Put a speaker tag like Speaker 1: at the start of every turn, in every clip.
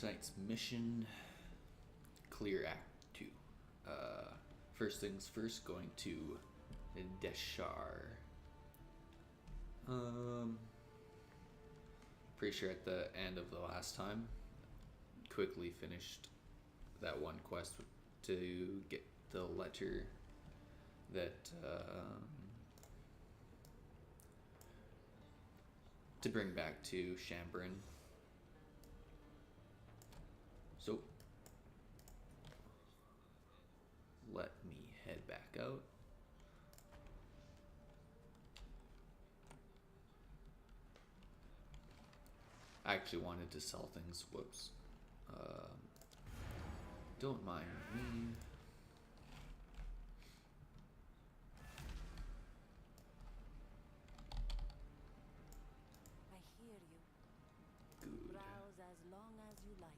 Speaker 1: tonight's mission, clear Act 2. First things first, going to Deshar. Pretty sure at the end of the last time, quickly finished that one quest to get the letter that to bring back to Shambrin. So let me head back out. I actually wanted to sell things. Whoops. Don't mind me.
Speaker 2: I hear you.
Speaker 1: Good.
Speaker 2: Browse as long as you like.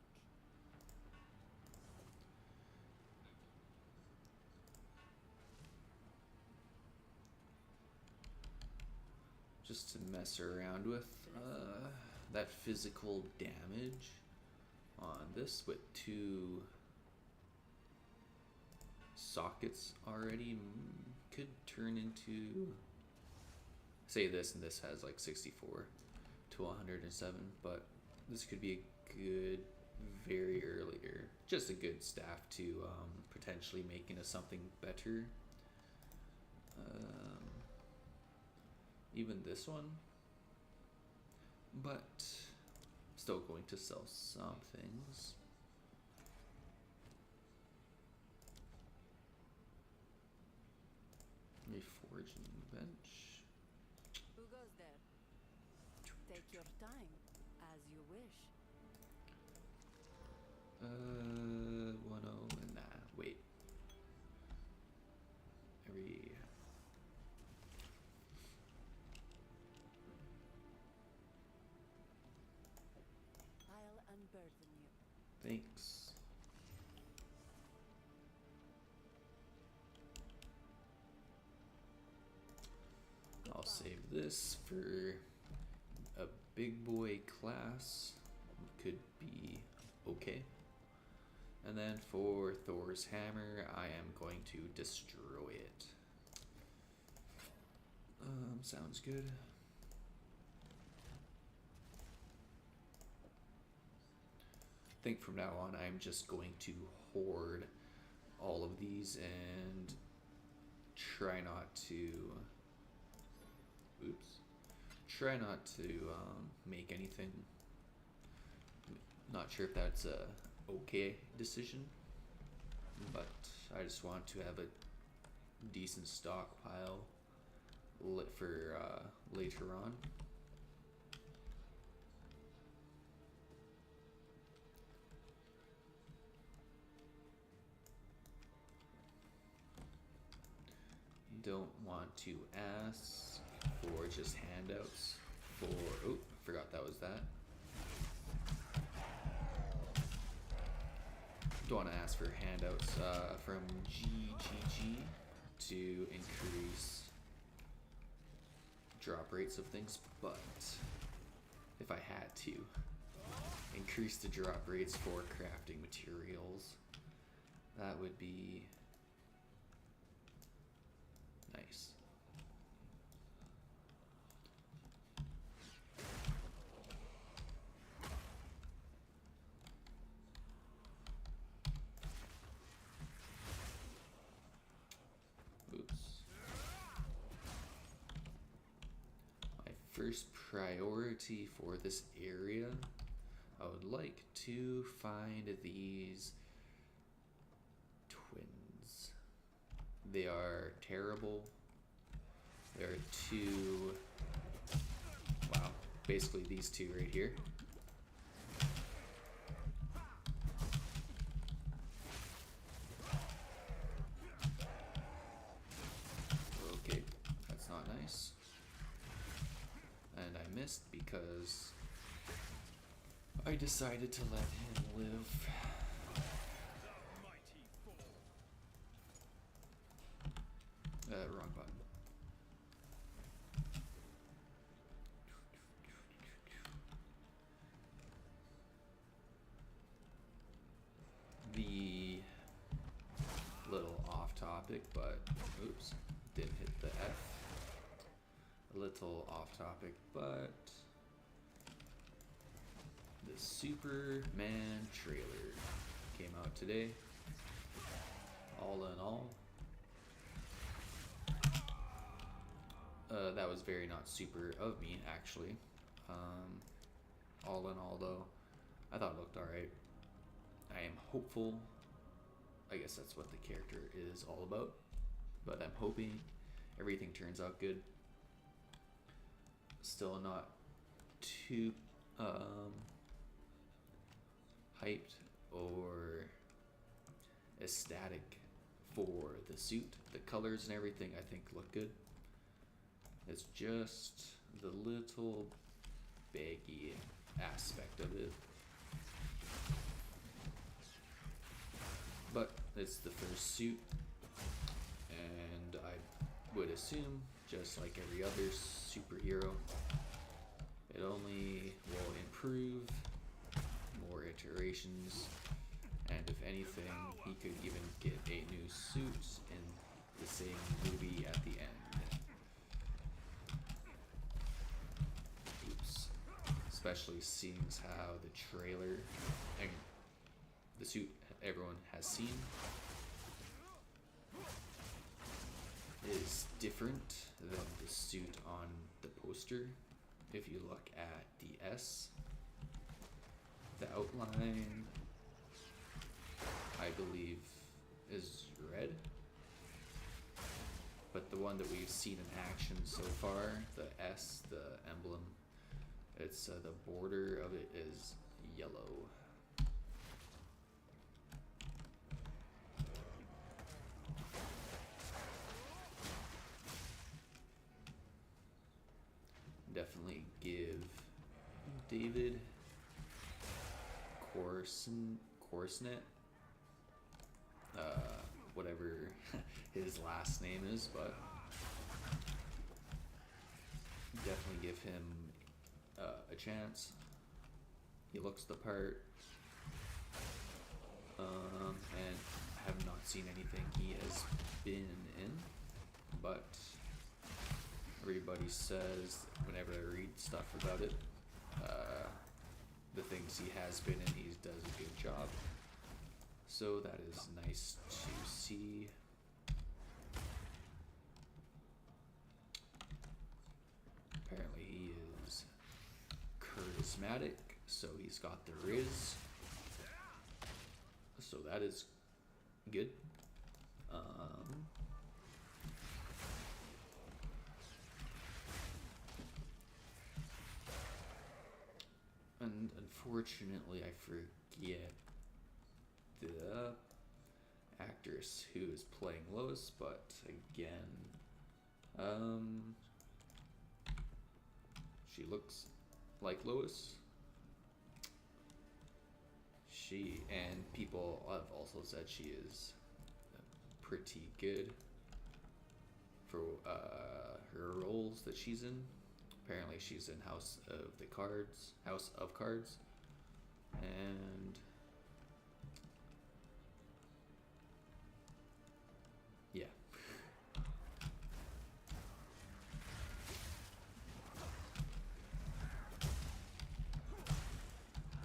Speaker 1: Just to mess around with that physical damage on this with 2 sockets already could turn into, say this and this has like 64 to 107, but this could be a good, very earlier, just a good staff to potentially make into something better. Even this one, but still going to sell some things. Reforging bench.
Speaker 2: Who goes there? Take your time, as you wish.
Speaker 1: 10 and nah, wait.
Speaker 2: I'll unburden you.
Speaker 1: Thanks. I'll save this for a big boy class. Could be okay. And then for Thor's hammer, I am going to destroy it. Sounds good. I think from now on, I'm just going to hoard all of these and try not to. Oops. Try not to make anything. Not sure if that's a okay decision, but I just want to have a decent stockpile lit for later on. Don't want to ask for just handouts for, oh, forgot that was that. Don't want to ask for handouts from GGG to increase drop rates of things, but if I had to increase the drop rates for crafting materials, that would be nice. Oops. My first priority for this area, I would like to find these twins. They are terrible. There are 2, wow, basically these 2 right here. Okay, that's not nice. And I missed because I decided to let him live. Wrong button. topic, but oops, didn't hit the F. A little off topic, but the Superman trailer came out today. All in all, that was very not super of me, actually. All in all, though, I thought it looked alright. I am hopeful. I guess that's what the character is all about. But I'm hoping everything turns out good. Still not too hyped or ecstatic for the suit. The colors and everything I think look good. It's just the little baggy aspect of it. But it's the first suit, and I would assume, just like every other superhero, it only will improve, more iterations, and if anything, he could even get a new suit in the same movie at the end. Oops. Especially seeing how the trailer and the suit everyone has seen is different than the suit on the poster. If you look at the S, the outline, I believe, is red, but the one that we've seen in action so far, the S, the emblem, it's the border of it is yellow. Definitely give David Corsnet, whatever his last name is, but definitely give him a chance. He looks the part, and I have not seen anything he has been in, but everybody says whenever I read stuff about it, the things he has been in, he does a good job. So that is nice to see. Apparently he is charismatic, so he's got the riz. So that is good. And unfortunately, I forget the actress who is playing Lois, but again, she looks like Lois. And people have also said she is pretty good for her roles that she's in. Apparently she's in House of Cards, and yeah.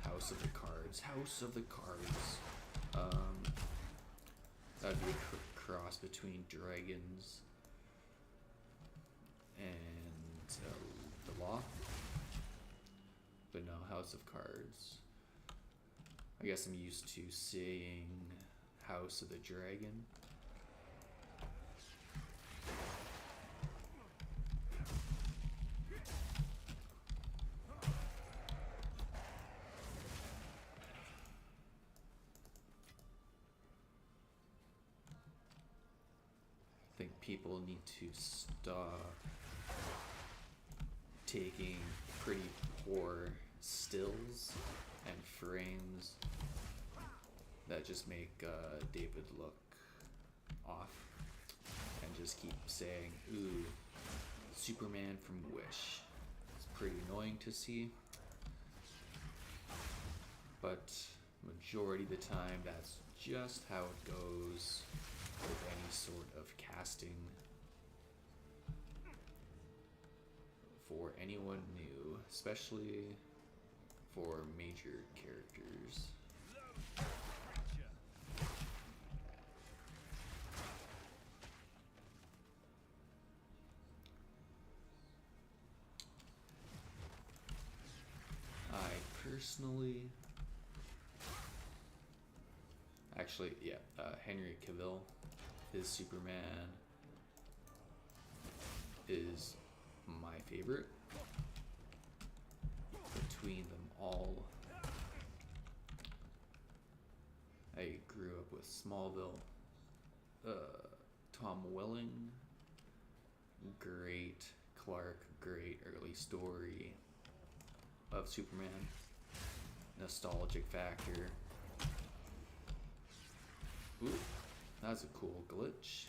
Speaker 1: House of the Cards. That'd be a cross between dragons and the law. But no, House of Cards. I guess I'm used to saying House of the Dragon. I think people need to stop taking pretty poor stills and frames that just make David look off, and just keep saying, ooh, Superman from Wish. It's pretty annoying to see, but majority of the time that's just how it goes with any sort of casting for anyone new, especially for major characters. Personally, actually, yeah, Henry Cavill, his Superman is my favorite between them all. I grew up with Smallville, Tom Welling, great Clark, great early story of Superman. Nostalgic factor. Ooh, that's a cool glitch.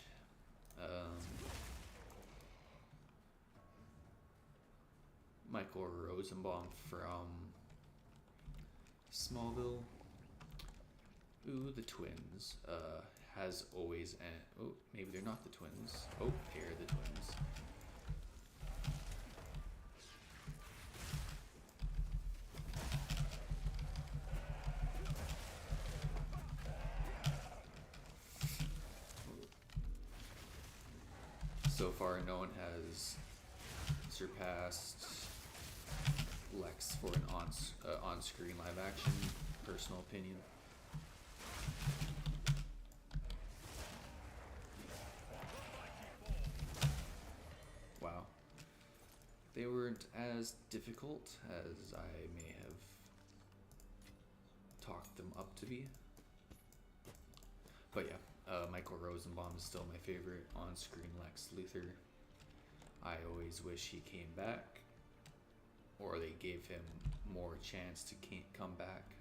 Speaker 1: Michael Rosenbaum from Smallville. Ooh, the twins. Has always oh, maybe they're not the twins. Oh, they're the twins. So far, no one has surpassed Lex for an on-screen live action. Personal opinion. Wow. They weren't as difficult as I may have talked them up to be. But yeah. Michael Rosenbaum is still my favorite on-screen Lex Luthor. I always wish he came back, or they gave him more chance to come back.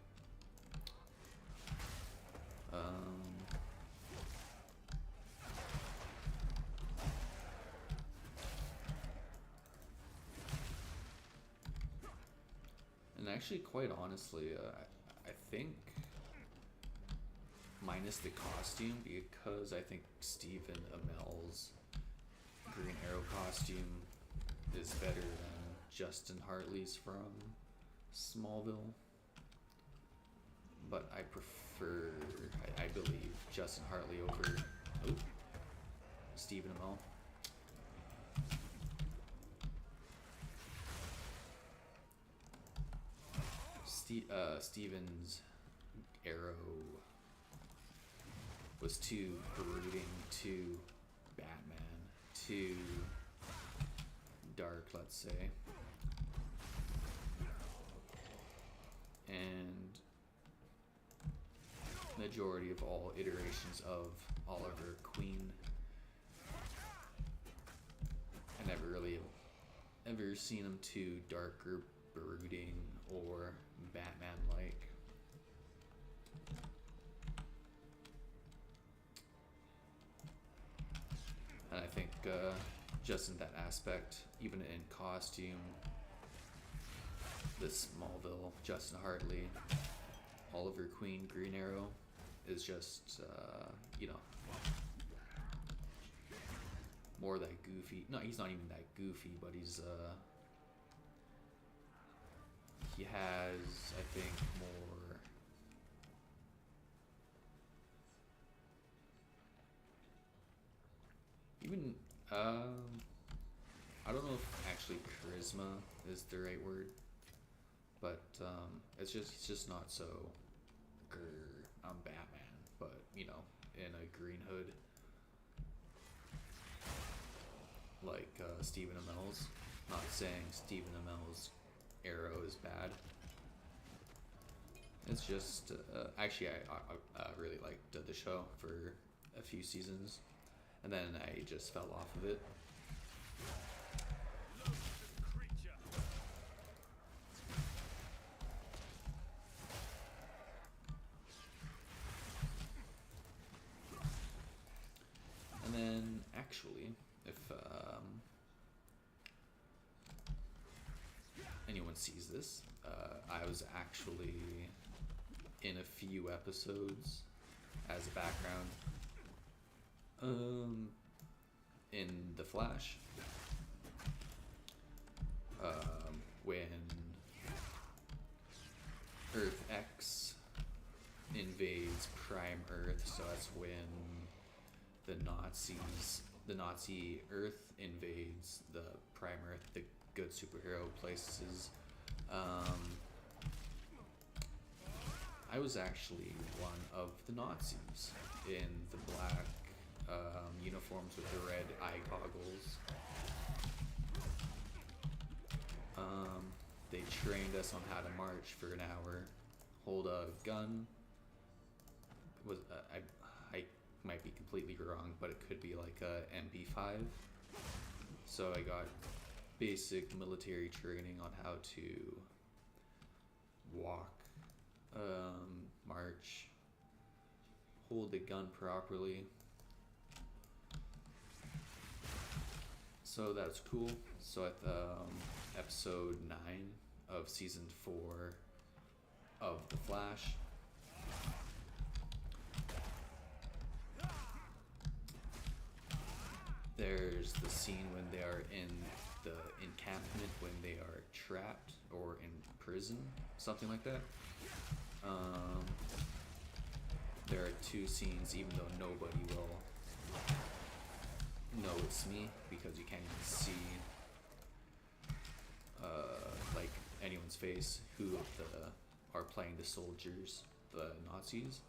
Speaker 1: And actually, quite honestly, I think minus the costume, because I think Stephen Amell's Green Arrow costume is better than Justin Hartley's from Smallville. But I prefer, I believe, Justin Hartley over Stephen Amell. Stephen's Arrow was too brooding, too Batman, too dark, let's say. And majority of all iterations of Oliver Queen, I never really ever seen him too dark or brooding or Batman-like. And I think just in that aspect, even in costume, the Smallville, Justin Hartley, Oliver Queen, Green Arrow is just, more that goofy. No, he's not even that goofy, but he's, he has, I think, more even, I don't know if actually charisma is the right word, but he's just not so I'm Batman, but in a green hood like Stephen Amell's. Not saying Stephen Amell's Arrow is bad. It's just actually I really liked the show for a few seasons, and then I just fell off of it. And then actually, if anyone sees this, I was actually in a few episodes as a background. The Flash. When Earth X invades Prime Earth, so that's when the Nazi Earth invades the Prime Earth, the good superhero places. I was actually one of the Nazis in the black uniforms with the red eye goggles. They trained us on how to march for an hour, hold a gun. I might be completely wrong, but it could be like a MP5. So I got basic military training on how to walk, march, hold the gun properly. So that's cool. So at episode 9 of season 4 of The Flash, there's the scene when they are in the encampment, when they are trapped or in prison, something like that. There are 2 scenes, even though nobody will know it's me because you can't even see like anyone's face who are playing the soldiers, the Nazis,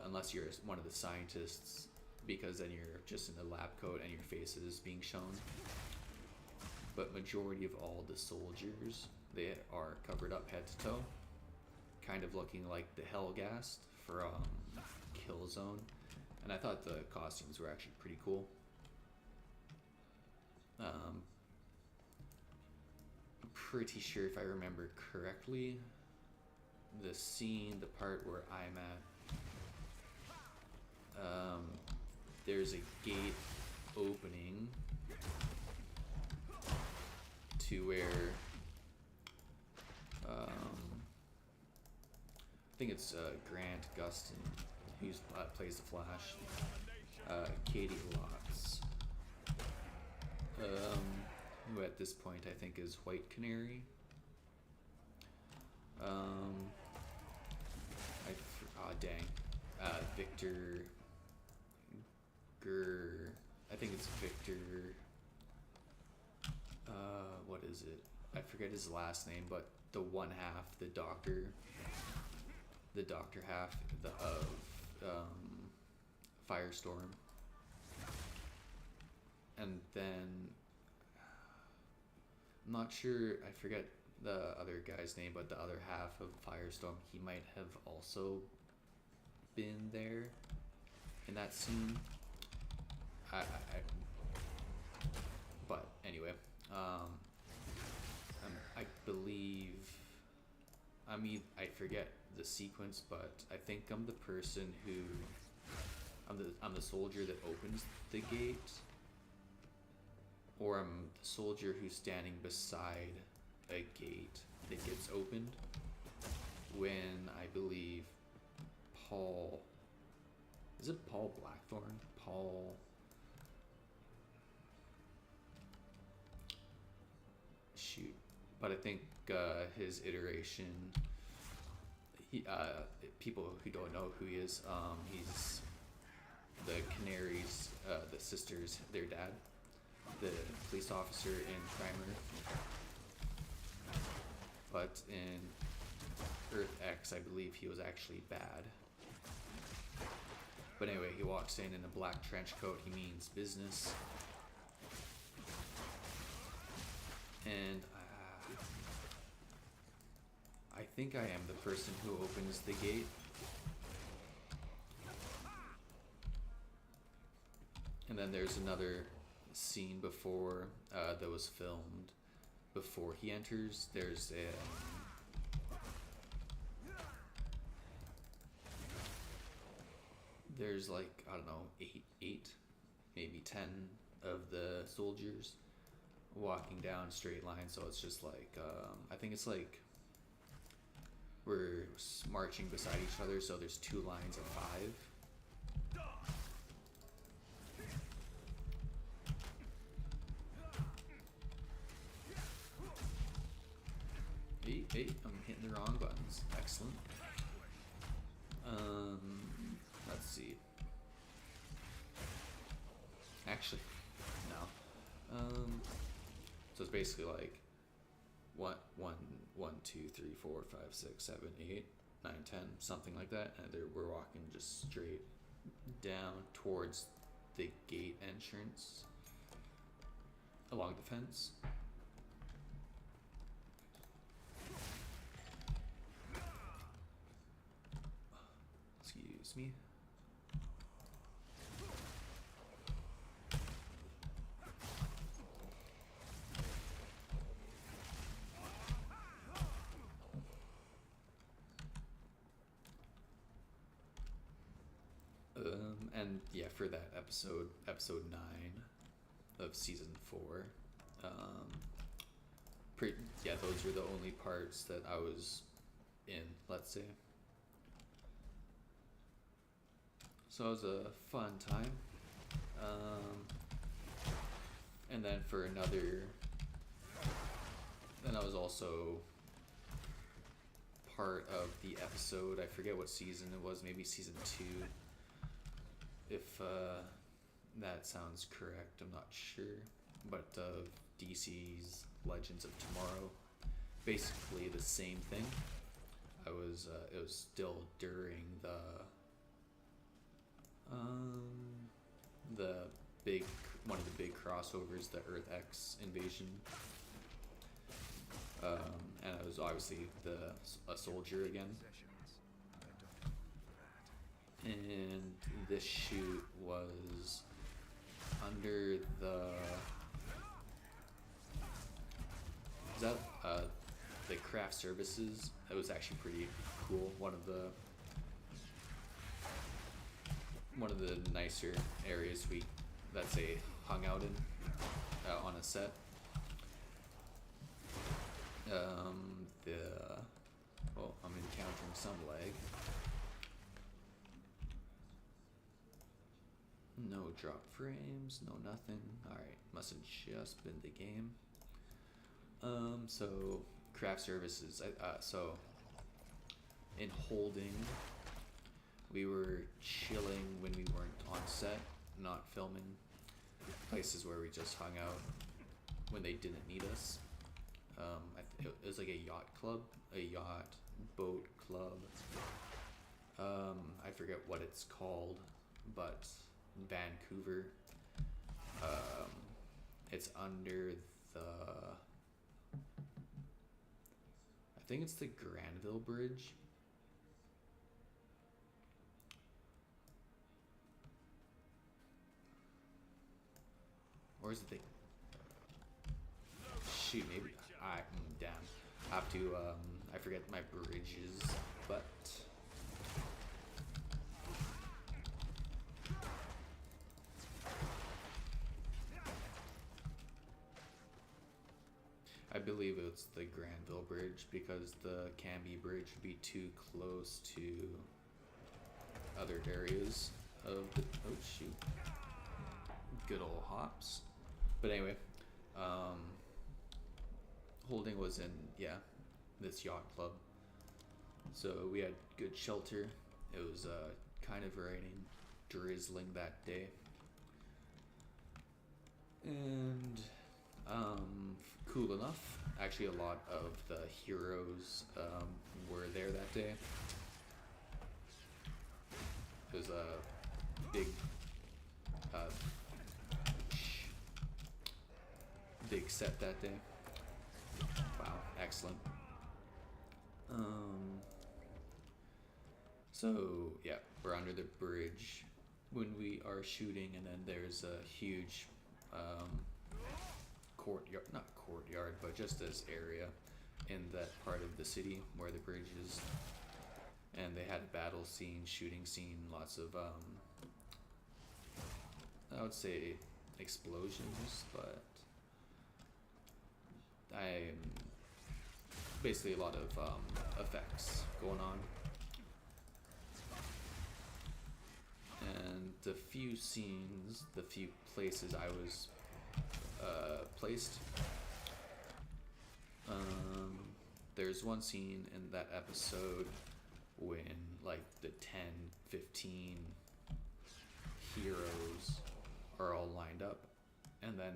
Speaker 1: unless you're one of the scientists, because then you're just in the lab coat and your face is being shown. But majority of all the soldiers, they are covered up head to toe, kind of looking like the Hellgast from Killzone. And I thought the costumes were actually pretty cool. I'm pretty sure, if I remember correctly, the scene, the part where I'm at, there's a gate opening to where I think it's Grant Gustin who plays the Flash, Katie Lotz, who at this point I think is White Canary. Victor I think it's Victor, what is it? I forget his last name, but the one half, the doctor half of Firestorm. And then, I'm not sure, I forget the other guy's name, but the other half of Firestorm, he might have also been there in that scene. But anyway, I believe, I forget the sequence, but I think I'm the person who, I'm the soldier that opens the gate, or I'm the soldier who's standing beside a gate that gets opened when, I believe, Paul Blackthorne? But I think his iteration, people who don't know who he is, he's the Canaries, the sisters, their dad, the police officer in Primer. But in Earth X, I believe he was actually bad. But anyway, he walks in a black trench coat. He means business. And I think I am the person who opens the gate. And then there's another scene before that was filmed before he enters. There's like, I don't know, eight, maybe 10 of the soldiers walking down straight line. So it's just like, I think it's like we're marching beside each other. So there's 2 lines of 5. Hey, I'm hitting the wrong buttons. Excellent. Let's see. Actually, no. So it's basically like 1, 2, 3, 4, 5, 6, 7, 8, 9, 10, something like that, and we're walking just straight down towards the gate entrance along the fence. Excuse me. And yeah, for that episode 9 of season 4, yeah, those were the only parts that I was in, let's say. So it was a fun time. And then for another, then I was also part of the episode, I forget what season it was, maybe season 2, if that sounds correct, I'm not sure, but DC's Legends of Tomorrow, basically the same thing. It was still during one of the big crossovers, the Earth X invasion, and I was obviously a soldier again. And this shoot was under the craft services. It was actually pretty cool. One of the nicer areas we, let's say, hung out in on a set. I'm encountering some lag. No drop frames, no nothing. Alright, must have just been the game. So craft services. So in holding, we were chilling when we weren't on set, not filming. Places where we just hung out when they didn't need us. It was like a yacht club, a yacht boat club. I forget what it's called, but Vancouver. It's under I think it's the Granville Bridge. Or is it the... Shoot, maybe... damn. I have to, I forget my bridges, but... I believe it's the Granville Bridge, because the Canby Bridge would be too close to other areas of the... Oh, shoot. Good old hops. But anyway, holding was in, yeah, this yacht club. So we had good shelter. It was kind of raining, drizzling that day. And cool enough. Actually, a lot of the heroes were there that day. It was a big big set that day. Wow, excellent. So yeah, we're under the bridge when we are shooting, and then there's a huge courtyard, not courtyard, but just this area in that part of the city where the bridge is. And they had a battle scene, shooting scene, lots of I would say explosions, but basically a lot of effects going on. And the few scenes, the few places I was placed, there's one scene in that episode when like the 10, 15 heroes are all lined up, and then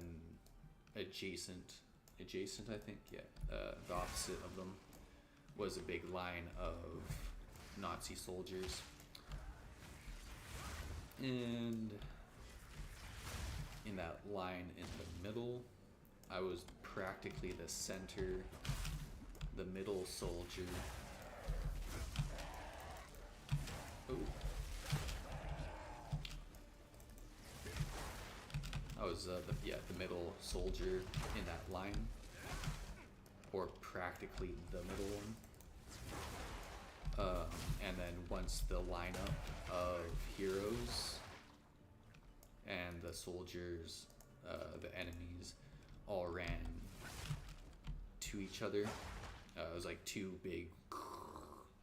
Speaker 1: adjacent I think, yeah, the opposite of them was a big line of Nazi soldiers, and in that line in the middle, I was practically the center, the middle soldier. Oh. I was the middle soldier in that line, or practically the middle one. And then once the lineup of heroes and the soldiers, the enemies, all ran to each other, it was like two big,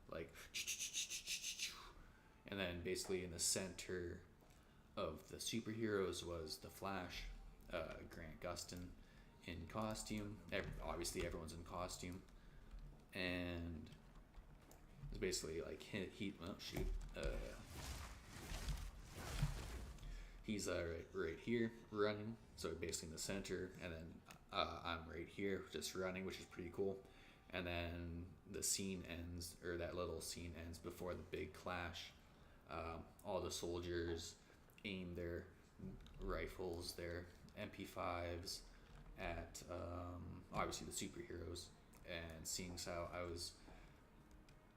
Speaker 1: like, and then basically in the center of the superheroes was the Flash, Grant Gustin, in costume. Obviously everyone's in costume, and it's basically like he's right here running, so basically in the center, and then I'm right here just running, which is pretty cool. And then the scene ends, or that little scene ends before the big clash. All the soldiers aim their rifles, their MP5s at obviously the superheroes, and seeing as how I was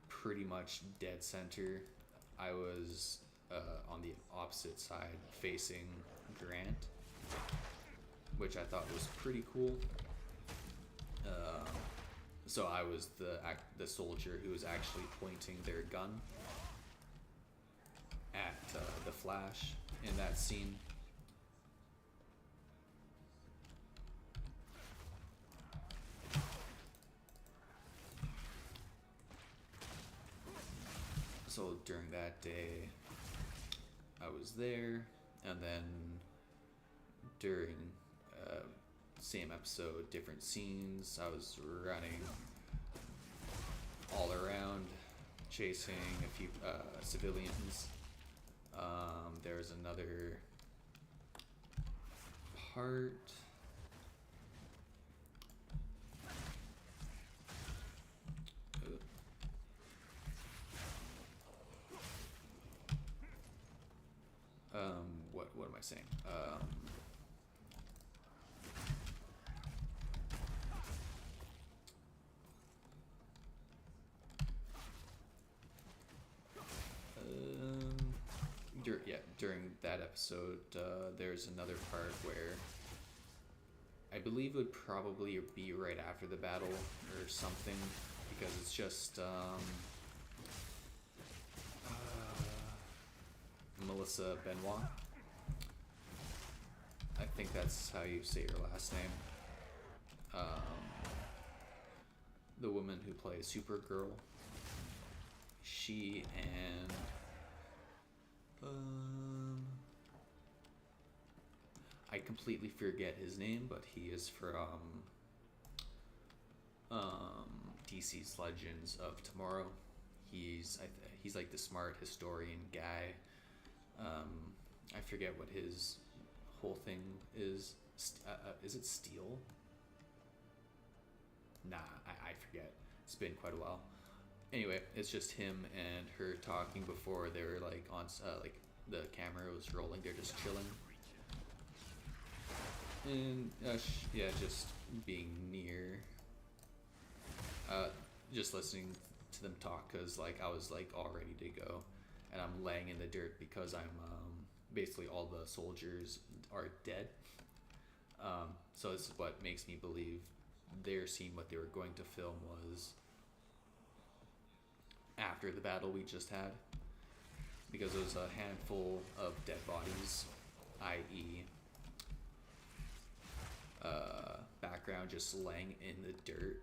Speaker 1: pretty much dead center, I was on the opposite side facing Grant, which I thought was pretty cool. So I was the soldier who was actually pointing their gun at the Flash in that scene. So during that day, I was there, and then during same episode, different scenes, I was running all around, chasing a few civilians. There was another part. What am I saying? During that episode, there's another part where I believe it would probably be right after the battle or something, because it's just Melissa Benoit. I think that's how you say her last name. The woman who plays Supergirl. She and I completely forget his name, but he is from DC's Legends of Tomorrow. He's like the smart historian guy. I forget what his whole thing is. Is it Steel? Nah, I forget. It's been quite a while. Anyway, it's just him and her talking before they were like on like the camera was rolling. They're just chilling, and just being near, just listening to them talk, because like I was like all ready to go, and I'm laying in the dirt because I'm basically all the soldiers are dead. So this is what makes me believe their scene, what they were going to film, was after the battle we just had, because it was a handful of dead bodies, i.e. Background just laying in the dirt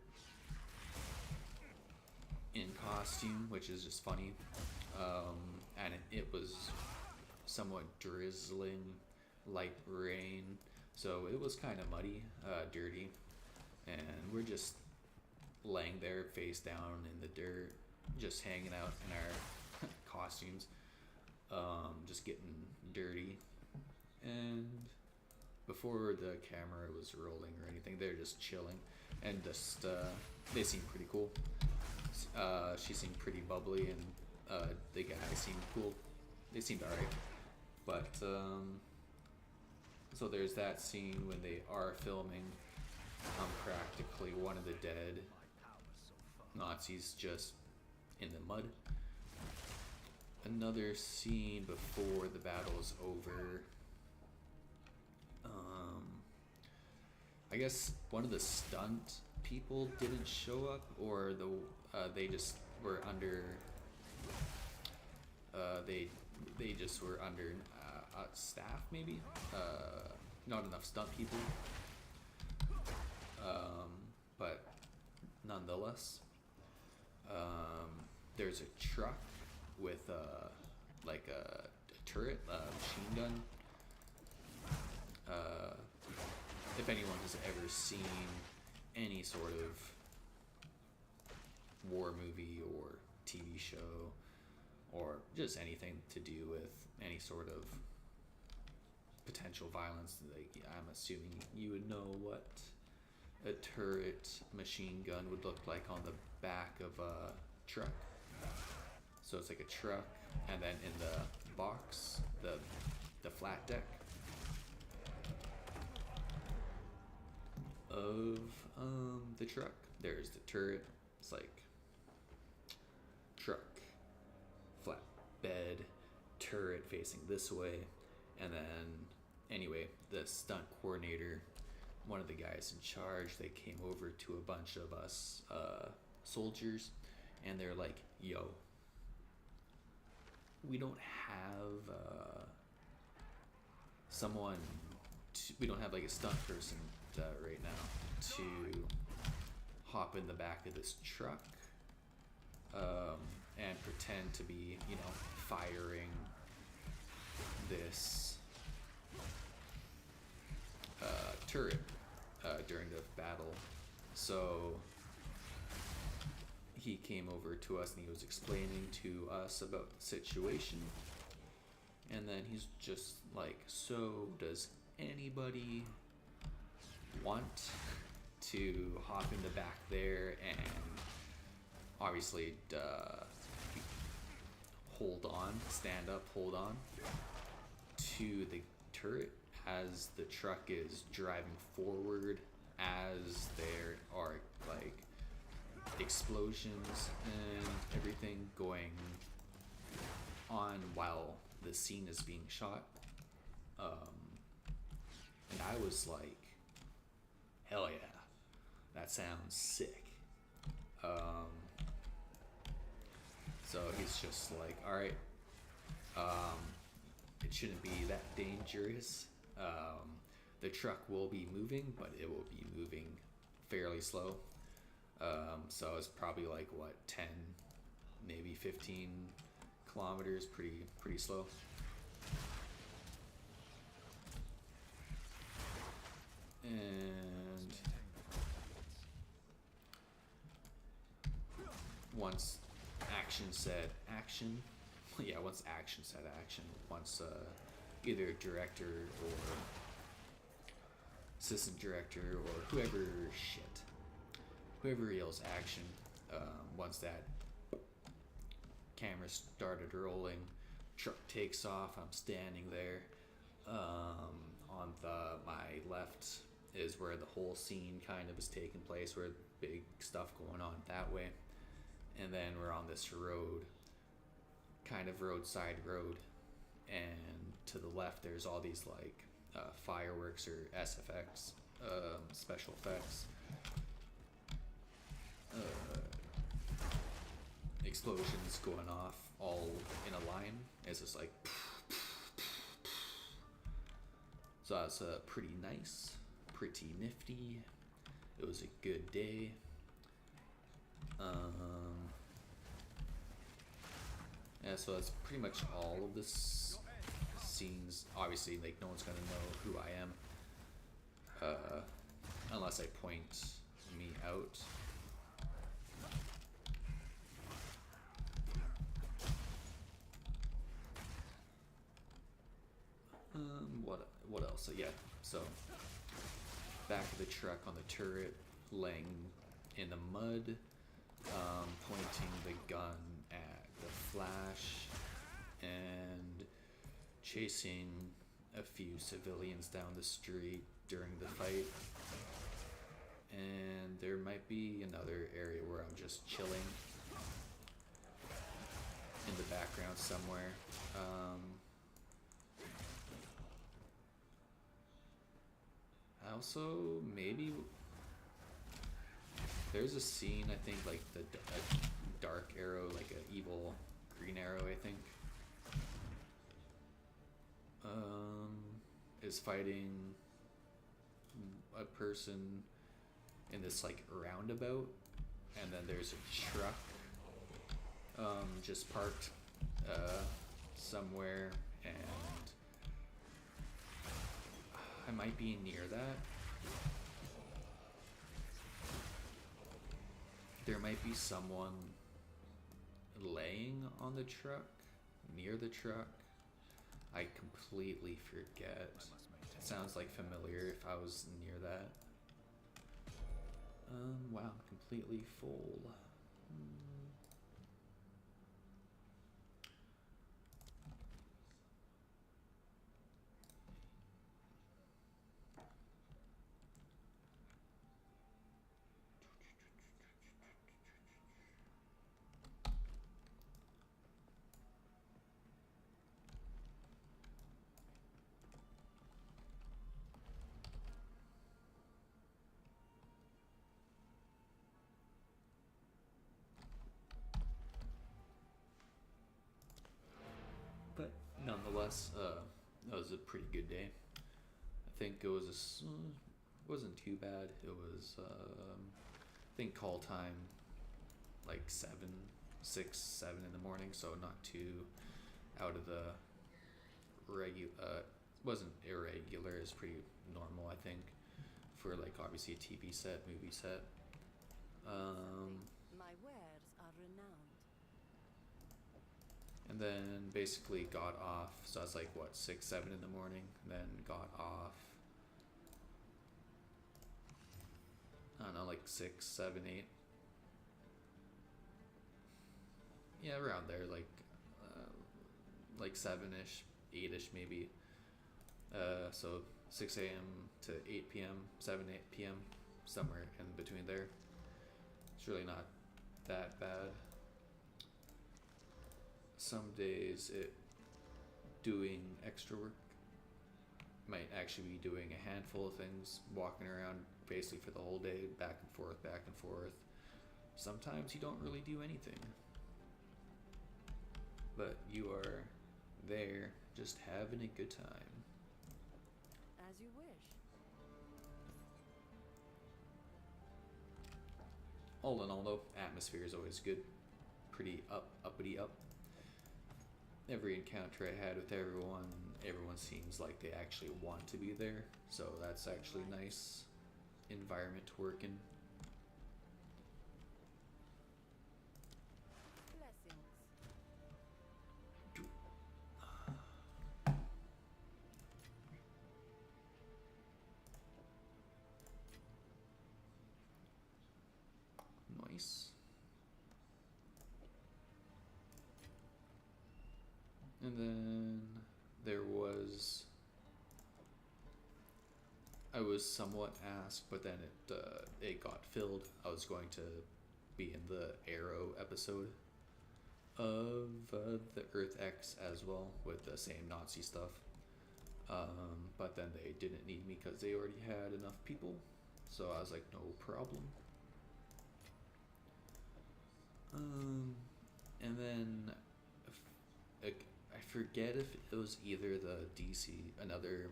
Speaker 1: in costume, which is just funny. And it was somewhat drizzling, light rain, so it was kind of muddy, dirty, and we're just laying there face down in the dirt, just hanging out in our costumes, just getting dirty. And before the camera was rolling or anything, they're just chilling, and just they seem pretty cool. She seemed pretty bubbly, and the guy seemed cool. They seemed alright. But so there's that scene when they are filming. Practically one of the dead Nazis just in the mud. Another scene before the battle is over. I guess one of the stunt people didn't show up, or they just were under. They just were under staff, maybe. Not enough stunt people. But nonetheless, there's a truck with like a turret, machine gun. If anyone has ever seen any sort of war movie or TV show, or just anything to do with any sort of potential violence, like, I'm assuming you would know what a turret machine gun would look like on the back of a truck. So it's like a truck, and then in the box, the flat deck of the truck, there's the turret. It's like truck, flat bed, turret facing this way, and then anyway, the stunt coordinator, one of the guys in charge, they came over to a bunch of us soldiers, and they're like, yo, we don't have we don't have like a stunt person right now to hop in the back of this truck and pretend to be, firing this turret during the battle. So he came over to us and he was explaining to us about the situation, and then he's just like, so does anybody want to hop in the back there and obviously hold on to the turret as the truck is driving forward, as there are like explosions and everything going on while the scene is being shot. And I was like, hell yeah, that sounds sick. So he's just like, alright, it shouldn't be that dangerous. The truck will be moving, but it will be moving fairly slow. So it's probably like 10, maybe 15 kilometers, pretty slow. And once action said action, once action said action, once either director or assistant director or whoever yells action, once that camera started rolling, truck takes off, I'm standing there. On my left is where the whole scene kind of is taking place, where big stuff going on that way. And then we're on this road, kind of roadside road, and to the left there's all these like fireworks or SFX, special effects, explosions going off all in a line. It's just like, so that's pretty nice, pretty nifty. It was a good day. Yeah, so that's pretty much all of this scenes. Obviously, like, no one's gonna know who I am unless I point me out. What else? So, yeah. So back of the truck on the turret, laying in the mud, pointing the gun at the Flash, and chasing a few civilians down the street during the fight. And there might be another area where I'm just chilling in the background somewhere. I also maybe there's a scene, I think, like a dark arrow, like an evil green arrow, I think, is fighting a person in this like roundabout, and then there's a truck just parked somewhere, and I might be near that. There might be someone laying on the truck, near the truck. I completely forget. It sounds like familiar if I was near that. Wow, completely full. But nonetheless, that was a pretty good day. I think it was wasn't too bad. It was I think call time like 6, 7 in the morning, so not too out of the regular. Wasn't irregular. It's pretty normal, I think, for like obviously a TV set, movie set.
Speaker 2: My wares are renowned.
Speaker 1: And then basically got off. So I was like, what, 6, 7 in the morning. Then got off. I don't know, like 6, 7, 8. Yeah, around there, like 7-ish, 8-ish maybe. So 6 a.m. to 8 p.m., 7, 8 p.m., somewhere in between there. It's really not that bad. Some days doing extra work might actually be doing a handful of things, walking around basically for the whole day, back and forth, back and forth. Sometimes you don't really do anything, but you are there just having a good time.
Speaker 2: As you wish.
Speaker 1: All in all, though, atmosphere is always good. Pretty uppity up. Every encounter I had with everyone seems like they actually want to be there, so that's actually a nice environment to work in.
Speaker 2: Blessings.
Speaker 1: Nice. And then I was somewhat asked, but then it got filled. I was going to be in the Arrow episode of the Earth X as well, with the same Nazi stuff. But then they didn't need me because they already had enough people. So I was like, no problem. And then I forget if it was either the DC, another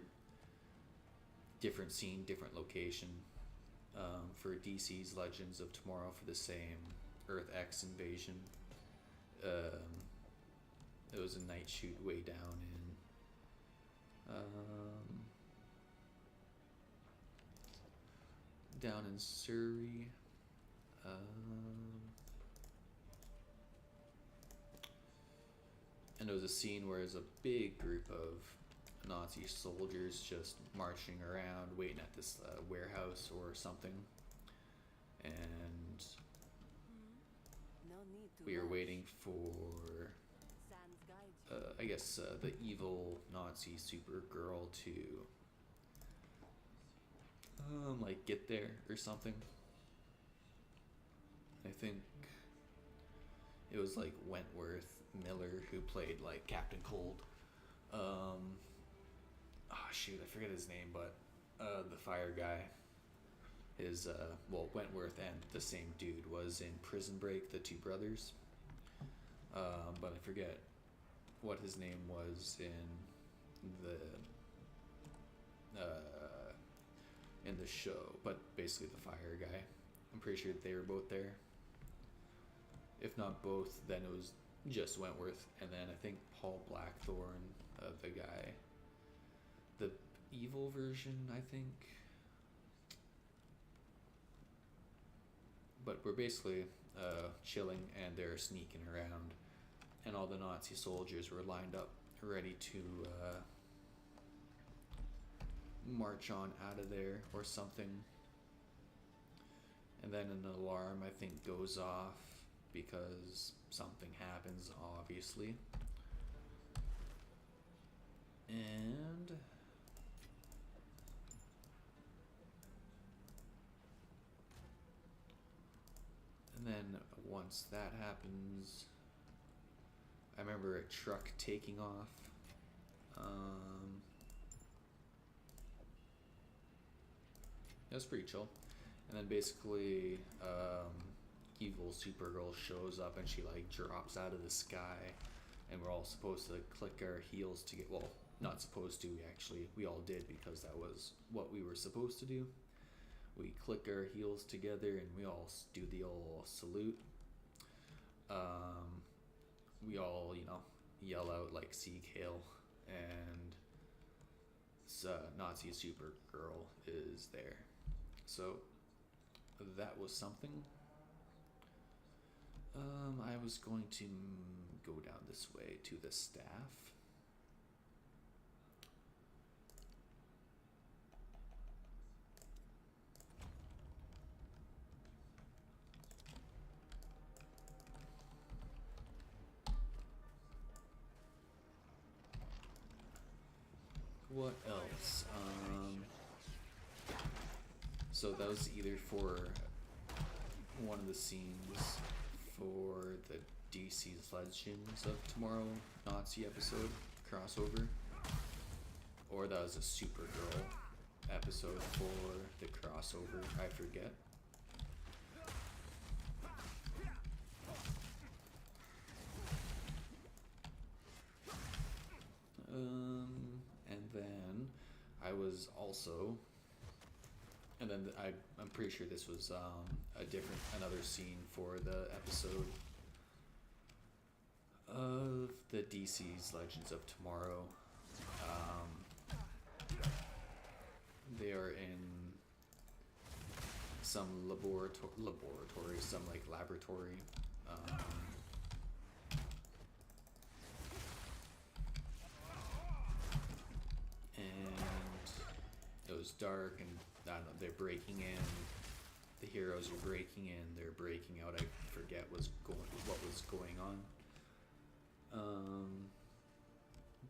Speaker 1: different scene, different location, for DC's Legends of Tomorrow for the same Earth X invasion. It was a night shoot way down in Surrey. And it was a scene where there's a big group of Nazi soldiers just marching around, waiting at this warehouse or something, and
Speaker 2: No need to
Speaker 1: we were
Speaker 2: rush.
Speaker 1: waiting for,
Speaker 2: Sans guides you.
Speaker 1: I guess, the evil Nazi Supergirl to, like, get there or something. I think it was like Wentworth Miller who played like Captain Cold. Oh shoot, I forget his name, but the fire guy. His well, Wentworth and the same dude was in Prison Break, the two brothers. But I forget what his name was in the show. But basically, the fire guy. I'm pretty sure they were both there. If not both, then it was just Wentworth, and then I think Paul Blackthorne, the guy, the evil version, I think. But we're basically chilling, and they're sneaking around, and all the Nazi soldiers were lined up, ready to march on out of there or something. And then an alarm, I think, goes off because something happens, obviously. And then once that happens, I remember a truck taking off. It was pretty chill. And then basically, evil Supergirl shows up and she like drops out of the sky, and we're all supposed to click our heels to get, well, not supposed to, we all did, because that was what we were supposed to do. We click our heels together and we all do the old salute. We all, yell out like "Sieg Heil," and Nazi Supergirl is there. So that was something. I was going to go down this way to the staff. What else? So that was either for one of the scenes for the DC's Legends of Tomorrow Nazi episode crossover, or that was a Supergirl episode for the crossover, I forget. And then I was also, and then I'm pretty sure this was another scene for the episode of the DC's Legends of Tomorrow. They are in some laboratory, some like laboratory. And it was dark, and I don't know, they're breaking in. The heroes are breaking in. They're breaking out. I forget what was going on.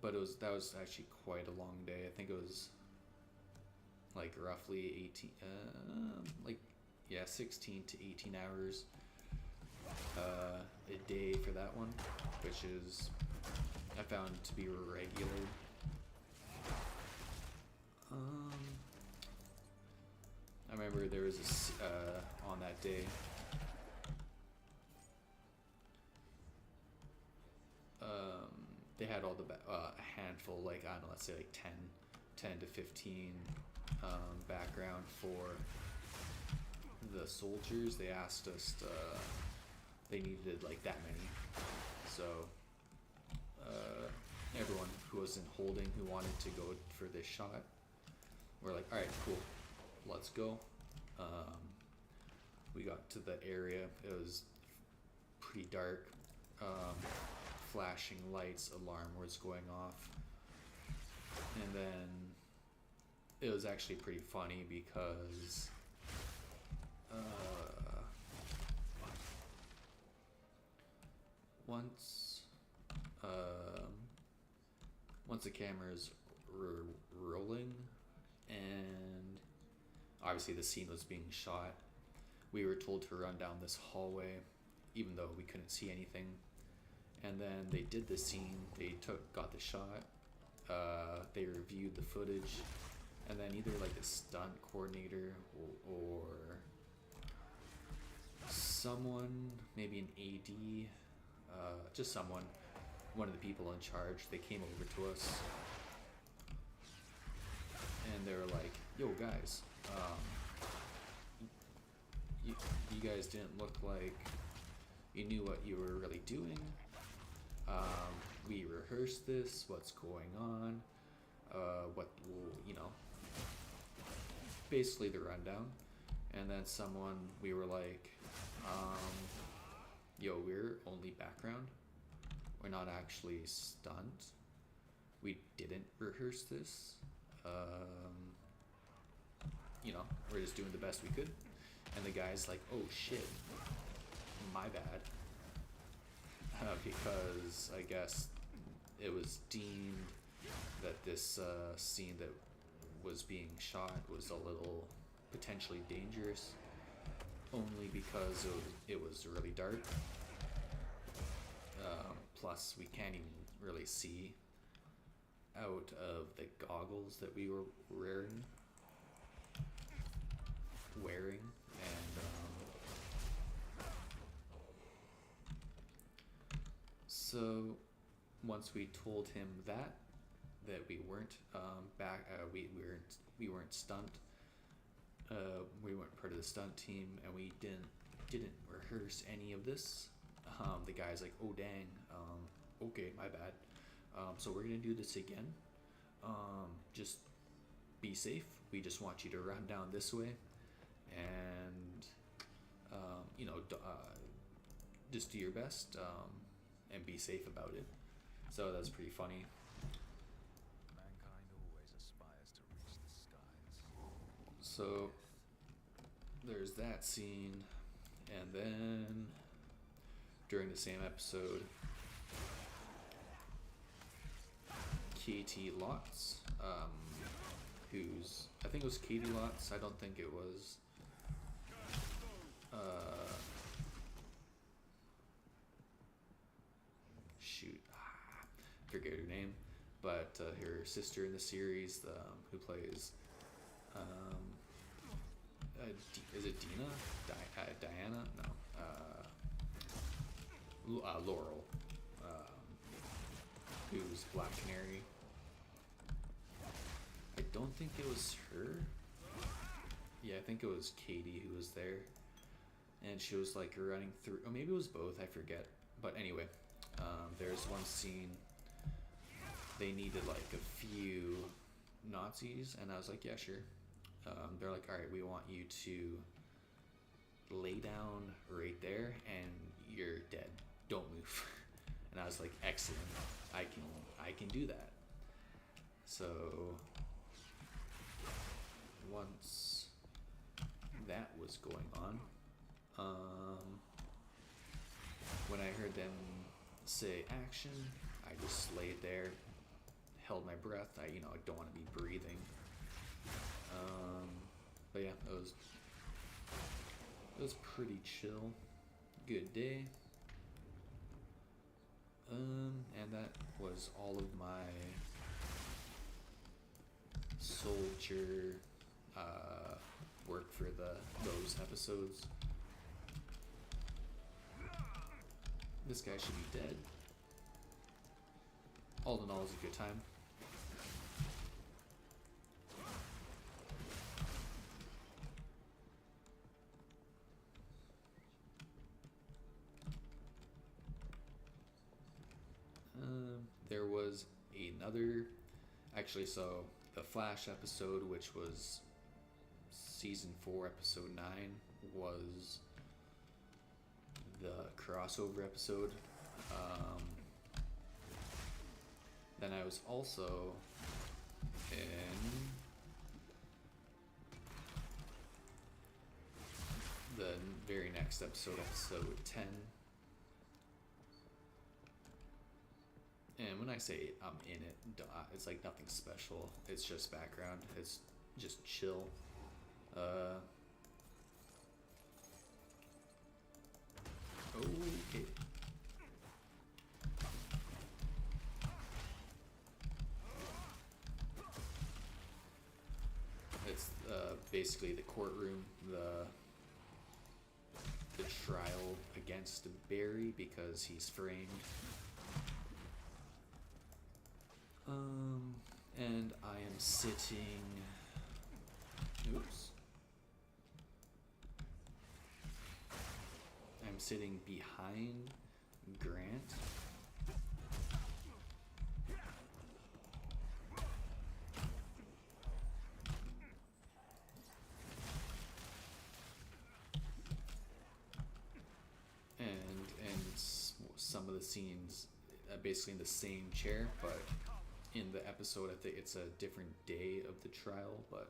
Speaker 1: But that was actually quite a long day. I think it was like roughly 16 to 18 hours a day for that one, which is, I found to be regular. I remember there was on that day, they had all the a handful, like, I don't know, let's say like 10 to 15 background for the soldiers. They asked us to, they needed like that many, so everyone who was in holding, who wanted to go for this shot, we're like, alright, cool, let's go. We got to the area. It was pretty dark. Flashing lights, alarm was going off. And then it was actually pretty funny because once once the camera's rolling and obviously the scene was being shot, we were told to run down this hallway even though we couldn't see anything. And then they did the scene, they got the shot, they reviewed the footage, and then either like the stunt coordinator or someone, maybe an AD, just someone, one of the people in charge, they came over to us and they were like, yo guys, you guys didn't look like you knew what you were really doing. We rehearsed this, what's going on, what will, you know, basically the rundown. And then we were like, yo, we're only background. We're not actually stunt. We didn't rehearse this. You know, we're just doing the best we could. And the guy's like, oh shit, my bad. Because I guess it was deemed that this scene that was being shot was a little potentially dangerous, only because it was really dark. Plus, we can't even really see out of the goggles that we were wearing, and so once we told him that we weren't we weren't stunt, we weren't part of the stunt team, and we didn't rehearse any of this. The guy's like, oh dang, okay, my bad. So we're gonna do this again. Just be safe. We just want you to run down this way, and you know, just do your best, and be safe about it. So that's pretty funny.
Speaker 3: Mankind always aspires to reach the skies.
Speaker 1: So there's that scene, and then during the same episode, Katie Lotz, who's, I think it was Katie Lotz, I don't think it was I forget her name, but her sister in the series, who plays is it Dina? Diana? No. Laurel, who's Black Canary. I don't think it was her. Yeah, I think it was Katie who was there. And she was like running through, or maybe it was both, I forget. But anyway, there's one scene, they needed like a few Nazis, and I was like, yeah, sure. They're like, alright, we want you to lay down right there and you're dead. Don't move. And I was like, excellent. I can do that. So once that was going on, when I heard them say action, I just laid there, held my breath. I don't want to be breathing. But yeah, it was pretty chill. Good day. And that was all of my soldier work for those episodes. This guy should be dead. All in all, it was a good time. There was another, actually, so the Flash episode, which was season 4, episode 9, was the crossover episode. Then I was also And the very next episode, episode 10. And when I say I'm in it, it's like nothing special. It's just background. It's just chill. Okay. It's basically the courtroom, the trial against Barry because he's framed. And I am sitting. Oops. I'm sitting behind Grant. Some of the scenes basically in the same chair, but in the episode I think it's a different day of the trial, but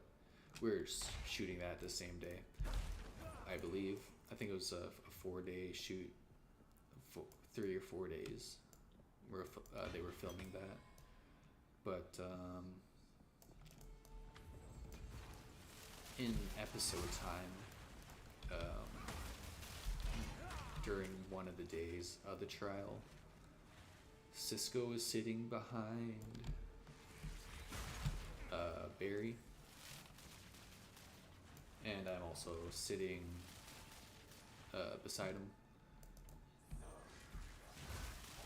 Speaker 1: we're shooting that the same day, I believe. I think it was a 4-day shoot, 3 or 4 days where they were filming that. But in episode time, during one of the days of the trial, Cisco is sitting behind Barry, and I'm also sitting beside him.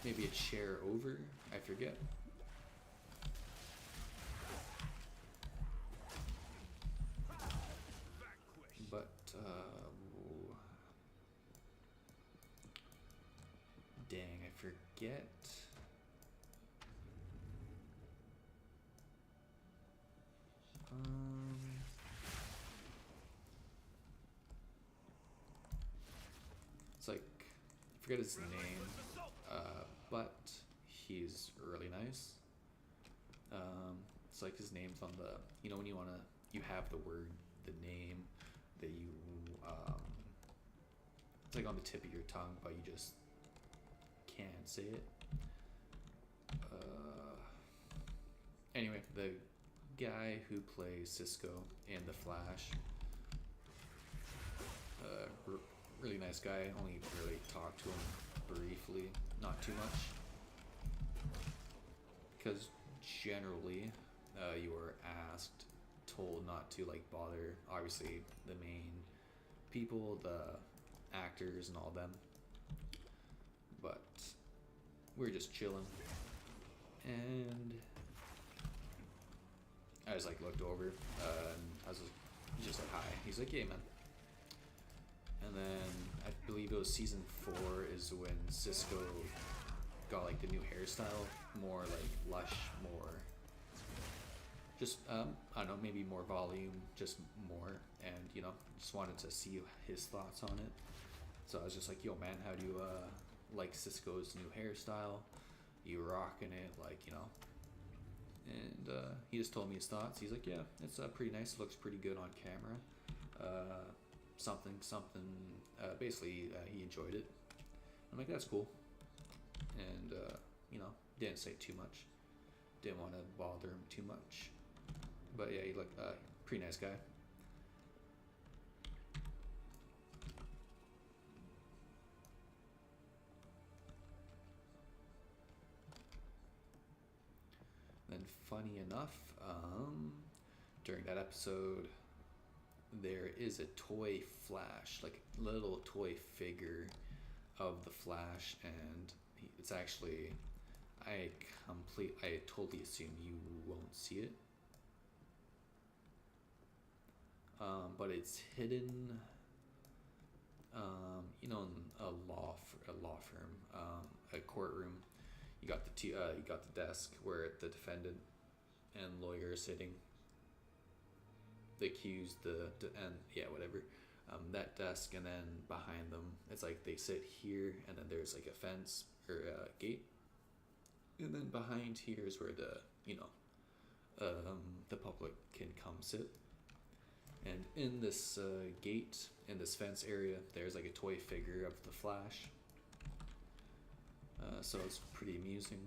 Speaker 1: Maybe a chair over, I forget. But dang, I forget. It's like, I forget his name, but he's really nice. It's like his name's on the, you know, when you you have the word, the name that you, it's like on the tip of your tongue, but you just can't say it. Anyway, the guy who plays Cisco in The Flash, really nice guy. Only really talked to him briefly, not too much, because generally you are told not to like bother obviously the main people, the actors and all them, but we're just chilling. And I just like looked over and I was just like, hi. He's like, yeah, man. And then I believe it was season 4 is when Cisco got like the new hairstyle, more like lush, more just I don't know, maybe more volume, just more. And you know, just wanted to see his thoughts on it. So I was just like, yo man, how do you like Cisco's new hairstyle? You rocking it, like, you know? And he just told me his thoughts. He's like, yeah, it's pretty nice, looks pretty good on camera, something, basically he enjoyed it. I'm like, that's cool. And you know, didn't say too much, didn't want to bother him too much, but yeah, he looked pretty nice guy. Then funny enough, during that episode there is a toy Flash, like little toy figure of the Flash, and it's actually, I totally assume you won't see it, but it's hidden, you know, in a law firm, a courtroom. You got you got the desk where the defendant and lawyer are sitting, the accused, and yeah, whatever. That desk, and then behind them, it's like they sit here, and then there's like a fence or a gate, and then behind here is where the, you know, the public can come sit. And in this gate, in this fence area, there's like a toy figure of the Flash. So it's pretty amusing.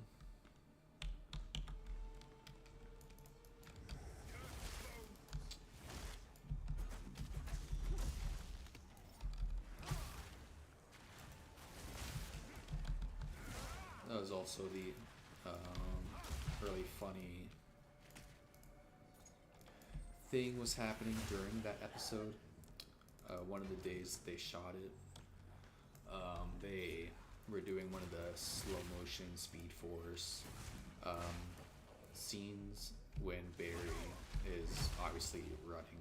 Speaker 1: That was also the really funny thing was happening during that episode. One of the days they shot it, they were doing one of the slow motion Speed Force scenes when Barry is obviously running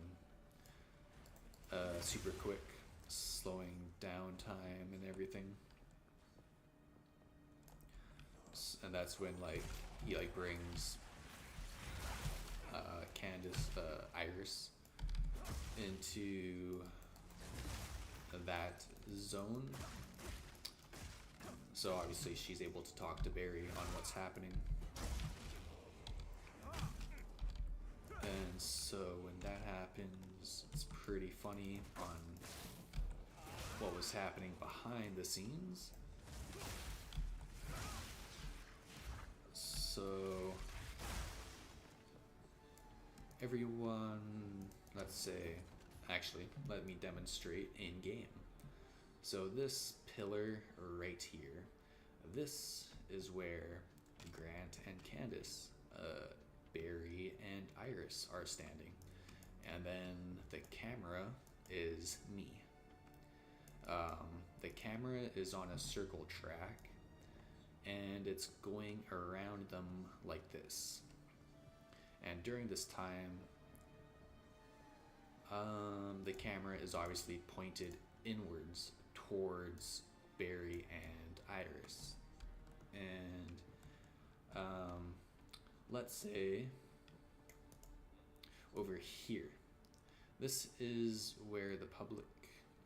Speaker 1: super quick, slowing down time and everything. And that's when like he like brings Candace, Iris, into that zone. So obviously she's able to talk to Barry on what's happening. And so when that happens, it's pretty funny on what was happening behind the scenes. So everyone, let's say, actually, let me demonstrate in game. So this pillar right here, this is where Grant and Candace, Barry and Iris are standing. And then the camera is me. The camera is on a circle track, and it's going around them like this. And during this time, the camera is obviously pointed inwards towards Barry and Iris. And let's say over here, this is where the public,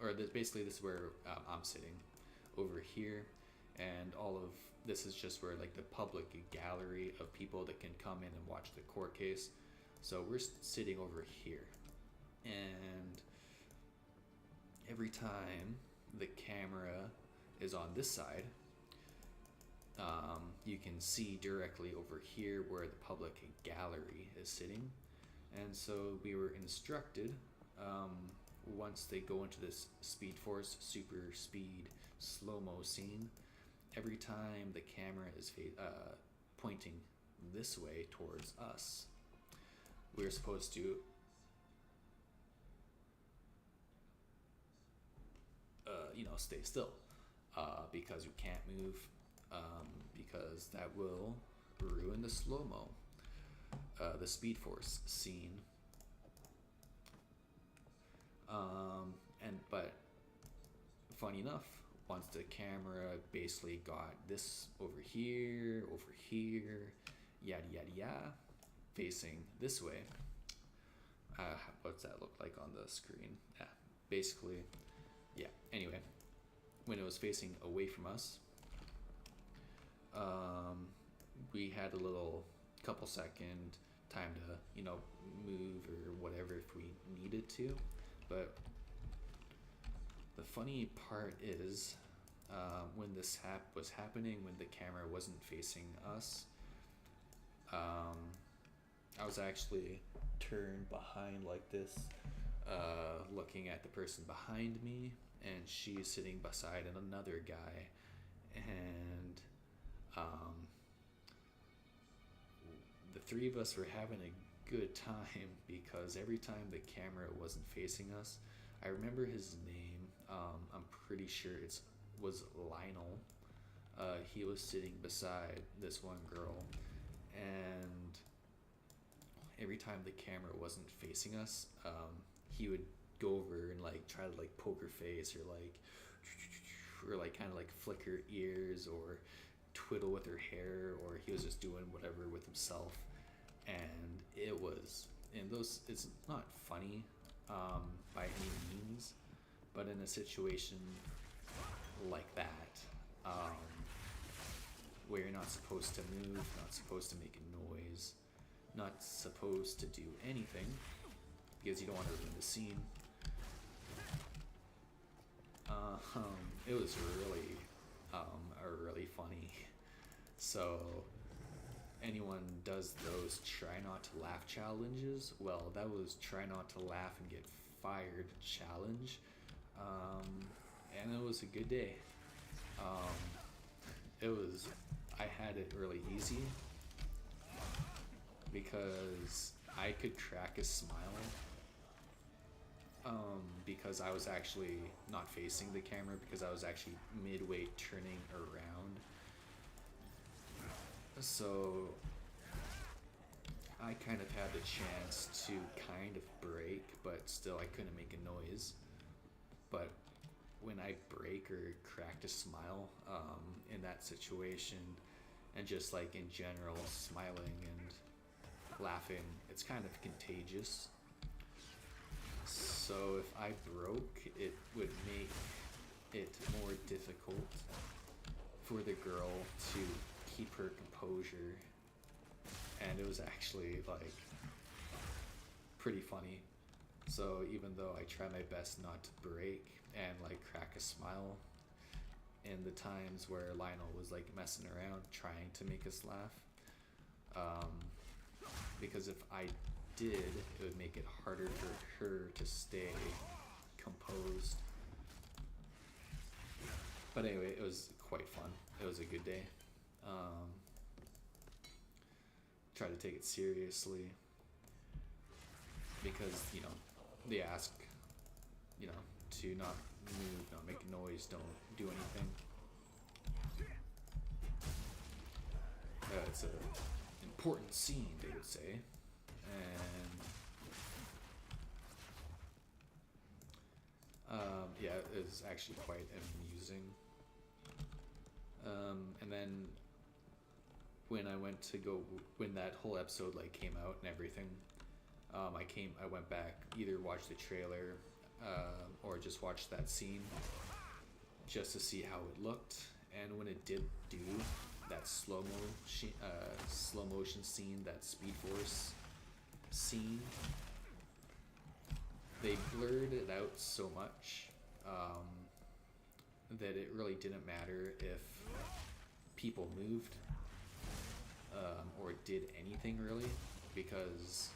Speaker 1: or basically this is where I'm sitting over here, and all of this is just where like the public gallery of people that can come in and watch the court case. So we're sitting over here, and every time the camera is on this side, you can see directly over here where the public gallery is sitting. And so we were instructed, once they go into this Speed Force super speed slow-mo scene, every time the camera is pointing this way towards us, we're supposed to stay still, because we can't move, because that will ruin the slow-mo, the Speed Force scene. But funny enough, once the camera basically got this over here, yada yada yada, facing this way, what's that look like on the screen? Basically, yeah. Anyway, when it was facing away from us, we had a little couple second time to move or whatever if we needed to. But the funny part is, when this was happening, when the camera wasn't facing us, I was actually turned behind like this, looking at the person behind me, and she's sitting beside another guy, and the three of us were having a good time because every time the camera wasn't facing us, I remember his name. I'm pretty sure it was Lionel. He was sitting beside this one girl, and every time the camera wasn't facing us, he would go over and like try to like poke her face, or like kind of like flick her ears, or twiddle with her hair, or he was just doing whatever with himself. And it's not funny by any means, but in a situation like that, where you're not supposed to move, not supposed to make a noise, not supposed to do anything because you don't want to ruin the scene. It was really funny. So anyone does those try not to laugh challenges, well, that was try not to laugh and get fired challenge. And it was a good day. I had it really easy because I could crack a smile because I was actually not facing the camera, because I was actually midway turning around. So I kind of had the chance to kind of break, but still I couldn't make a noise. But when I break or cracked a smile in that situation, and just like in general, smiling and laughing, it's kind of contagious. So if I broke, it would make it more difficult for the girl to keep her composure, and it was actually like pretty funny. So even though I try my best not to break and like crack a smile in the times where Lionel was like messing around trying to make us laugh, because if I did, it would make it harder for her to stay composed. But anyway, it was quite fun. It was a good day. Try to take it seriously because, you know, they ask, you know, to not move, not make a noise, don't do anything. It's an important scene, they would say. And yeah, it was actually quite amusing. And then when when that whole episode like came out and everything, I went back, either watched the trailer or just watched that scene just to see how it looked. And when it did do that slow motion scene, that Speed Force scene, they blurred it out so much that it really didn't matter if people moved or did anything really, because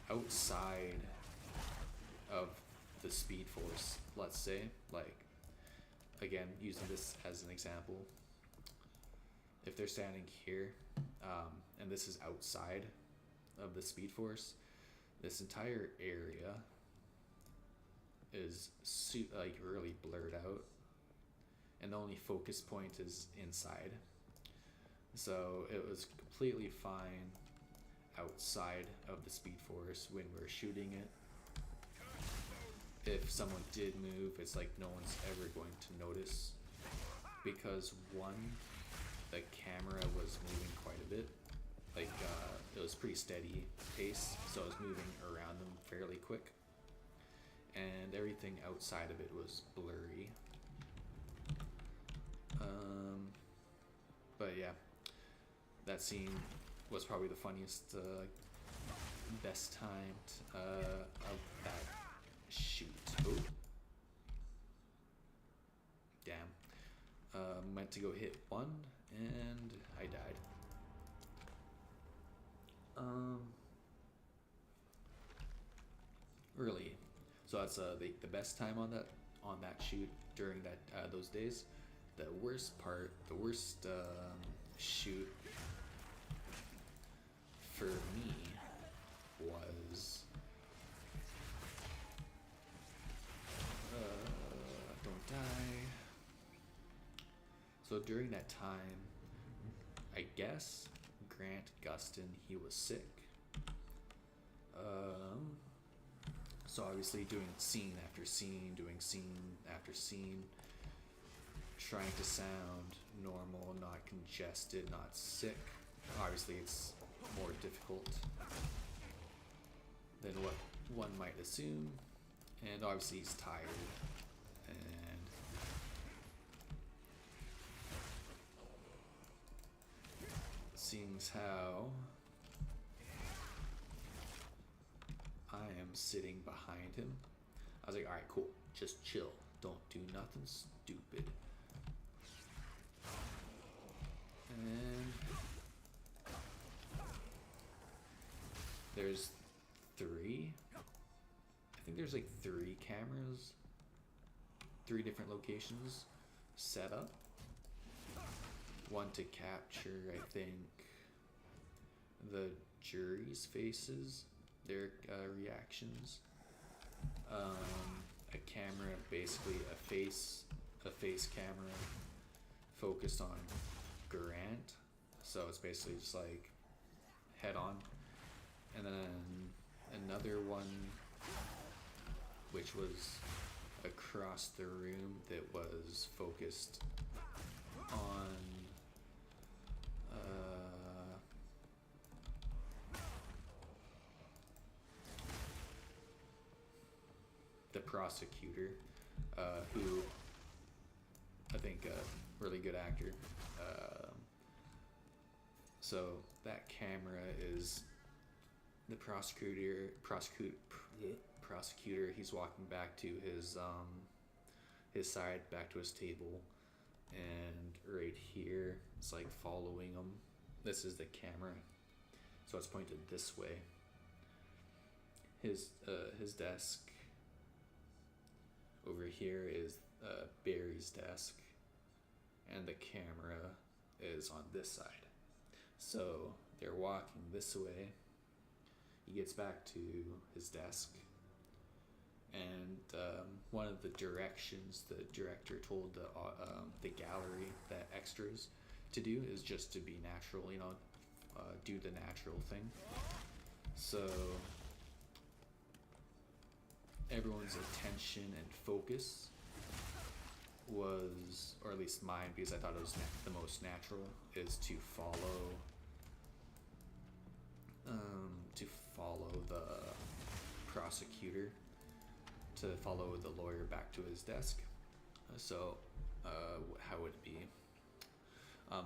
Speaker 1: outside of the Speed Force, let's say, like, again, using this as an example, if they're standing here and this is outside of the Speed Force, this entire area is like really blurred out, and the only focus point is inside. So it was completely fine outside of the Speed Force when we're shooting it. If someone did move, it's like no one's ever going to notice, because one, the camera was moving quite a bit. Like it was pretty steady pace, so I was moving around them fairly quick, and everything outside of it was blurry. But yeah, that scene was probably the funniest, best timed of that shoot. Oh, damn. Meant to go hit one, and I died. Really. So that's the best time on that shoot during that those days. The worst shoot for me was don't die. So during that time, I guess Grant Gustin, he was sick. So obviously doing scene after scene, doing scene after scene, trying to sound normal, not congested, not sick. Obviously it's more difficult than what one might assume, and obviously he's tired, and seeing how sitting behind him. I was like, alright, cool. Just chill. Don't do nothing stupid. And there's 3. I think there's like 3 cameras. 3 different locations set up. One to capture, I think, the jury's faces, their reactions. A camera, basically a face camera focused on Grant. So it's basically just like head on. And then another one which was across the room that was focused on the prosecutor, who I think a really good actor. So that camera is the prosecutor. He's walking back to his side, back to his table, and right here it's like following him. This is the camera, so it's pointed this way. His desk over here is Barry's desk, and the camera is on this side. So they're walking this way. He gets back to his desk, and one of the directions the director told the gallery, the extras, to do is just to be natural, do the natural thing. So everyone's attention and focus was, or at least mine, because I thought it was the most natural, is to follow the prosecutor, to follow the lawyer back to his desk. So how would it be?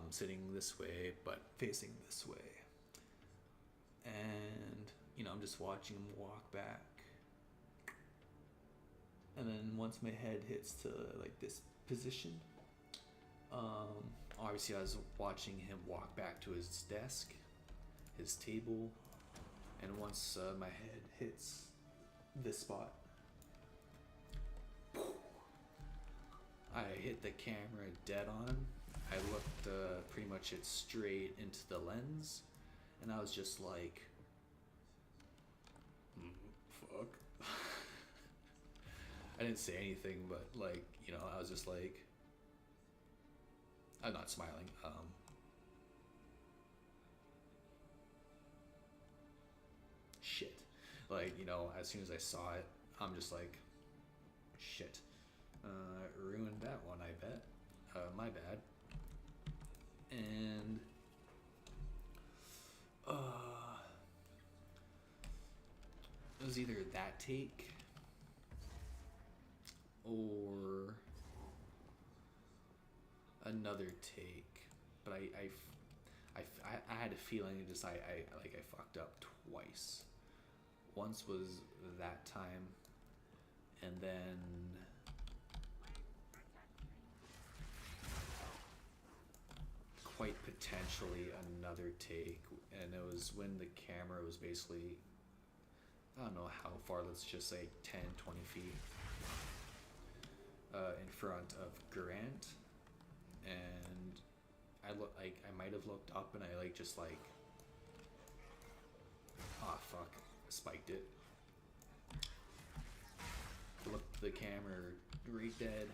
Speaker 1: Sitting this way but facing this way, and I'm just watching him walk back, and then once my head hits to like this position, obviously I was watching him walk back to his desk, his table, and once my head hits this spot, I hit the camera dead on. I looked pretty much it straight into the lens, and I was just like, fuck. I didn't say anything, but like, I was just like, I'm not smiling. Shit. Like, as soon as I saw it, I'm just like, shit. Ruined that one, I bet. My bad. And it was either that take or another take, but I had a feeling I fucked up twice. Once was that time, and then quite potentially another take, and it was when the camera was basically, I don't know how far, let's just say 10, 20 feet in front of Grant, and I might have looked up, and I just fuck, spiked it. Looked the camera right dead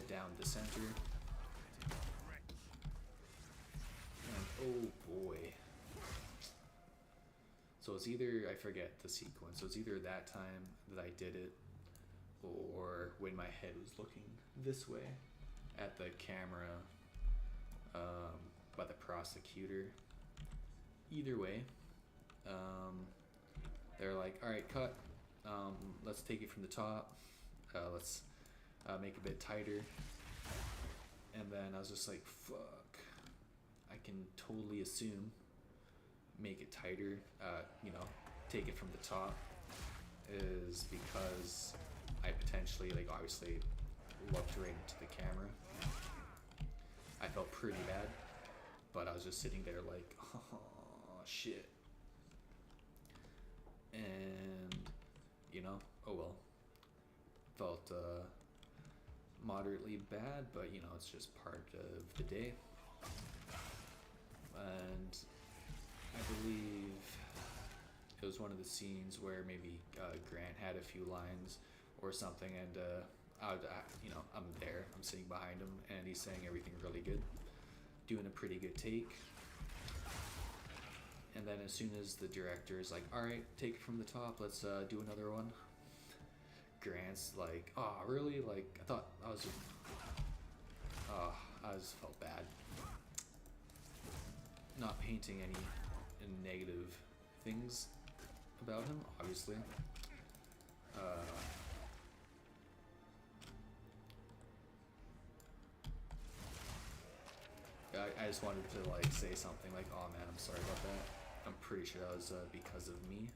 Speaker 1: down the center. And oh boy. So it's either, I forget the sequence, so it's either that time that I did it, or when my head was looking this way at the camera by the prosecutor. Either way, they're like, alright, cut, let's take it from the top, let's make it a bit tighter. And then I was just like, fuck, I can totally assume, make it tighter, take it from the top is because I potentially, like, obviously looked right into the camera. I felt pretty bad, but I was just sitting there like, oh shit. And, you know, oh well. Felt moderately bad, but you know, it's just part of the day. And I believe it was one of the scenes where maybe Grant had a few lines or something, and you know, I'm there, I'm sitting behind him, and he's saying everything really good, doing a pretty good take. And then as soon as the director is like, all right, take it from the top, let's do another one, Grant's like, oh really? Like, I thought I was, I just felt bad. Not painting any negative things about him, obviously. I just wanted to like say something like, oh man, I'm sorry about that. I'm pretty sure that was because of me.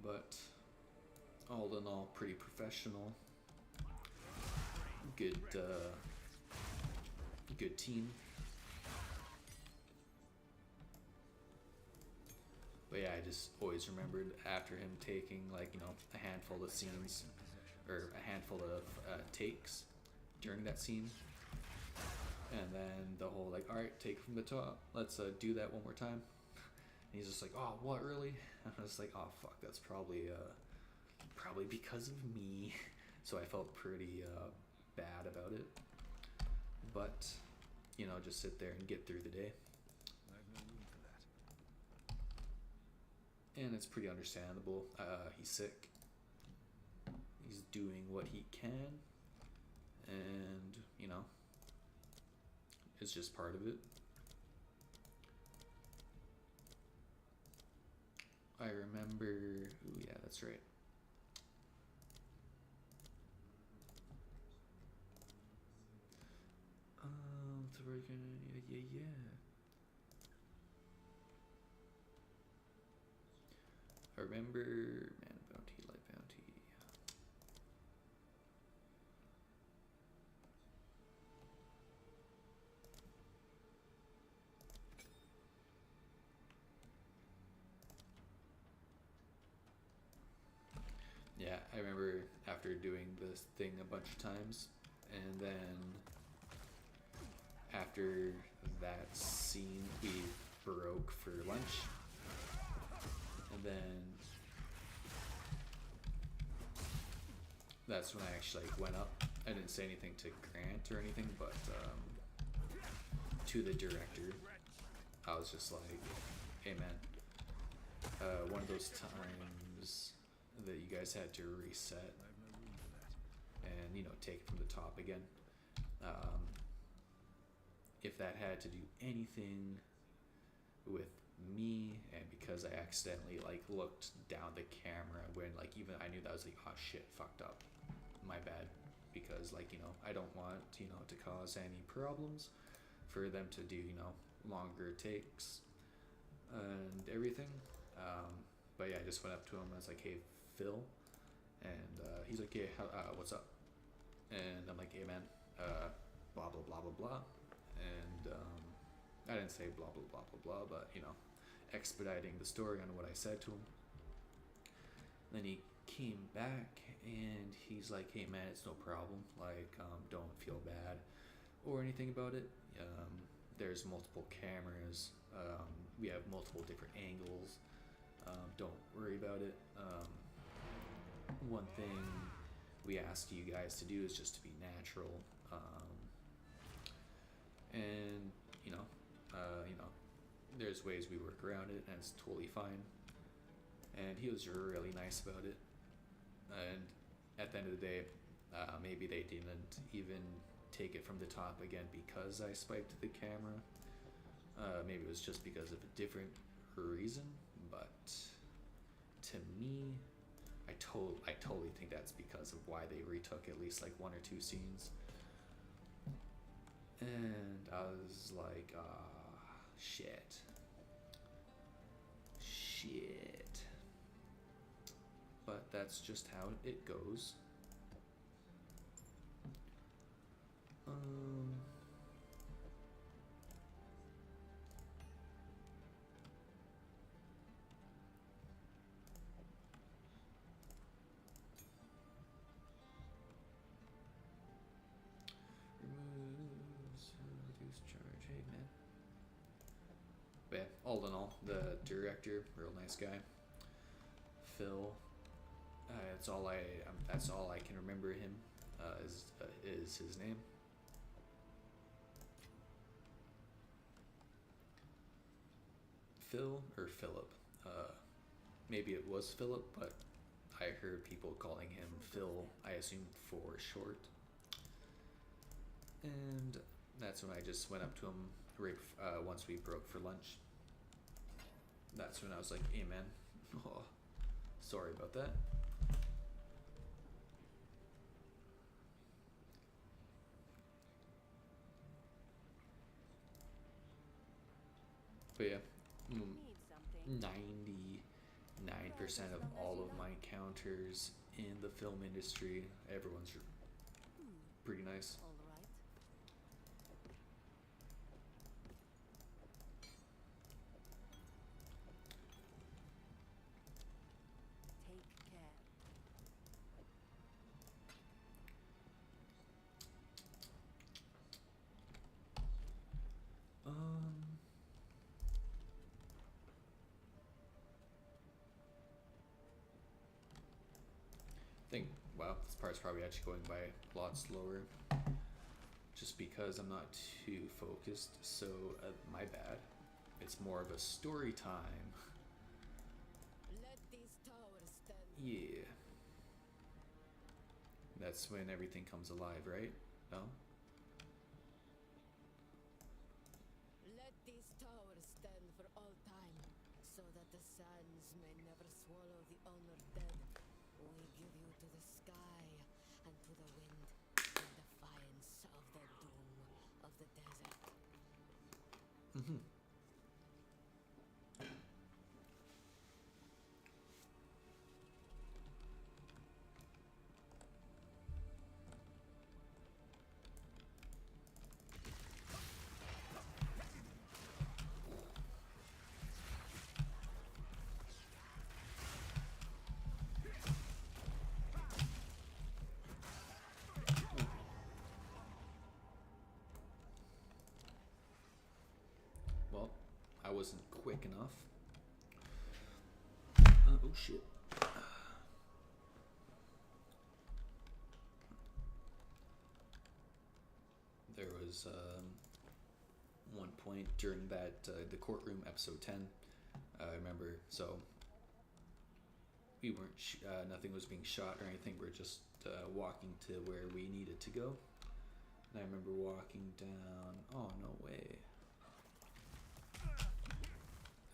Speaker 1: But all in all, pretty professional. Good, good team. But yeah, I just always remembered after him taking, like, you know, a handful of scenes, or a handful of takes during that scene, and then the whole like, all right, take it from the top, let's do that one more time. And he's just like, oh, what, really? And I was like, oh fuck, that's probably because of me. So I felt pretty bad about it, but you know, just sit there and get through the day.
Speaker 3: I have no room for that.
Speaker 1: And it's pretty understandable. He's sick. He's doing what he can, and you know, it's just part of it. I remember, ooh, yeah, that's right. So we're gonna, yeah. I remember, man bounty, light bounty. Yeah, I remember after doing this thing a bunch of times, and then after that scene, we broke for lunch, and then that's when I actually like went up. I didn't say anything to Grant or anything, but to the director, I was just like, hey man, one of those times that you guys had to reset
Speaker 3: I have no room for that.
Speaker 1: and, you know, take it from the top again. If that had to do anything with me, and because I accidentally like looked down the camera when like even I knew that, I was like, oh shit, fucked up, my bad, because like, you know, I don't want, you know, to cause any problems for them to do, you know, longer takes and everything. But yeah, I just went up to him, I was like, hey Phil, and he's like, yeah, what's up? And I'm like, hey man, blah blah blah blah blah. And I didn't say blah blah blah blah blah, but you know, expediting the story on what I said to him. Then he came back and he's like, hey man, it's no problem, like don't feel bad or anything about it. There's multiple cameras, we have multiple different angles, don't worry about it. One thing we ask you guys to do is just to be natural, and you know, there's ways we work around it, and it's totally fine. And he was really nice about it. And at the end of the day, maybe they didn't even take it from the top again because I spiked the camera. Maybe it was just because of a different reason, but to me, I totally think that's because of why they retook at least like one or two scenes. And I was like, ah, shit. Shit. But that's just how it goes. Um, reduce charge. Hey man. But yeah, all in all, the director, real nice guy. Phil. That's all I can remember him. Is his name. Phil or Philip. Maybe it was Philip, but I heard people calling him Phil, I assume for short. And that's when I just went up to him right once we broke for lunch. That's when I was like, hey man, oh, sorry about that. But yeah,
Speaker 2: Need something.
Speaker 1: 99% of all of my encounters in the film industry, everyone's pretty nice.
Speaker 2: All right. Take care. I think, wow, this part's probably actually going by a lot slower. Just because I'm not too focused, so my bad. It's more of a story time. Let these towers stand.
Speaker 1: Yeah. That's when everything comes alive, right? No?
Speaker 2: Let these towers stand for all time, so that the sands may never swallow the honored dead. We give you to the sky and to the wind in defiance of the doom of the desert.
Speaker 1: Mm-hmm. Well, I wasn't quick enough. Oh shit. There was one point during that the courtroom episode 10. I remember, so we weren't nothing was being shot or anything. We're just walking to where we needed to go. And I remember walking down. Oh no way!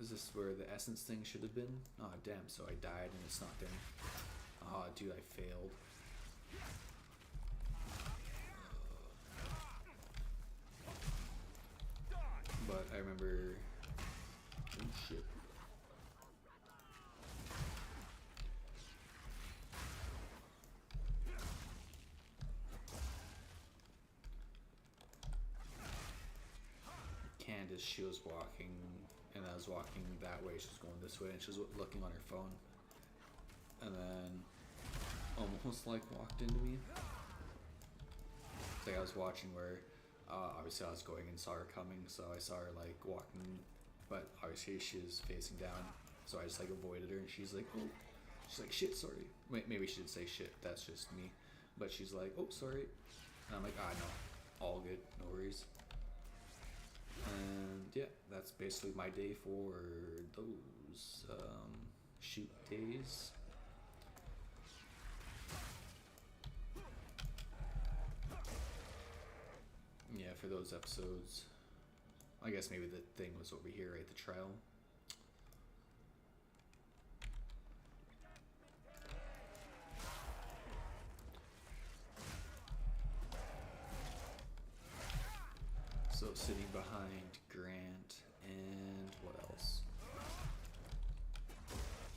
Speaker 1: Is this where the essence thing should have been? Oh damn! So I died and it's not there. Oh dude, I failed. But I remember. Oh shit. Candace, she was walking, and I was walking that way. She was going this way, and she was looking on her phone. And then, almost like walked into me. It's like I was watching where, obviously I was going and saw her coming, so I saw her like walking, but obviously she was facing down, so I just like avoided her, and she's like, oh, she's like, shit, sorry. Maybe she did say shit. That's just me. But she's like, oh, sorry. And I'm like, ah, no, all good, no worries. And yeah, that's basically my day for those shoot days. Yeah, for those episodes. I guess maybe the thing was over here, right? The trial.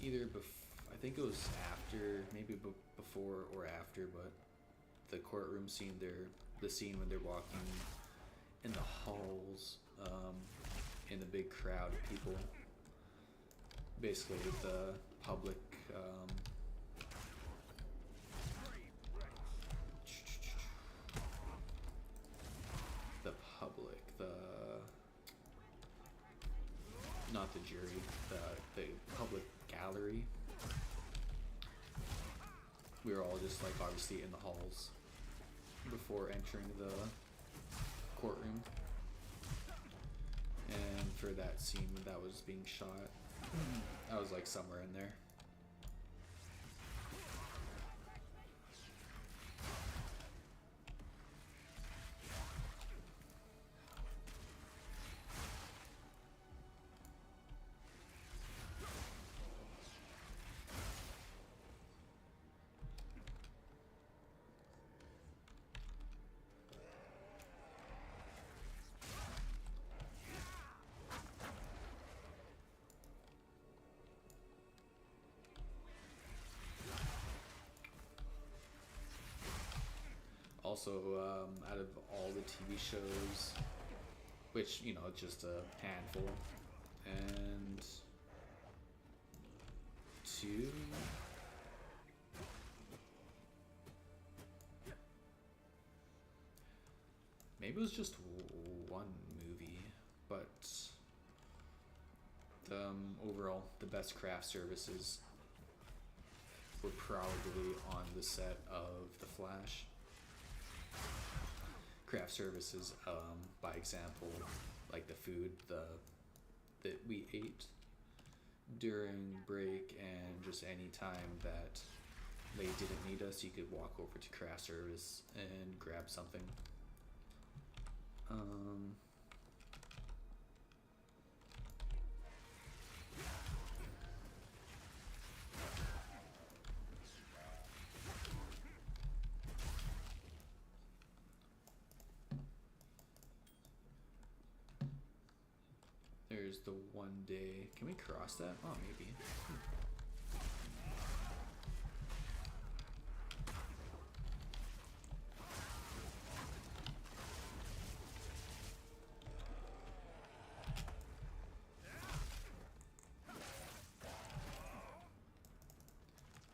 Speaker 1: either I think it was after, maybe before or after, but the courtroom scene there, the scene when they're walking in the halls, in the big crowd of people, basically the public, the not the jury, the public gallery. We were all just like obviously in the halls before entering the courtroom. And for that scene when that was being shot, I was like somewhere in there. Also, out of all the TV shows, which, you know, just a handful, and two, maybe it was just one movie, but overall, the best craft services were probably on the set of The Flash. Craft services, by example, like the food that we ate during break, and just any time that they didn't need us, you could walk over to craft service and grab something. There's the one day. Can we cross that? Oh, maybe.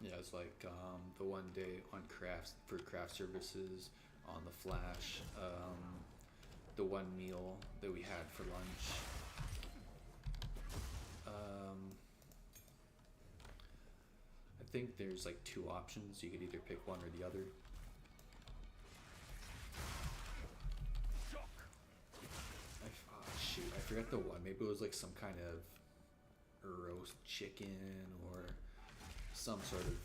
Speaker 1: Yeah, it's like the one day on craft services on the Flash. The one meal that we had for lunch. I think there's like two options. You could either pick one or the other. Shoot, I forgot the one. Maybe it was like some kind of roast chicken or some sort of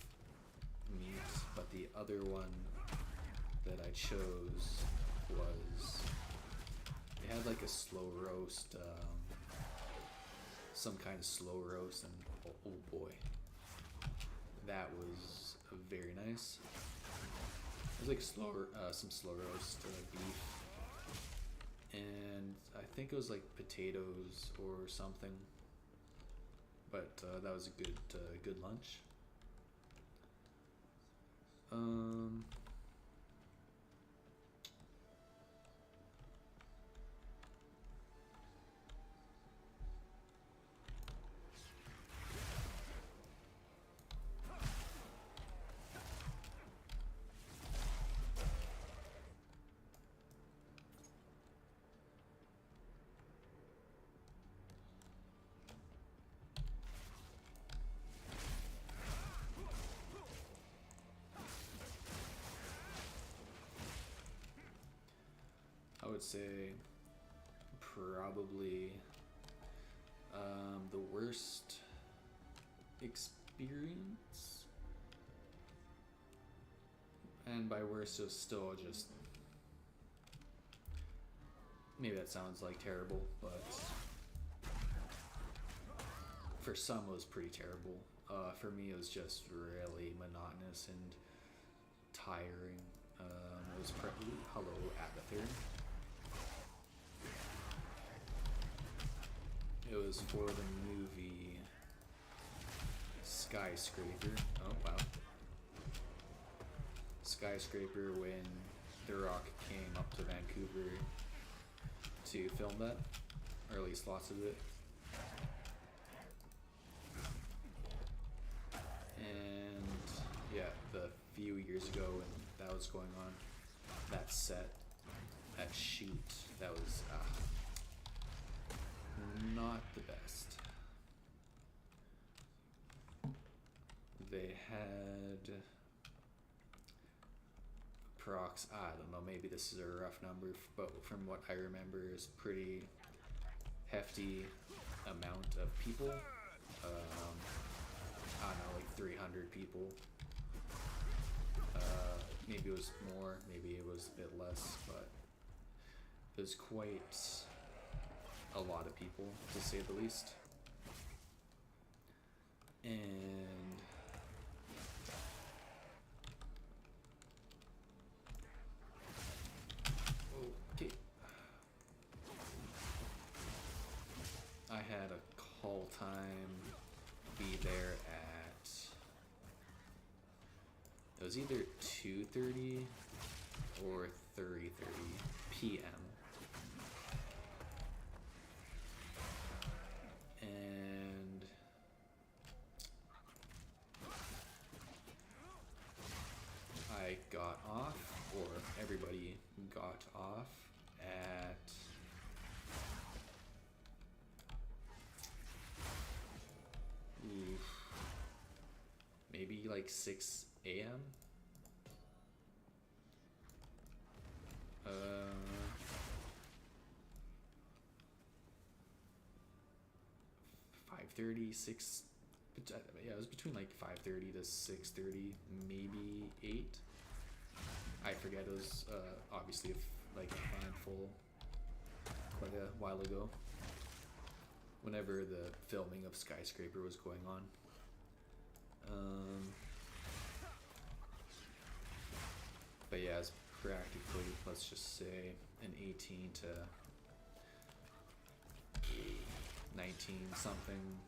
Speaker 1: meat. But the other one that I chose was, it had like a slow roast, some kind of slow roast, and oh boy, that was very nice. It was like some slow roast beef, and I think it was like potatoes or something. But that was a good lunch. I would say probably the worst experience, and by worst it was still just, maybe that sounds like terrible, but for some it was pretty terrible. For me it was just really monotonous and tiring. It was hello, Abathur. It was for the movie Skyscraper. Oh wow. Skyscraper when The Rock came up to Vancouver to film that, or at least lots of it. And yeah, the few years ago when that was going on, that set, that shoot, that was not the best. They had prox, I don't know, maybe this is a rough number, but from what I remember is pretty hefty amount of people. I don't know, like 300 people. Maybe it was more, maybe it was a bit less, but it was quite a lot of people, to say the least. And okay, I had a call time be there at, it was either 2:30 or 3:30 p.m. And I got off, or everybody got off at maybe like 6 a.m. 5:30, 6. Yeah, it was between like 5:30 to 6:30, maybe 8. I forget. It was obviously like a handful, quite a while ago. Whenever the filming of Skyscraper was going on. But yeah, it's practically, let's just say, an 18 to 19 something,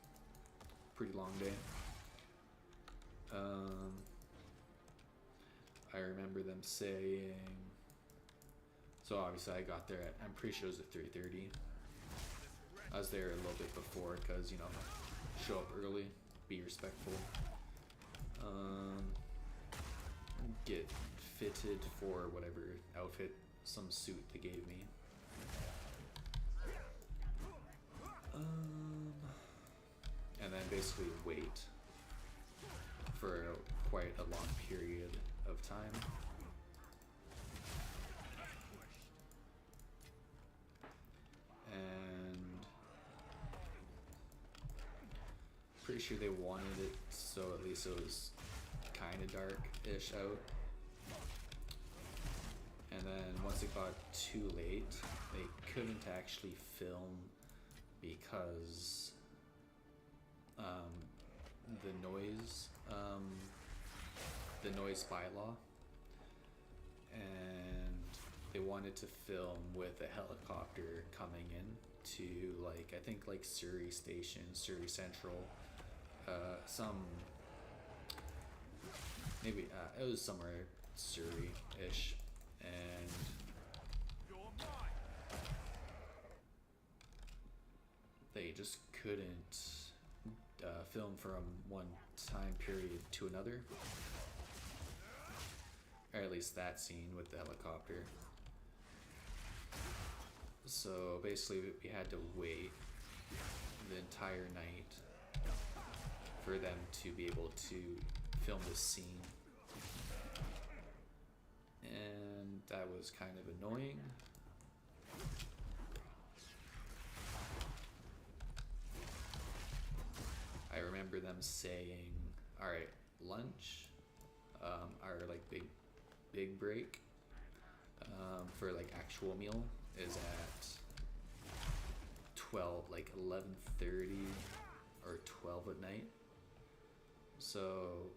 Speaker 1: pretty long day. I remember them saying, so obviously I got there at, I'm pretty sure it was at 3:30. I was there a little bit before because, you know, show up early, be respectful, get fitted for whatever outfit, some suit they gave me. And then basically wait for quite a long period of time. And pretty sure they wanted it so at least it was kind of dark-ish out. And then once it got too late, they couldn't actually film because the noise bylaw, and they wanted to film with a helicopter coming in to, like, I think like Surrey Station, Surrey Central, maybe it was somewhere Surrey-ish, and they just couldn't film from one time period to another, or at least that scene with the helicopter. So basically we had to wait the entire night for them to be able to film this scene, and that was kind of annoying. I remember them saying, all right, lunch, our like big break for like actual meal is at 12, like 11:30 or 12 at night. So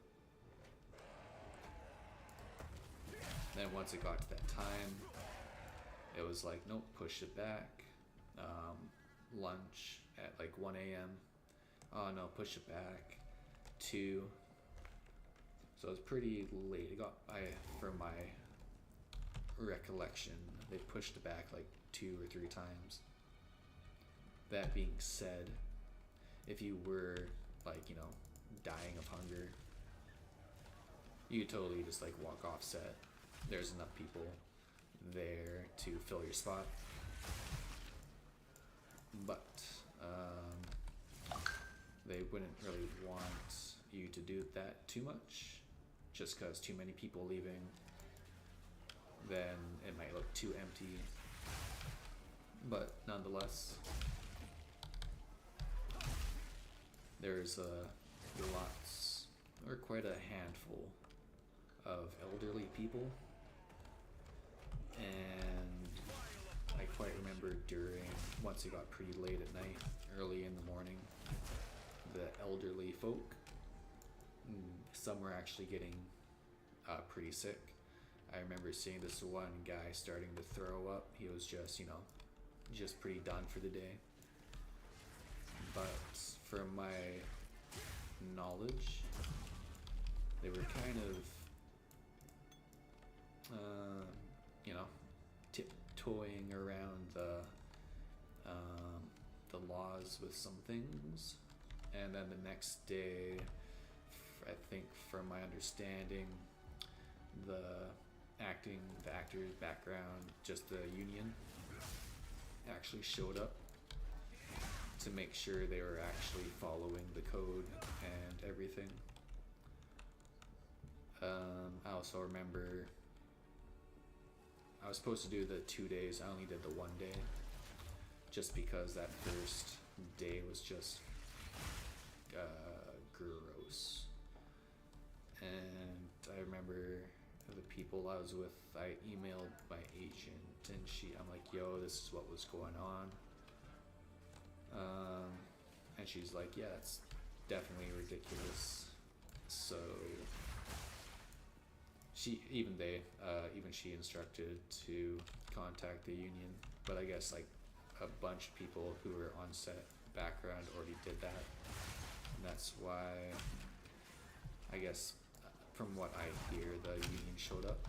Speaker 1: then once it got to that time, it was like, nope, push it back. Lunch at like 1 a.m. Oh no, push it back. 2. So it was pretty late. From my recollection, they pushed it back like 2 or 3 times. That being said, if you were like, dying of hunger, you could totally just like walk off set. There's enough people there to fill your spot. But they wouldn't really want you to do that too much, just because too many people leaving, then it might look too empty. But nonetheless, there's lots, or quite a handful of elderly people, and I quite remember once it got pretty late at night, early in the morning, the elderly folk, some were actually getting pretty sick. I remember seeing this one guy starting to throw up. He was just, just pretty done for the day. But from my knowledge, they were kind of, tiptoeing around the laws with some things. And then the next day, I think from my understanding, the actor's background, just the union, actually showed up to make sure they were actually following the code and everything. I also remember I was supposed to do the 2 days. I only did the 1 day, just because that first day was just gross. And I remember the people I was with, I emailed my agent, and I'm like, yo, this is what was going on. And she's like, yeah, it's definitely ridiculous. So she instructed to contact the union, but I guess like a bunch of people who were on set background already did that, and that's why, I guess, from what I hear, the union showed up.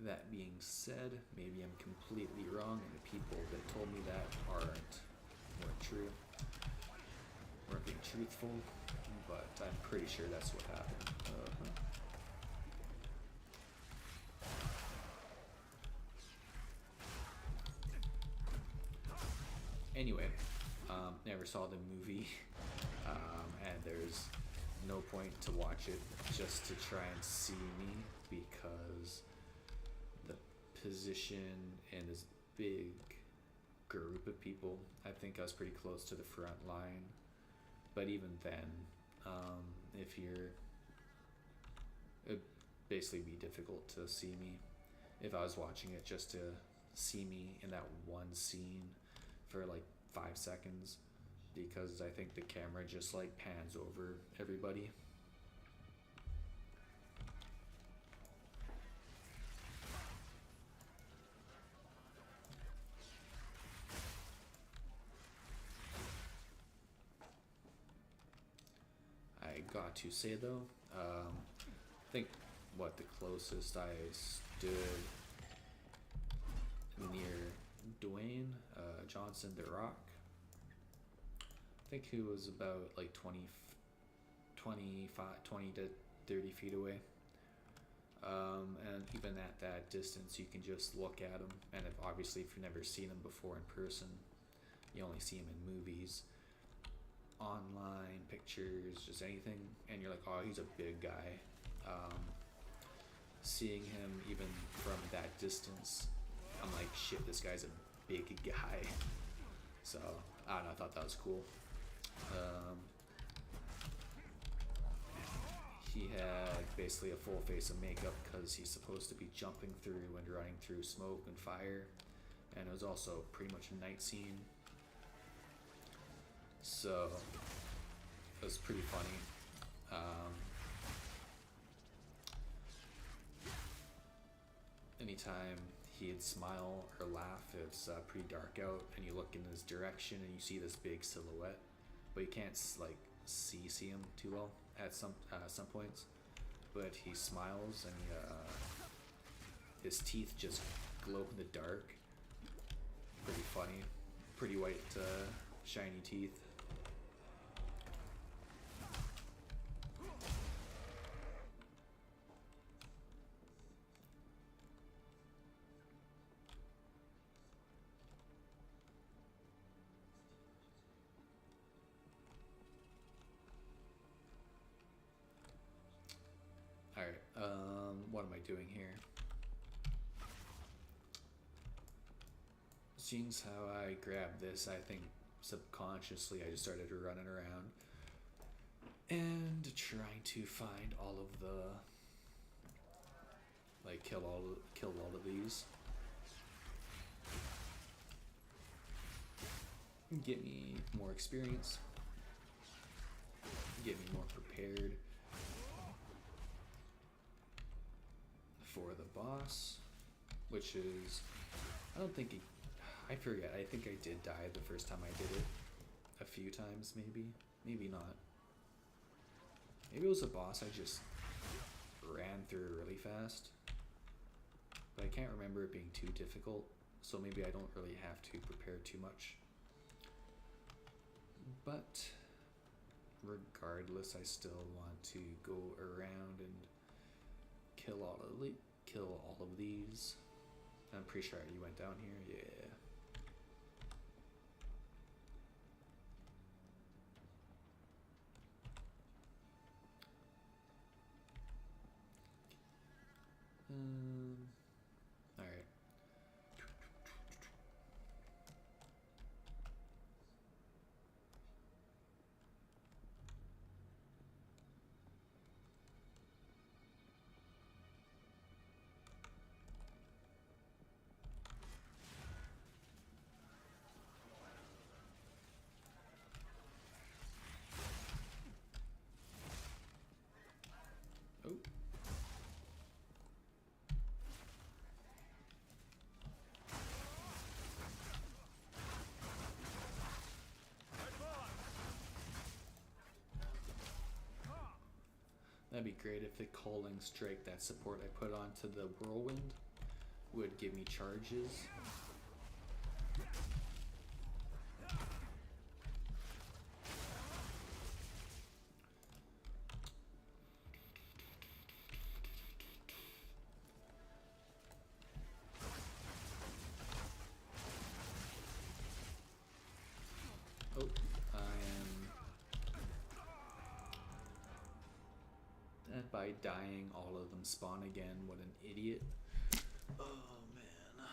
Speaker 1: That being said, maybe I'm completely wrong, and the people that told me that weren't true, weren't being truthful, but I'm pretty sure that's what happened. Anyway, never saw the movie, and there's no point to watch it just to try and see me, because the position in this big group of people, I think I was pretty close to the front line, but even then, it'd basically be difficult to see me if I was watching it just to see me in that one scene for like 5 seconds, because I think the camera just like pans over everybody. I got to say though, I think the closest I stood near Dwayne Johnson, The Rock, I think he was about like 20 to 30 feet away. And even at that distance, you can just look at him, and obviously if you've never seen him before in person, you only see him in movies, online, pictures, just anything, and you're like, oh, he's a big guy. Seeing him even from that distance, I'm like, shit, this guy's a big guy. So, I don't know, I thought that was cool. He had basically a full face of makeup because he's supposed to be jumping through and running through smoke and fire, and it was also pretty much a night scene. So, it was pretty funny. anytime he'd smile or laugh, it's pretty dark out, and you look in his direction and you see this big silhouette, but you can't like see him too well at some points. But he smiles and his teeth just glow in the dark. Pretty funny, pretty white, shiny teeth. Alright, what am I doing here? Seeing as how I grabbed this, I think subconsciously I just started running around and trying to find all of the, like, kill all of these. Get me more experience. Get me more prepared for the boss, which is, I don't think I forget, I think I did die the first time I did it. A few times, maybe not. Maybe it was a boss I just ran through really fast, but I can't remember it being too difficult, so maybe I don't really have to prepare too much. But regardless, I still want to go around and kill all of these. I'm pretty sure you went down here, yeah. All right. Oh. That'd be great if the calling strike, that support I put onto the whirlwind, would give me charges. Oh, I am by dying, all of them spawn again. What an idiot. Oh man.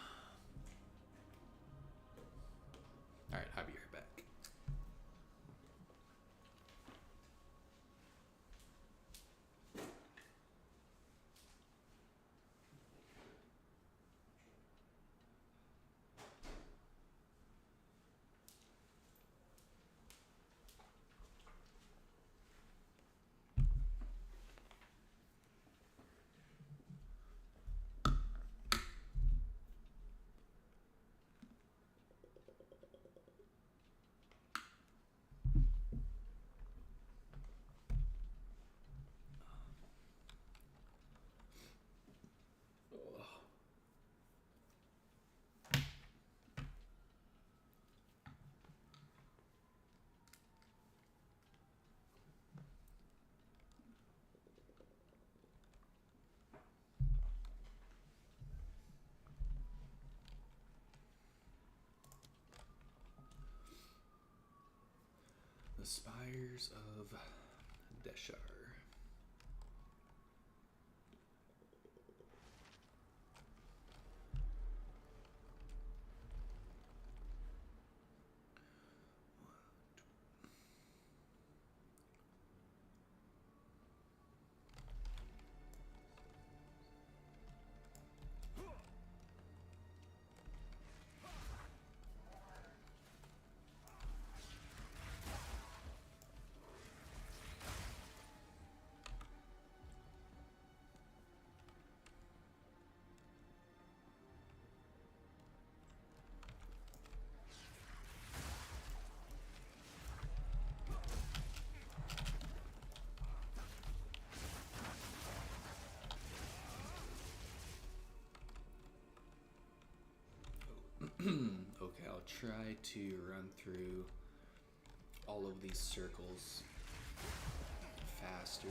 Speaker 1: Alright, I'll be right back. The Spires of Deshar. try to run through all of these circles faster.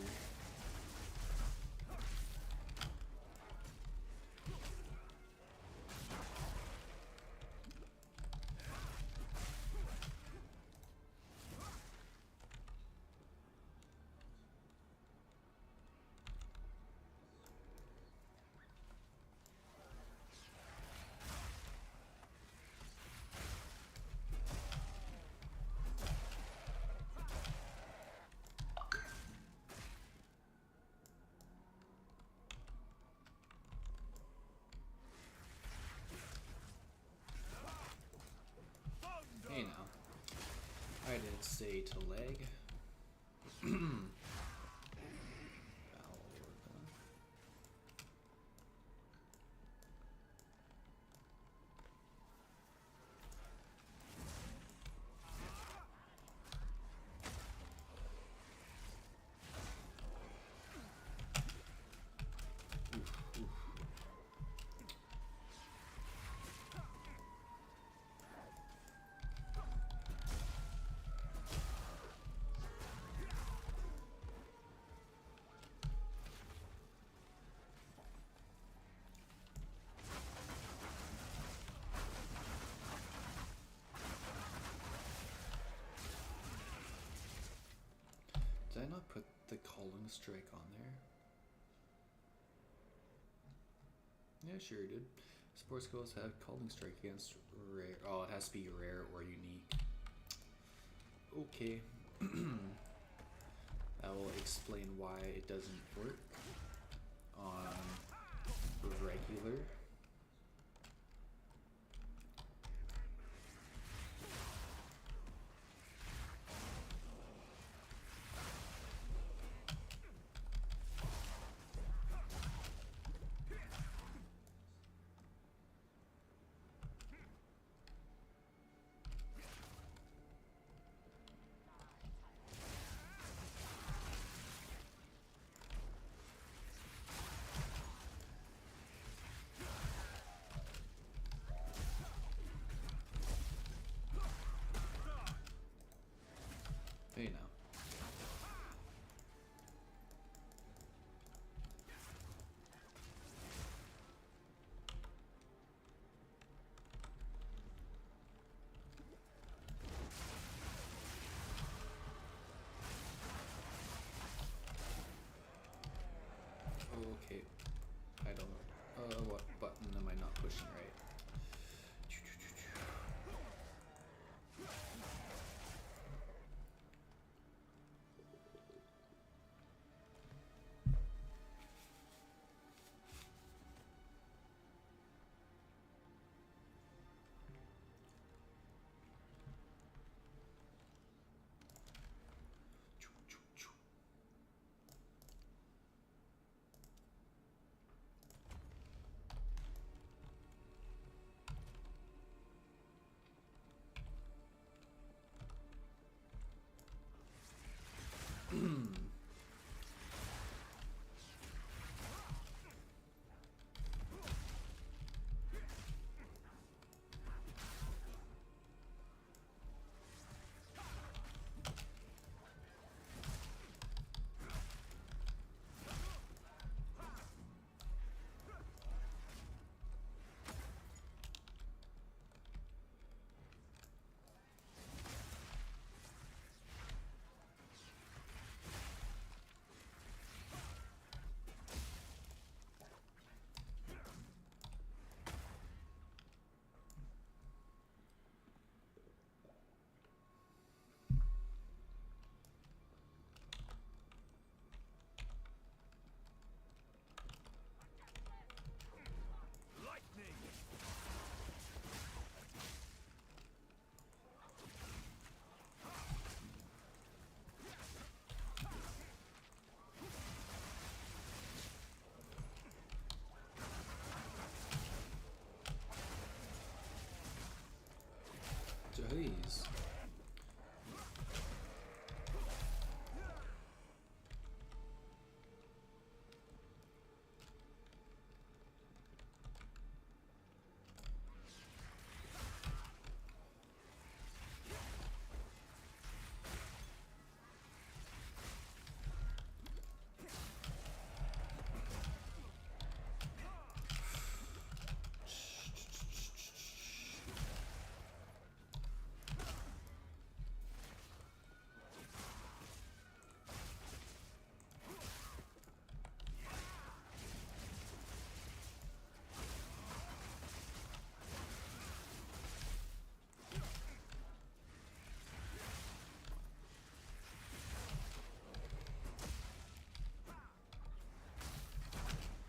Speaker 1: Hey now, I didn't say to leg. Did I not put the calling strike on there? Yeah, sure it did. Sports goals have calling strike against rare. Oh, it has to be rare or unique. Okay. That will explain why it doesn't work on regular. Hey now. Okay. I don't know. What button am I not pushing right?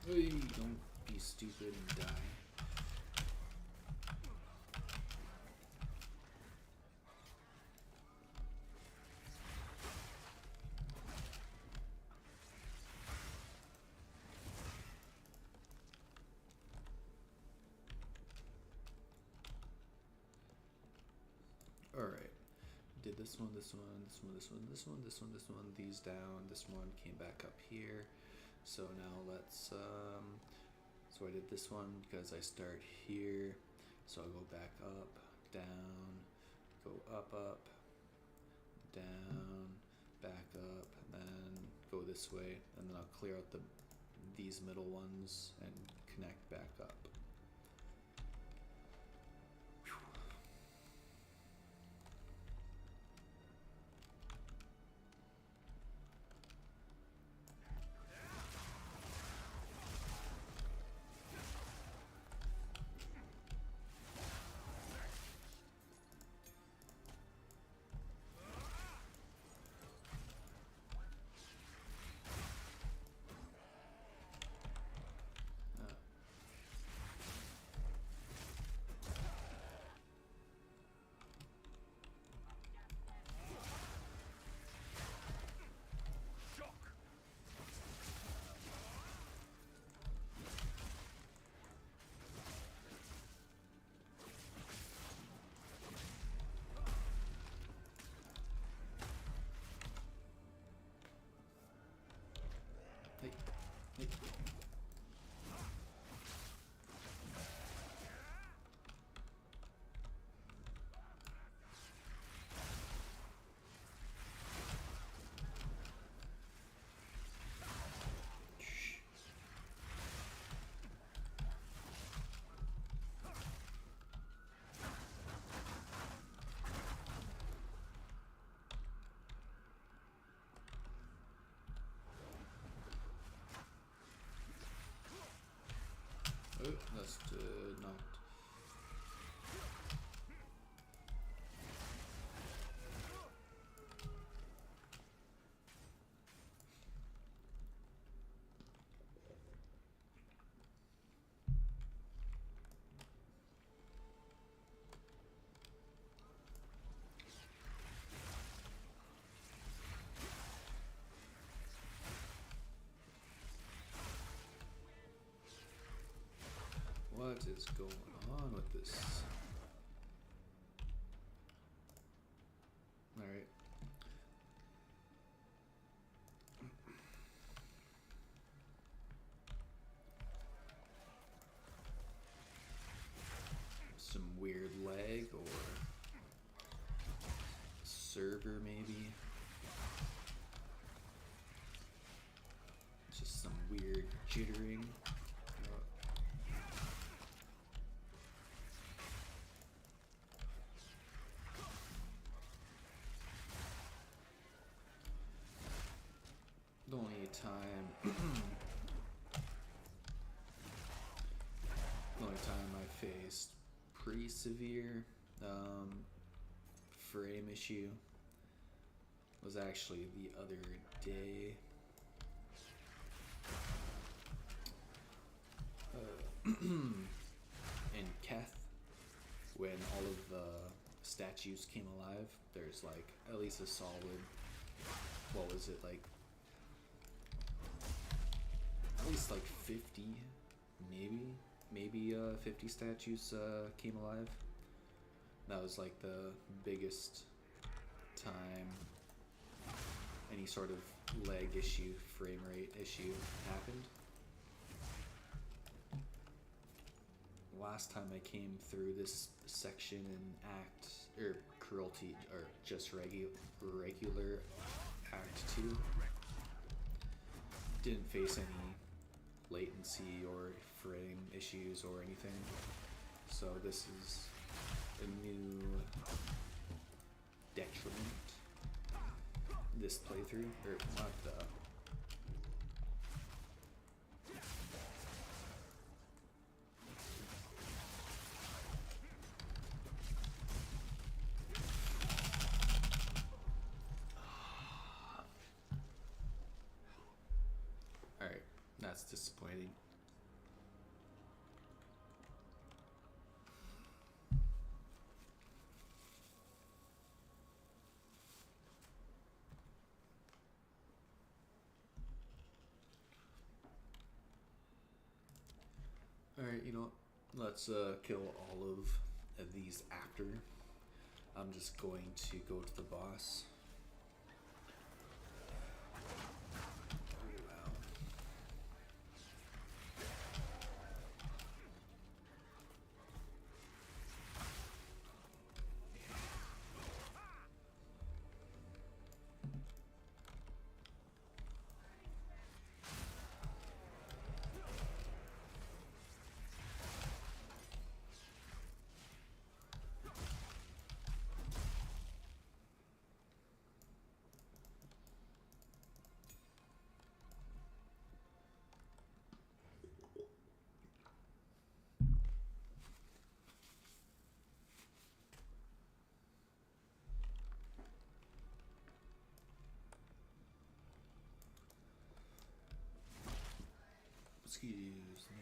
Speaker 1: Hey, don't be stupid and die. Alright. Did this one, this one, this one, this one, this one, this one, this one, these down, this one came back up here. So now let's, so I did this one because I start here. So I'll go back up, down, go up, down, back up, and then go this way, and then I'll clear out these middle ones and connect back up. Hey, hey. Oh, that's not. What is going on with this? Alright. Some weird lag or server maybe. Just some weird jittering. The only time I faced pretty severe frame issue was actually the other day. In Keth, when all of the statues came alive, there's like at least a solid, what was it, like at least like 50, maybe 50 statues came alive. That was like the biggest time any sort of lag issue, frame rate issue happened. Last time I came through this section in Act, or Cruelty, or just regular Act 2, didn't face any latency or frame issues or anything. So this is a new detriment, this playthrough, or not the... Alright, that's disappointing. you know what? Let's kill all of these after. I'm just going to go to the boss. Wow. Excuse me.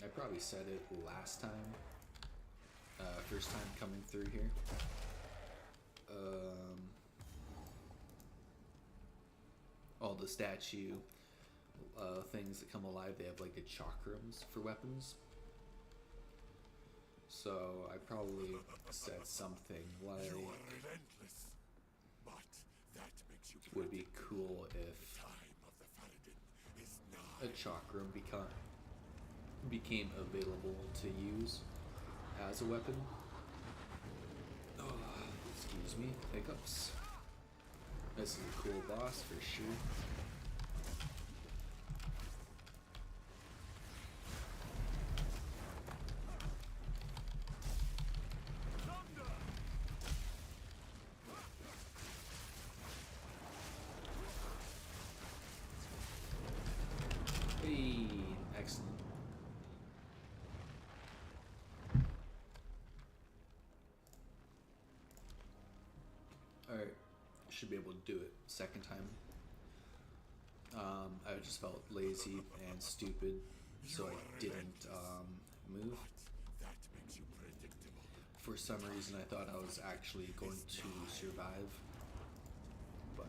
Speaker 1: I probably said it last time, first time coming through here. All the statue things that come alive, they have like the chakrams for weapons. So I probably said something like,
Speaker 3: You are relentless, but that makes you
Speaker 1: would be cool if
Speaker 3: time of the Faradin is nigh.
Speaker 1: a chakram became available to use as a weapon. Oh, excuse me, hiccups. This is a cool boss for sure. Hey, excellent. Alright, should be able to do it second time. I just felt lazy and stupid, so I didn't move.
Speaker 3: That makes you predictable.
Speaker 1: For some reason I thought I was actually going to survive, but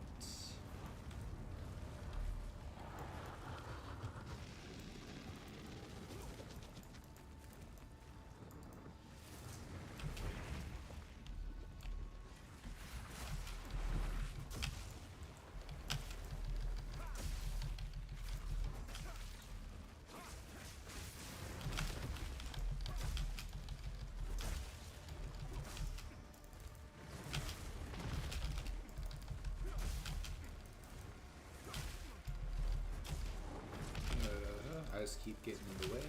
Speaker 1: I just keep getting in the way.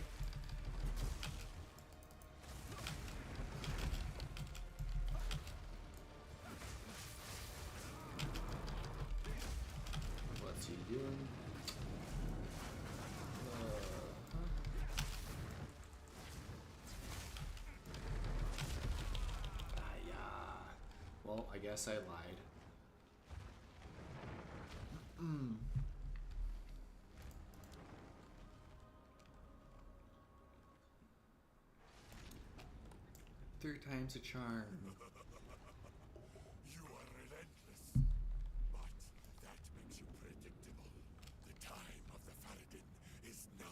Speaker 1: What's he doing? Yeah. Well, I guess I lied. Third time's a charm.
Speaker 3: You are relentless, but that makes you predictable. The time of the Faradin is nigh.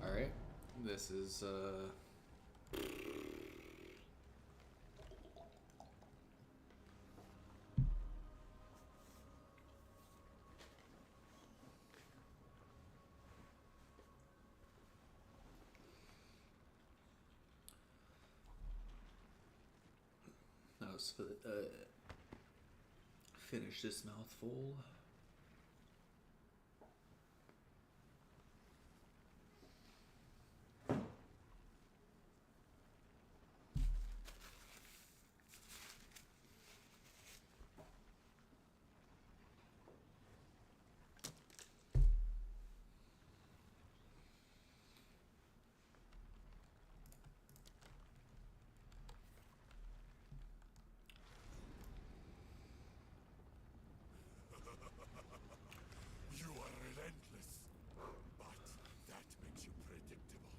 Speaker 1: Alright. This is let's finish this mouthful.
Speaker 3: You are relentless, but that makes you predictable.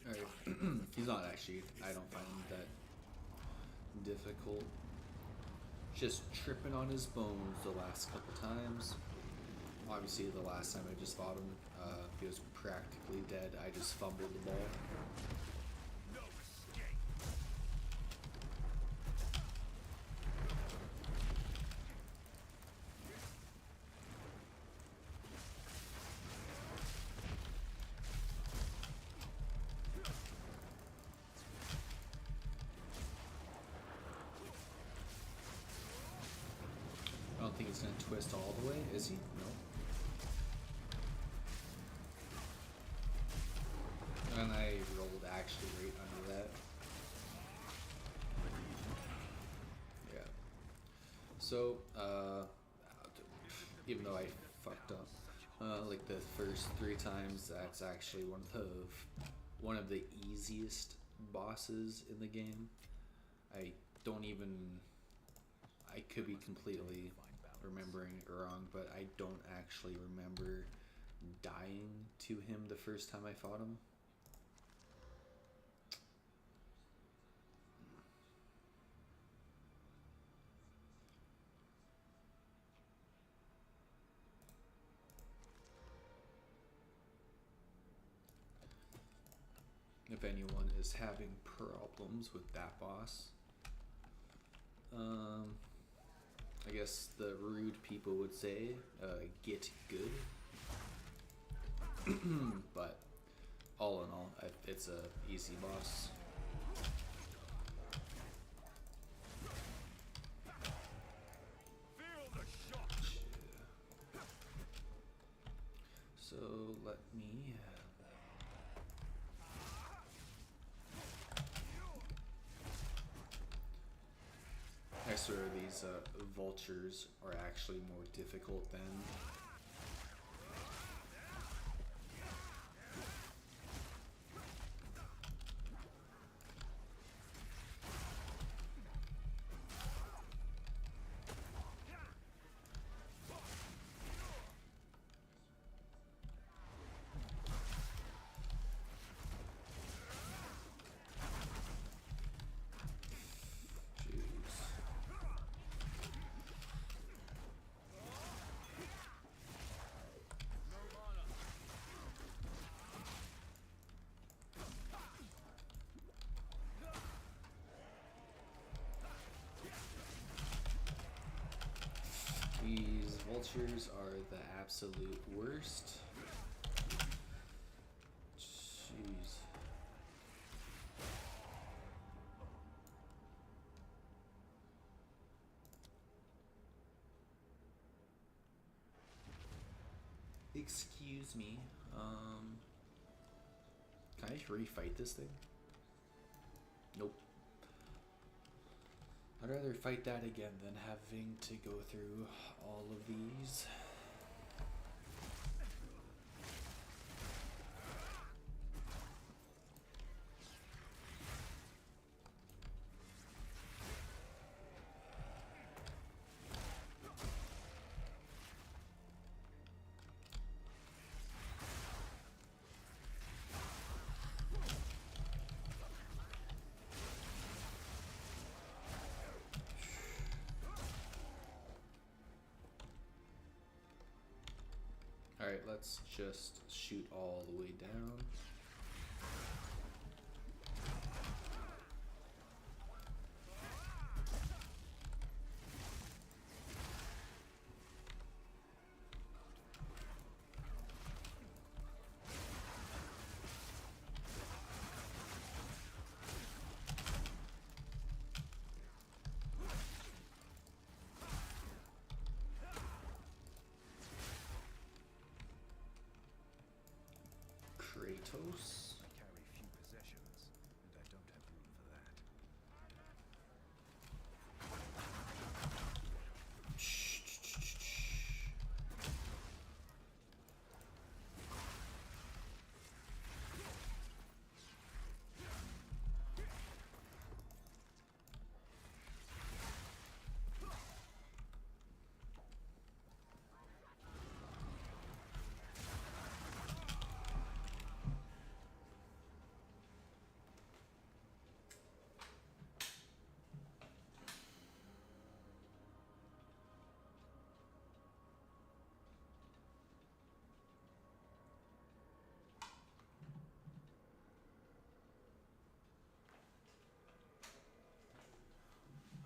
Speaker 3: The
Speaker 1: Alright,
Speaker 3: time of the
Speaker 1: he's not
Speaker 3: Faradin
Speaker 1: actually, I
Speaker 3: is
Speaker 1: don't find him
Speaker 3: nigh.
Speaker 1: that difficult. Just tripping on his bones the last couple times. Obviously, the last time I just fought him, he was practically dead. I just fumbled the ball.
Speaker 3: No escape.
Speaker 1: I don't think he's gonna twist all the way, is he? No. And I rolled actually right under that. Yeah. So, even though I fucked up, like the first 3 times, that's actually one of the easiest bosses in the game. I don't even. I could be completely remembering it wrong, but I don't actually remember dying to him the first time I fought him. If anyone is having problems with that boss, I guess the rude people would say, get good. But all in all, it's a easy boss.
Speaker 3: Feel the shock.
Speaker 1: So let me. I swear these vultures are actually more difficult than. These vultures are the absolute worst. Jeez. Excuse me. Can I just refight this thing? Nope. I'd rather fight that again than having to go through all of these. Alright, let's just shoot all the way down. Kratos.
Speaker 4: I carry few possessions, and I don't have room for that.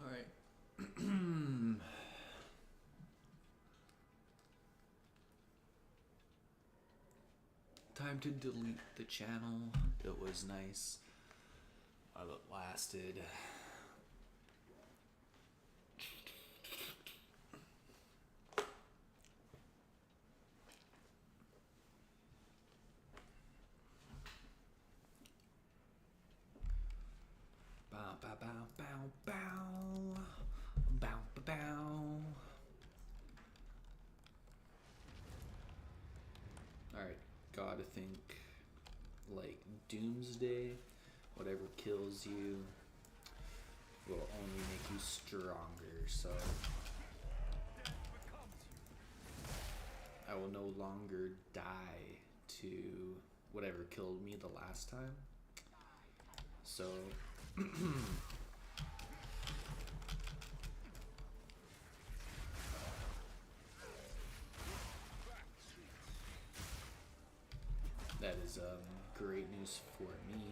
Speaker 1: Alright. Time to delete the channel. It was nice while it lasted. Bow, bow, bow, bow, bow. Bow, bow, bow. Alright, gotta think like Doomsday. Whatever kills you will only make you stronger, so I will no longer die to whatever killed me the last time. So that is great news for me.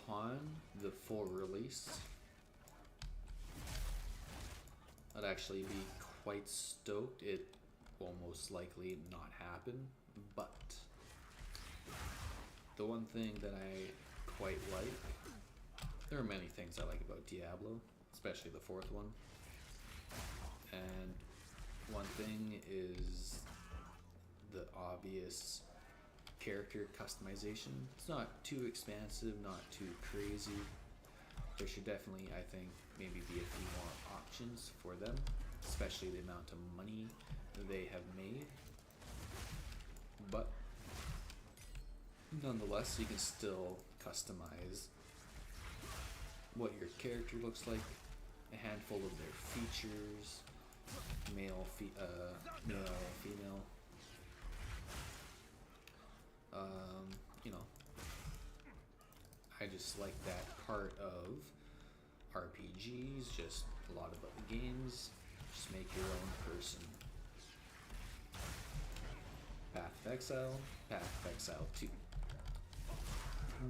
Speaker 1: Upon the full release, I'd actually be quite stoked. It will most likely not happen, but the one thing that I quite like, there are many things I like about Diablo, especially the fourth one, and one thing is the obvious character customization. It's not too expansive, not too crazy. There should definitely, I think, maybe be a few more options for them, especially the amount of money they have made. But nonetheless, you can still customize what your character looks like, a handful of their features, male, female. You know, I just like that part of RPGs, just a lot about the games, just make your own person. Path of Exile, Path of Exile 2.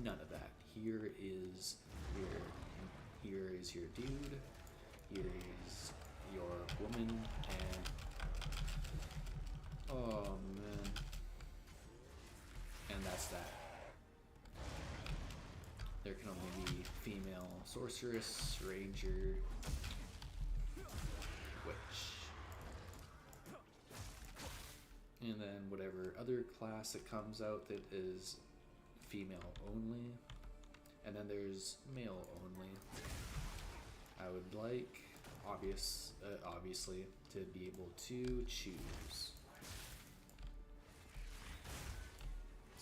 Speaker 1: None of that. Here is your dude, here is your woman, and oh man. And that's that. There can only be female sorceress, ranger, witch. And then whatever other class that comes out that is female only. And then there's male only. I would like, obviously, to be able to choose.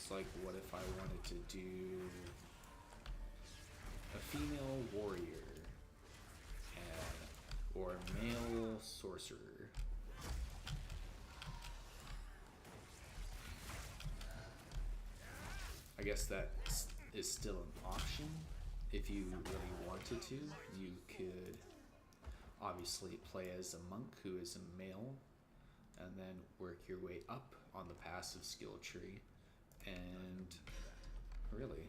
Speaker 1: Like, what if I wanted to do a female warrior or male sorcerer? I guess that is still an option. If you really wanted to, you could obviously play as a monk who is a male and then work your way up on the passive skill tree. And really,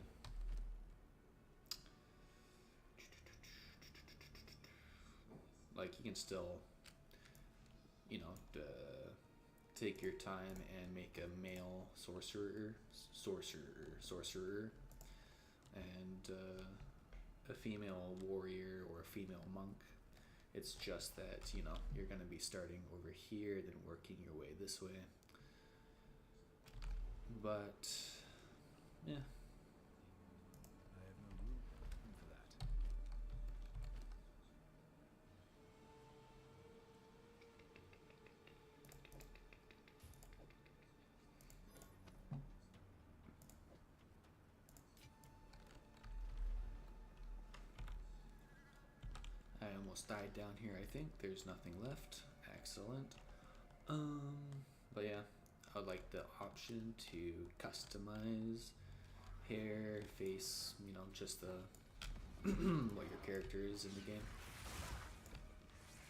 Speaker 1: you can still, you know, take your time and make a male sorcerer, and a female warrior or a female monk. It's just that, you know, you're going to be starting over here, then working your way this way. But, yeah.
Speaker 4: I have no room for that.
Speaker 1: I almost died down here, I think. There's nothing left. Excellent. But yeah, I would like the option to customize hair, face, you know, just the what your character is in the game.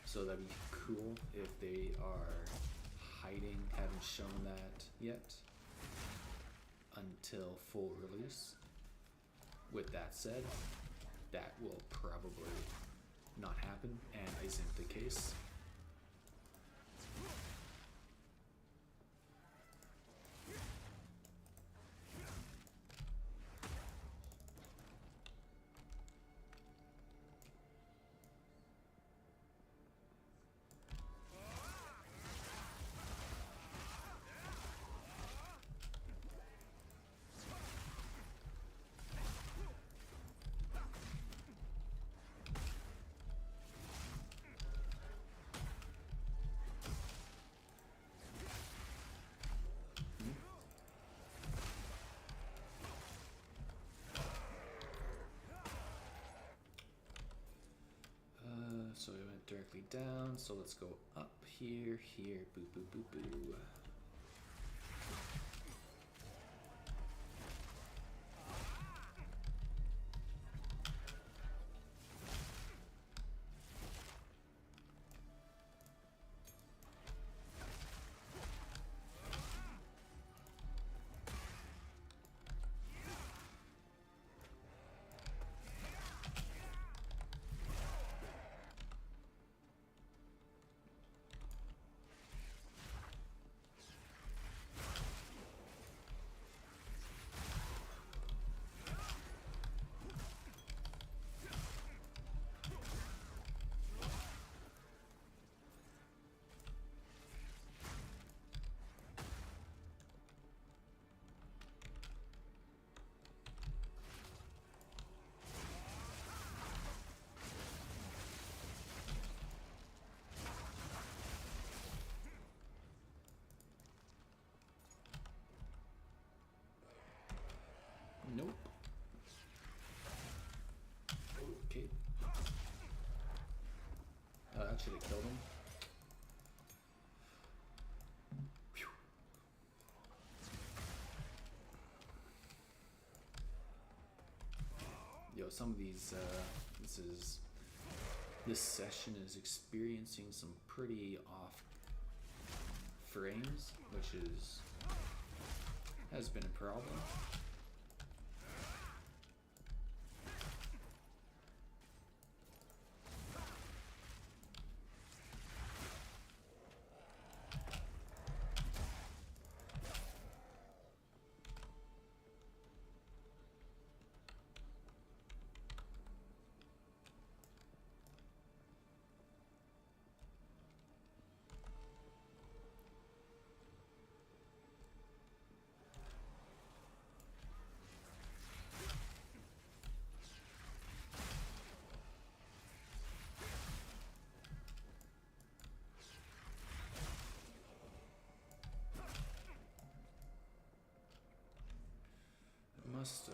Speaker 1: So that'd be cool if they are hiding, haven't shown that yet until full release. With that said, that will probably not happen and isn't the case. So we went directly down, so let's go up here, boo, boo, boo, boo. Nope. Okay. Oh, that should have killed him. Phew. Yo, some of these, this session is experiencing some pretty off frames, which has been a problem.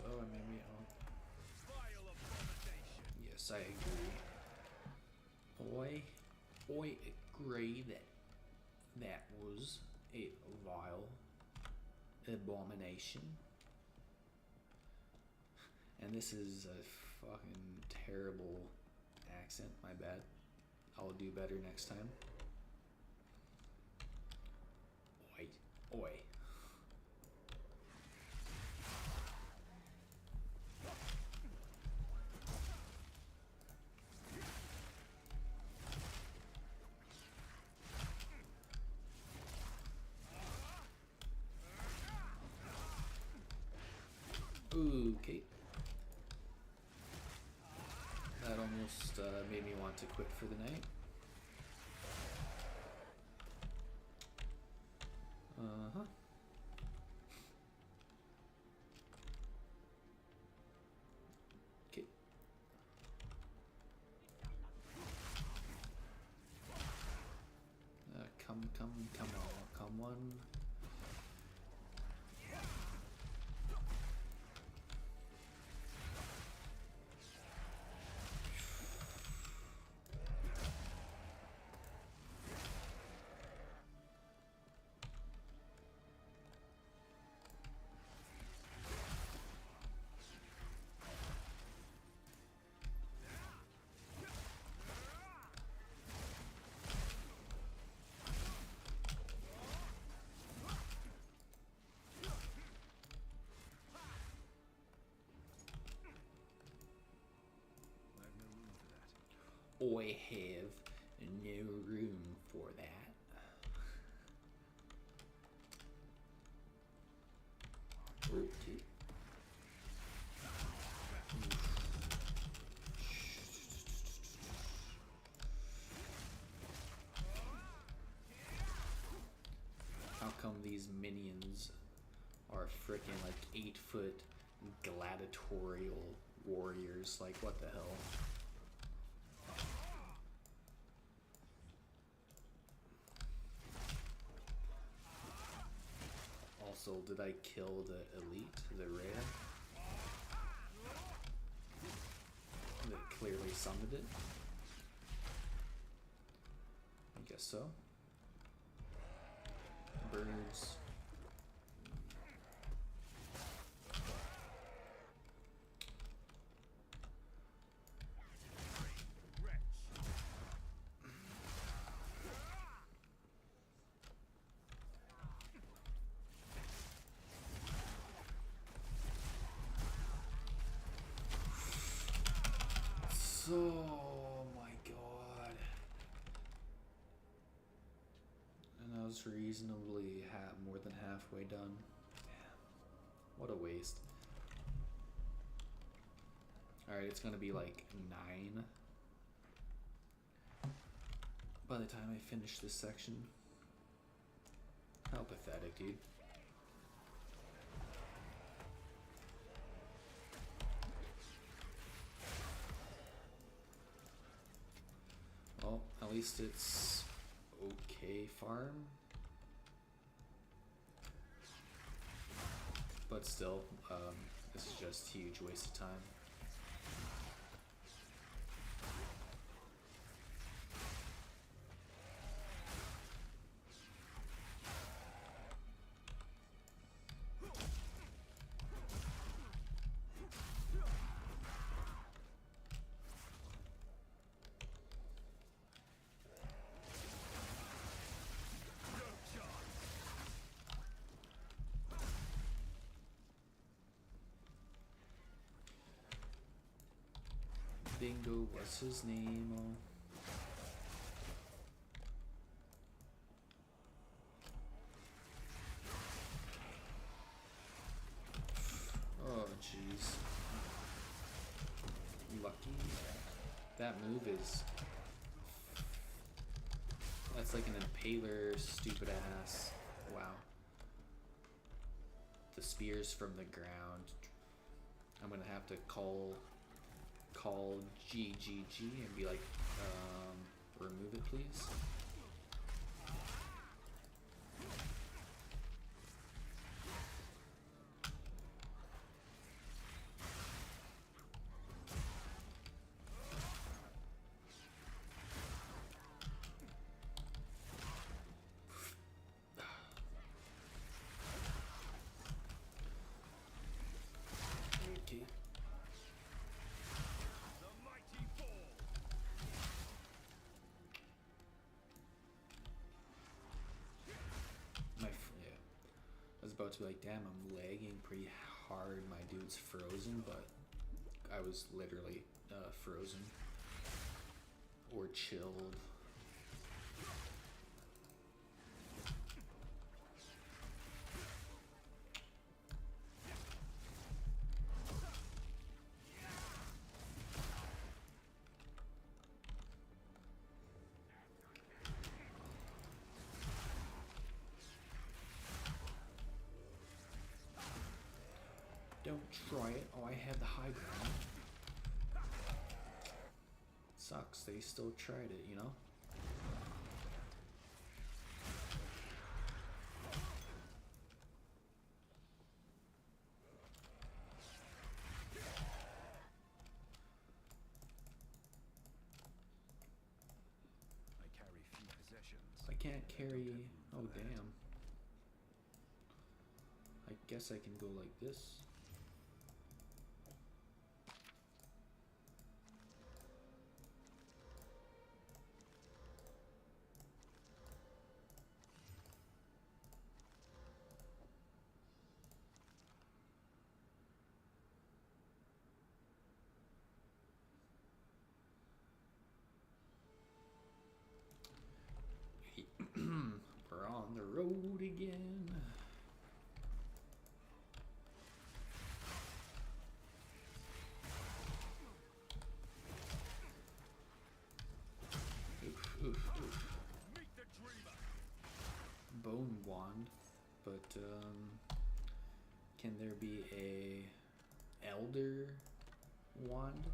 Speaker 1: Oh, maybe yes, I agree. I agree that was a vile abomination. And this is a fucking terrible accent, my bad. I'll do better next time. Oi. Okay. That almost made me want to quit for the night. Uh-huh. Okay. Come on, come on. I have no room for that. Okay. How come these minions are freaking like 8-foot gladiatorial warriors? Like, what the hell? Also, did I kill the elite, the rare? That clearly summoned it? I guess so. Birds. Oh my god. And I was reasonably more than halfway done. Damn. What a waste. Alright, it's gonna be like 9 by the time I finish this section. How pathetic, dude. Well, at least it's okay farm. But still, this is just a huge waste of time. Bingo, what's his name? Oh, jeez. Lucky. That move is... That's like an impaler, stupid ass. Wow. The spears from the ground. I'm gonna have to call GGG and be like, remove it please. Okay. I was about to be like, damn, I'm lagging pretty hard. My dude's frozen, but I was literally frozen or chilled. Don't try it. Oh, I had the high ground. Sucks. They still tried it, you know?
Speaker 4: I carry few possessions.
Speaker 1: I can't
Speaker 4: and I don't
Speaker 1: carry...
Speaker 4: have room for
Speaker 1: Oh,
Speaker 4: that.
Speaker 1: damn. I guess I can go like this. We're on the road again. Oof, oof, oof. Bone wand, but can there be a elder wand?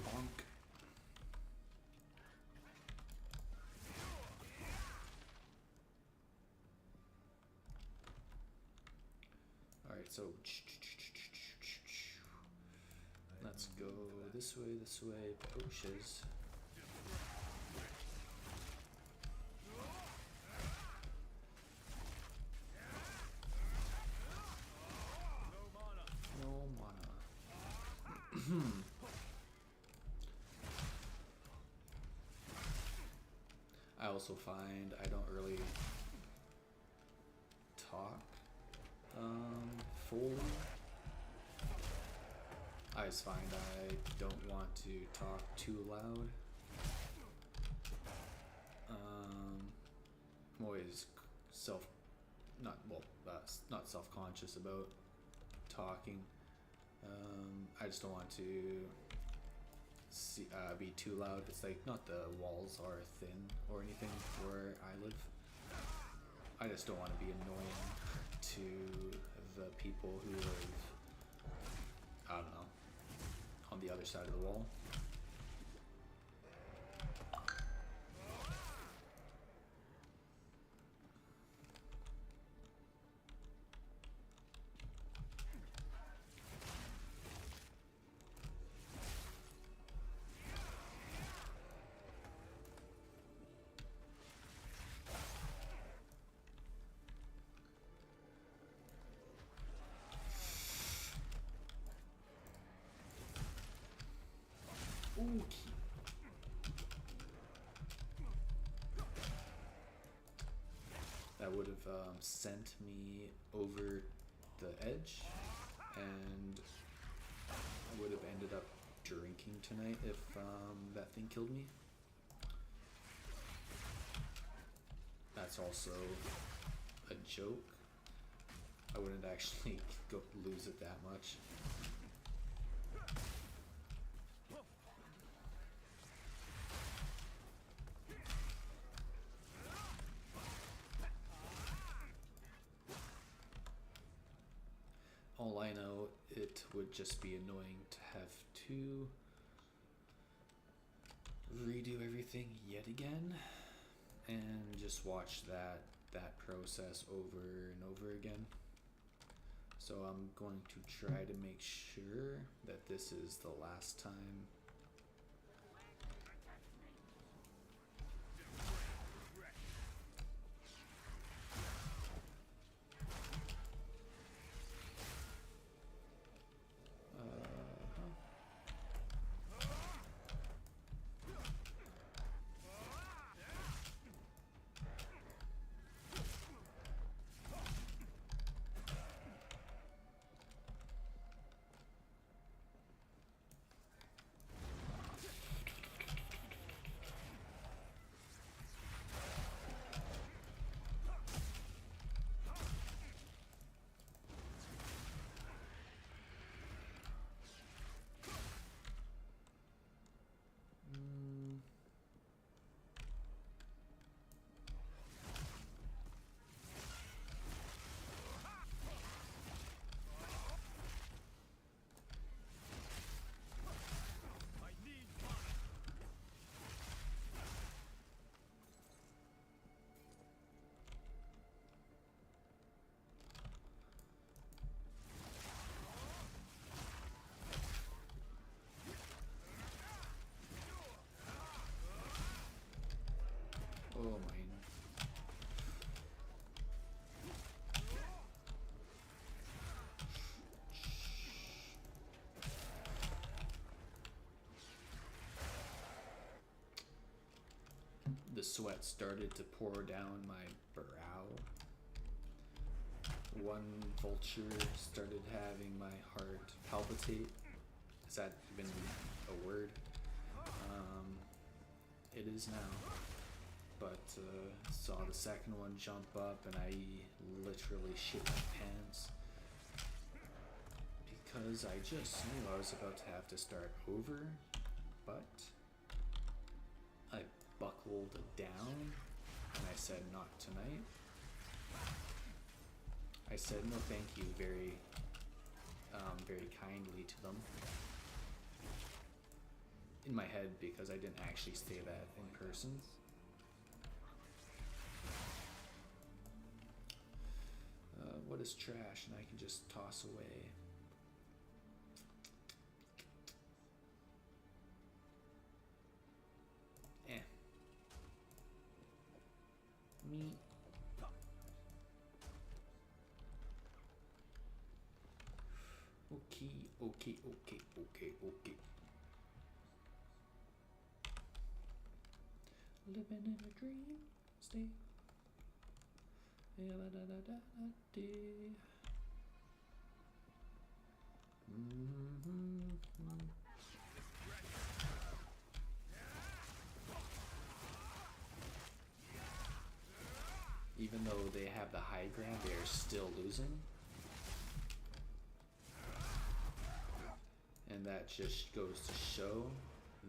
Speaker 1: Bonk. Alright, so let's go this way, potions. No mana. I also find I don't really talk fully. I just find I don't want to talk too loud. I'm always not self-conscious about talking. I just don't want to be too loud. It's like not the walls are thin or anything where I live. I just don't want to be annoying to the people who live, I don't know, on the other side of the wall. Ooh. That would have sent me over the edge, and I would have ended up drinking tonight if that thing killed me. That's also a joke. I wouldn't actually lose it that much. All I know, it would just be annoying to have to redo everything yet again and just watch that process over and over again. So I'm going to try to make sure that this is the last time. the sweat started to pour down my brow. One vulture started having my heart palpitate. Is that even a word? It is now. But saw the second one jump up and I literally shit my pants. Because I just knew I was about to have to start over. But I buckled down and I said, not tonight. I said no thank you very kindly to them. In my head, because I didn't actually say that in person. What is trash and I can just toss away? Me. Okay. Living in a dream state. Even though they have the high ground, they are still losing. And that just goes to show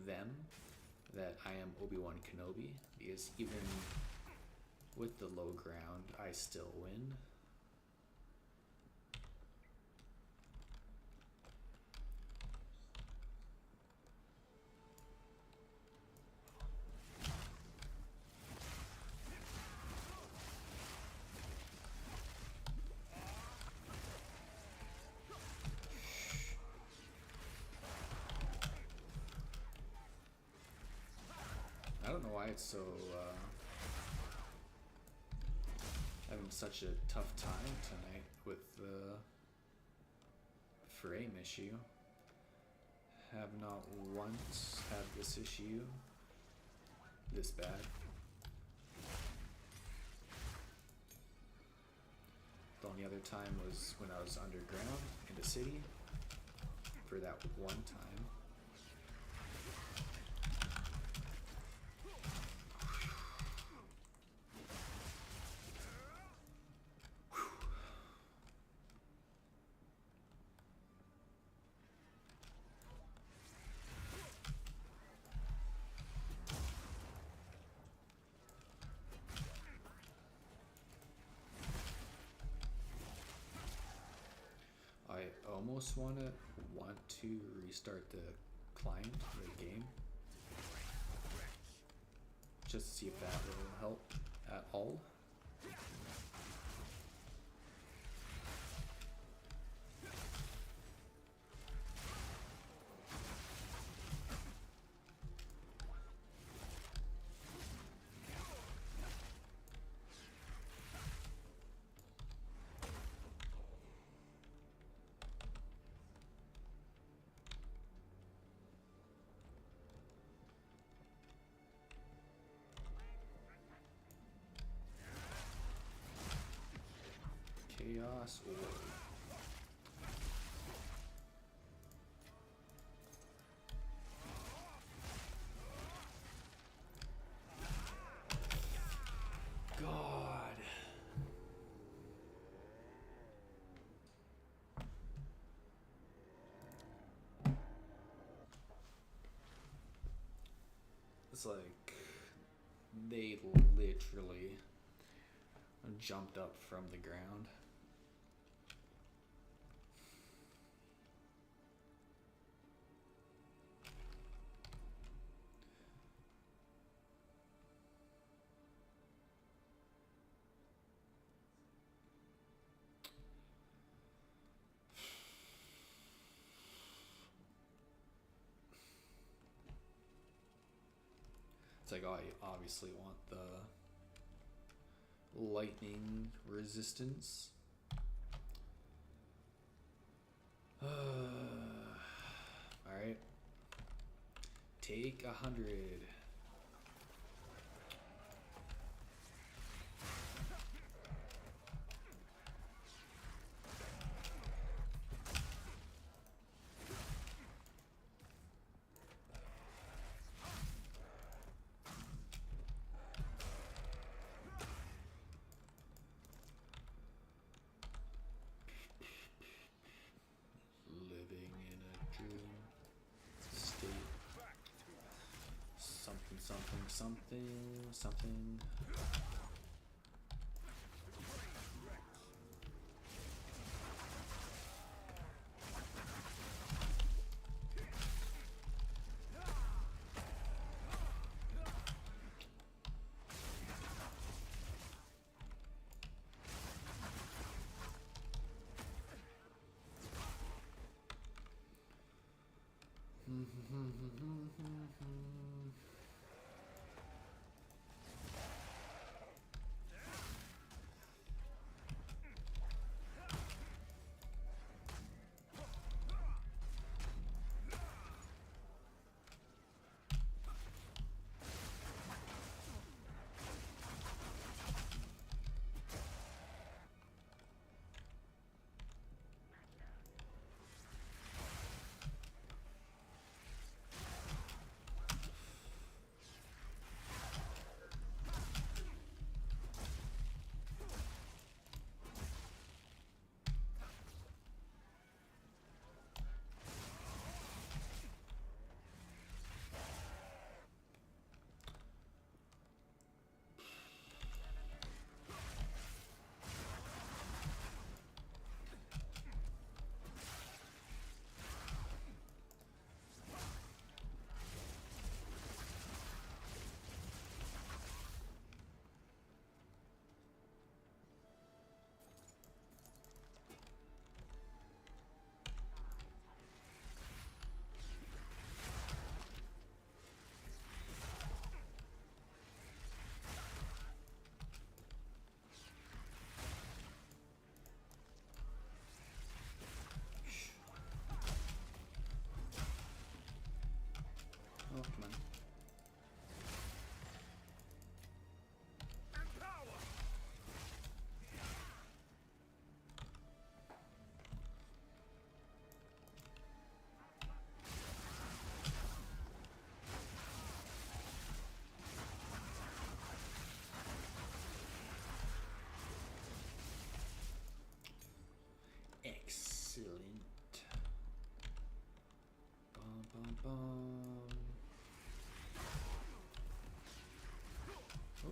Speaker 1: them that I am Obi-Wan Kenobi, because even with the low ground, I still win. I don't know why it's so having such a tough time tonight with the frame issue. Have not once had this issue this bad. The only other time was when I was underground in the city for that one time. I almost want to restart the client, the game, just to see if that will help at all. Chaos Orb. God. It's like they literally jumped up from the ground. It's like, oh, I obviously want the lightning resistance. Alright. Take 100. something. Oh, come on. Excellent. Bum, bum, bum. Oh.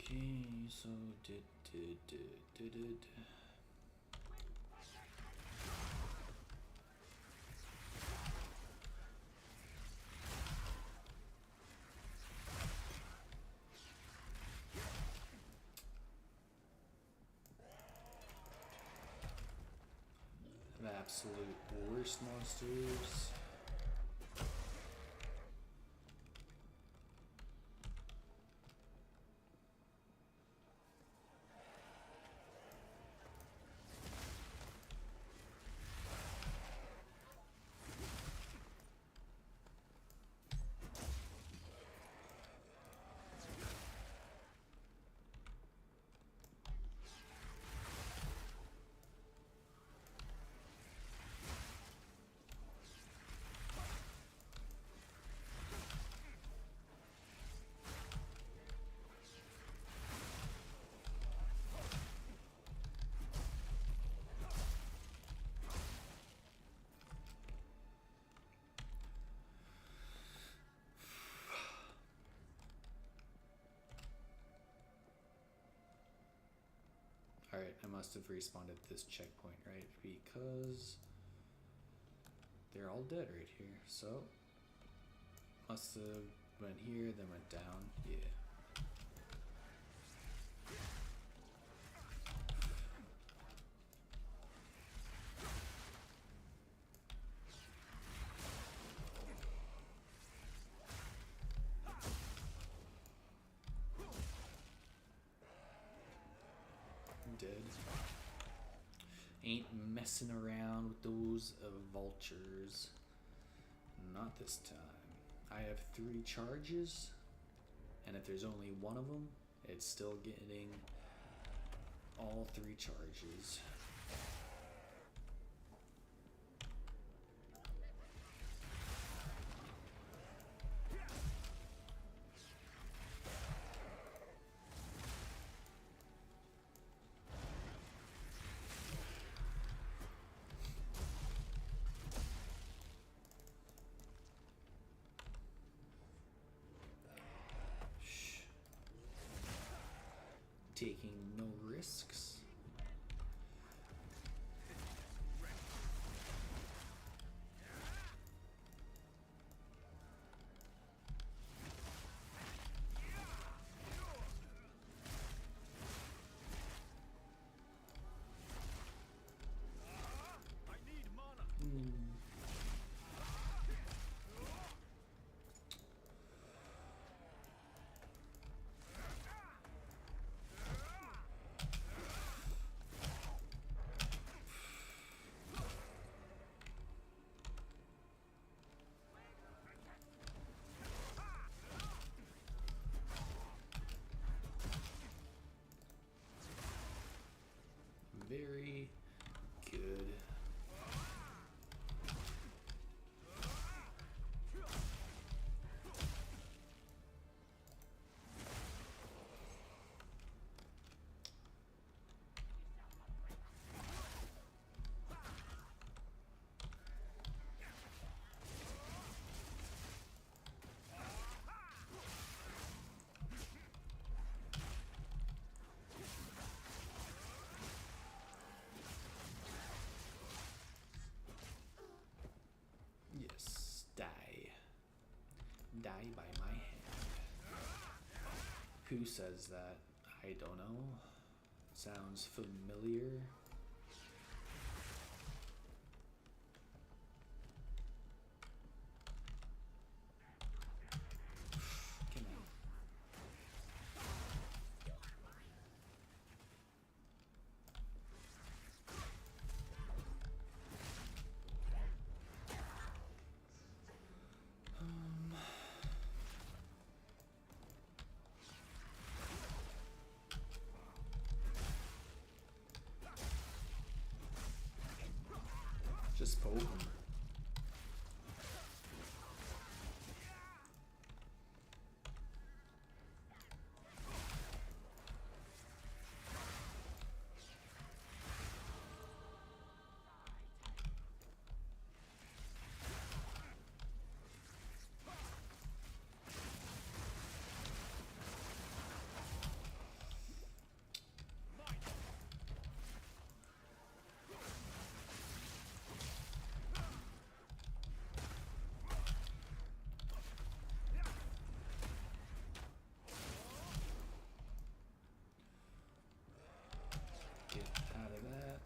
Speaker 1: Okay, so did. The absolute worst monsters. Alright, I must have respawned at this checkpoint, right? Because they're all dead right here. So, must have went here, then went down. Yeah. Dead. Ain't messing around with those vultures. Not this time. I have 3 charges, and if there's only one of them, it's still getting all 3 charges. taking no risks. Very good. Yes, die. Die by my hand. Who says that? I don't know. Sounds familiar. Can I? Just poke him. Get out of that.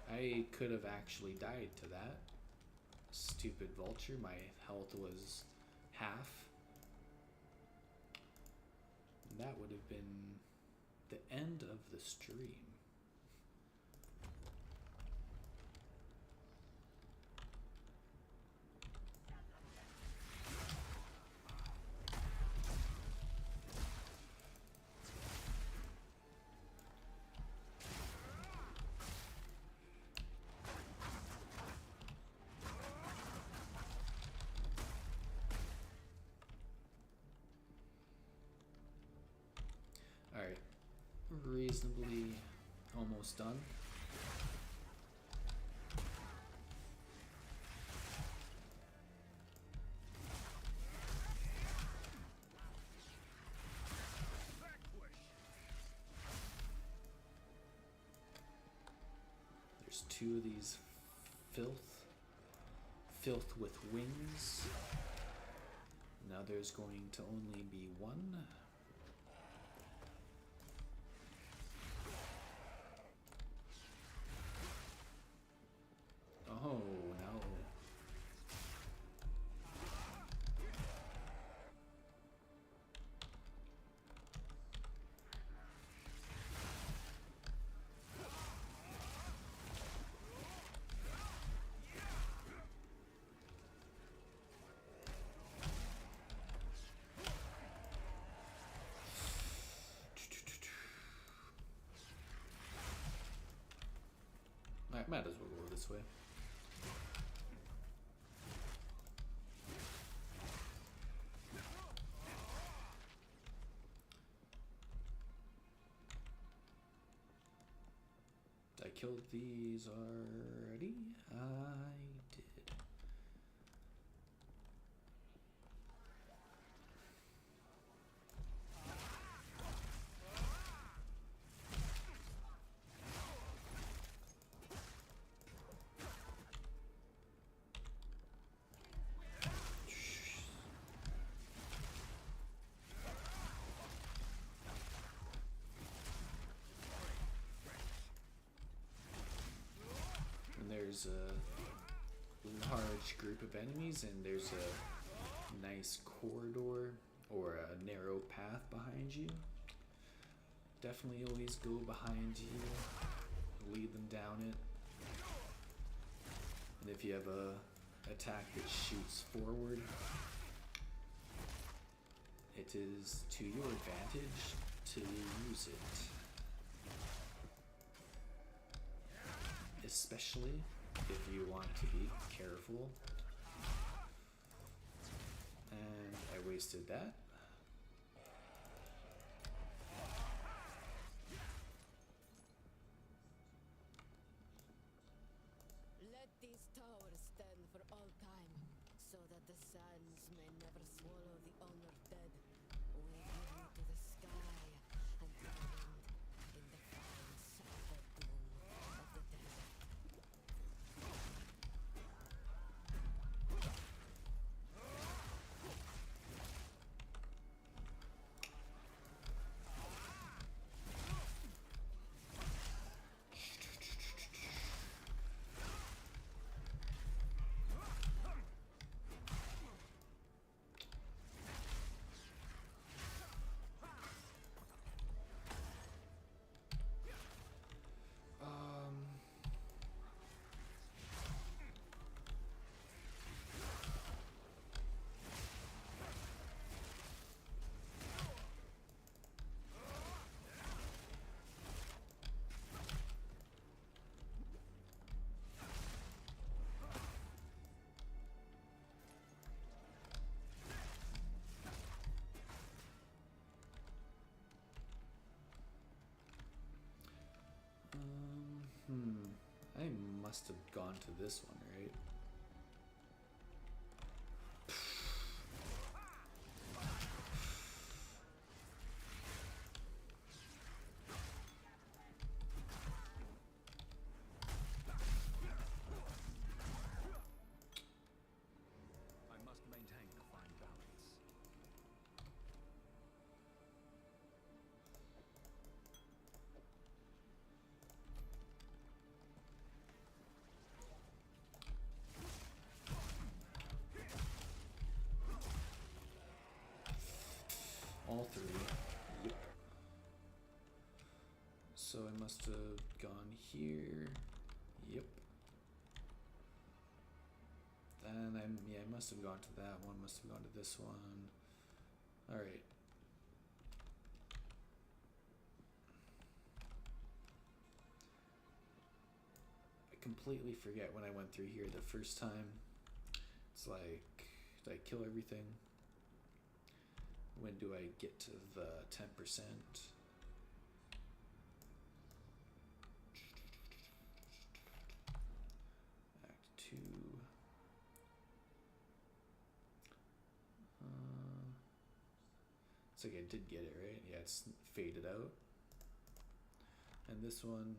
Speaker 1: I could have actually died to that. Stupid vulture. My health was half. That would have been the end of the stream. Alright, reasonably almost done. There's two of these filth with wings. Now there's going to only be one. Oh no. I might as well go this way. I killed these already? I did. there's a large group of enemies and there's a nice corridor or a narrow path behind you, definitely always go behind you, lead them down it. And if you have a attack that shoots forward, it is to your advantage to use it. Especially if you want to be careful. And I wasted that.
Speaker 2: Let these towers stand for all time, so that the sands may never swallow the honored dead. We give you to the sky and to the wind in defiance of the doom of the dead.
Speaker 1: I must have gone to this one, right?
Speaker 4: I must maintain a fine balance.
Speaker 1: All three. Yep. So I must have gone here. Yep. Then I must have gone to that one, must have gone to this one. Alright. I completely forget when I went through here the first time. It's like, did I kill everything? When do I get to the 10%? Act 2. It's like I did get it, right? Yeah, it's faded out. And this one...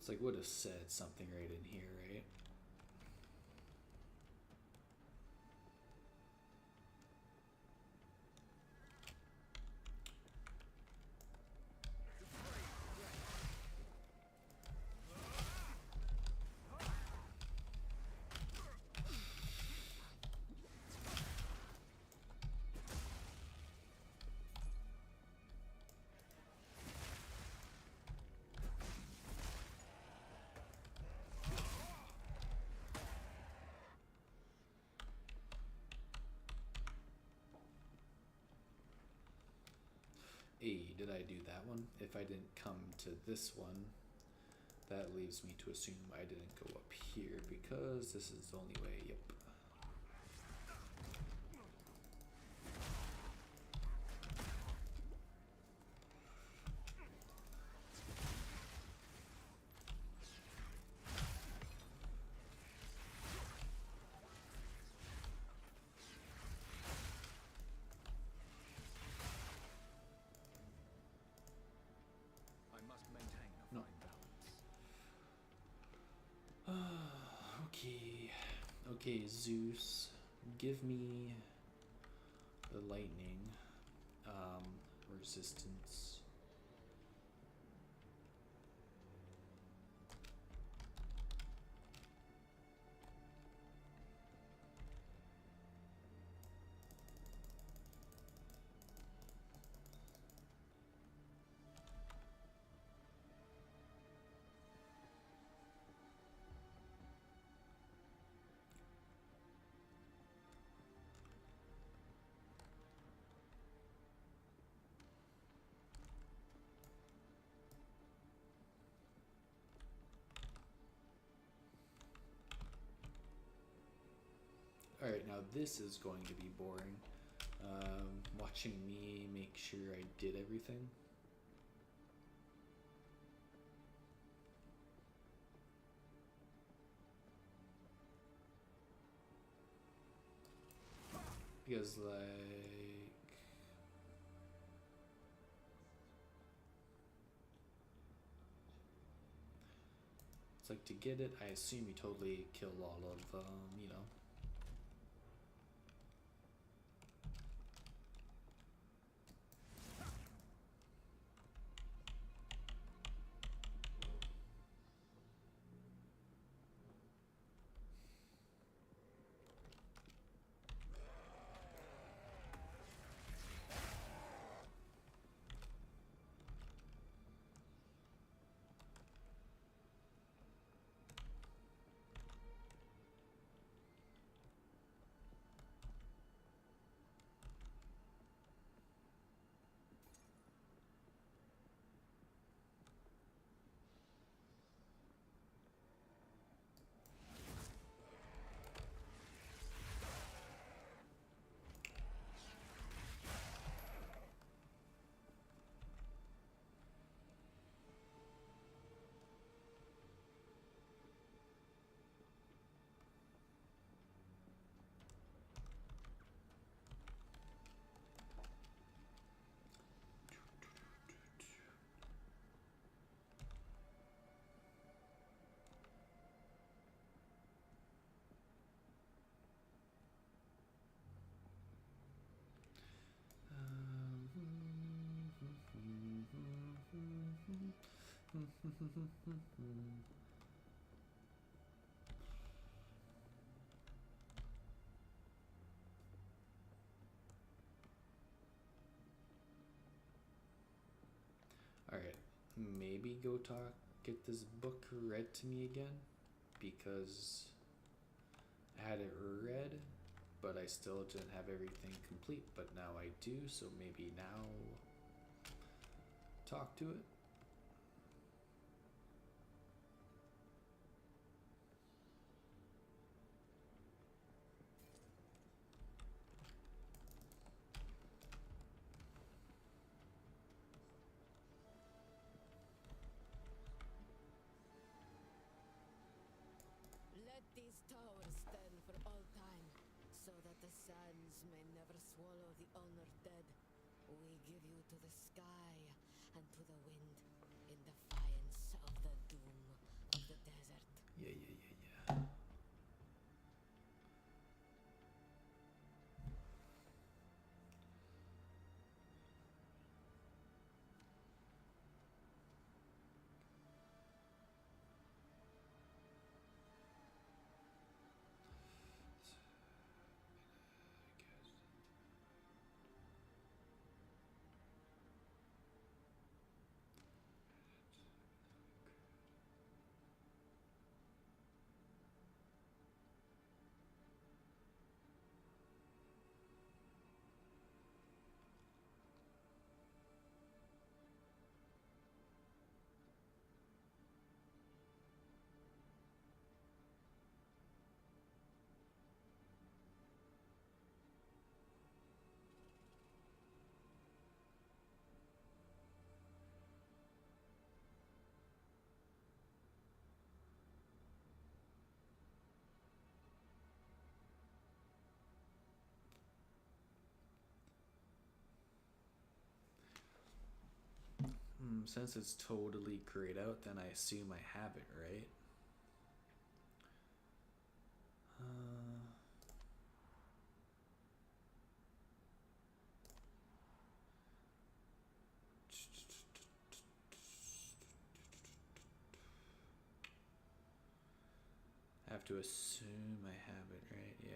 Speaker 1: It's like would have said something right in here, right? Hey, did I do that one? If I didn't come to this one, that leaves me to assume I didn't go up here because this is the only way. Yep.
Speaker 4: I must maintain
Speaker 1: Okay. Okay, Zeus. Give me the lightning. Resistance. Alright, now this is going to be boring. Watching me make sure I did everything. Because, like... It's like, to get it, I assume you totally kill all of, you know... Alright, maybe go get this book read to me again, because I had it read, but I still didn't have everything complete, but now I do, so maybe now talk to it.
Speaker 2: Let these towers stand for all time, so that the sands may never swallow the owner dead. We give you to the sky and to the wind, in defiance of the doom of the desert.
Speaker 1: Yeah. Since it's totally grayed out, then I assume I have it, right? have to assume I have it, right? Yeah.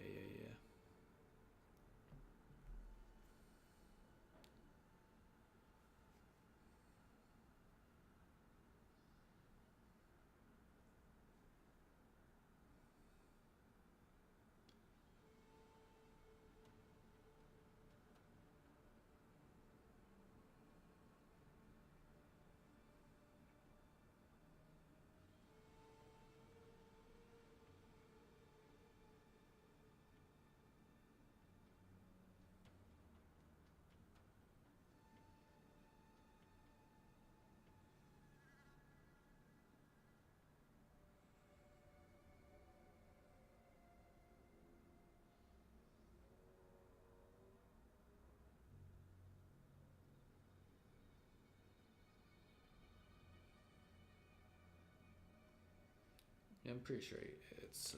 Speaker 1: Yeah, I'm pretty sure it's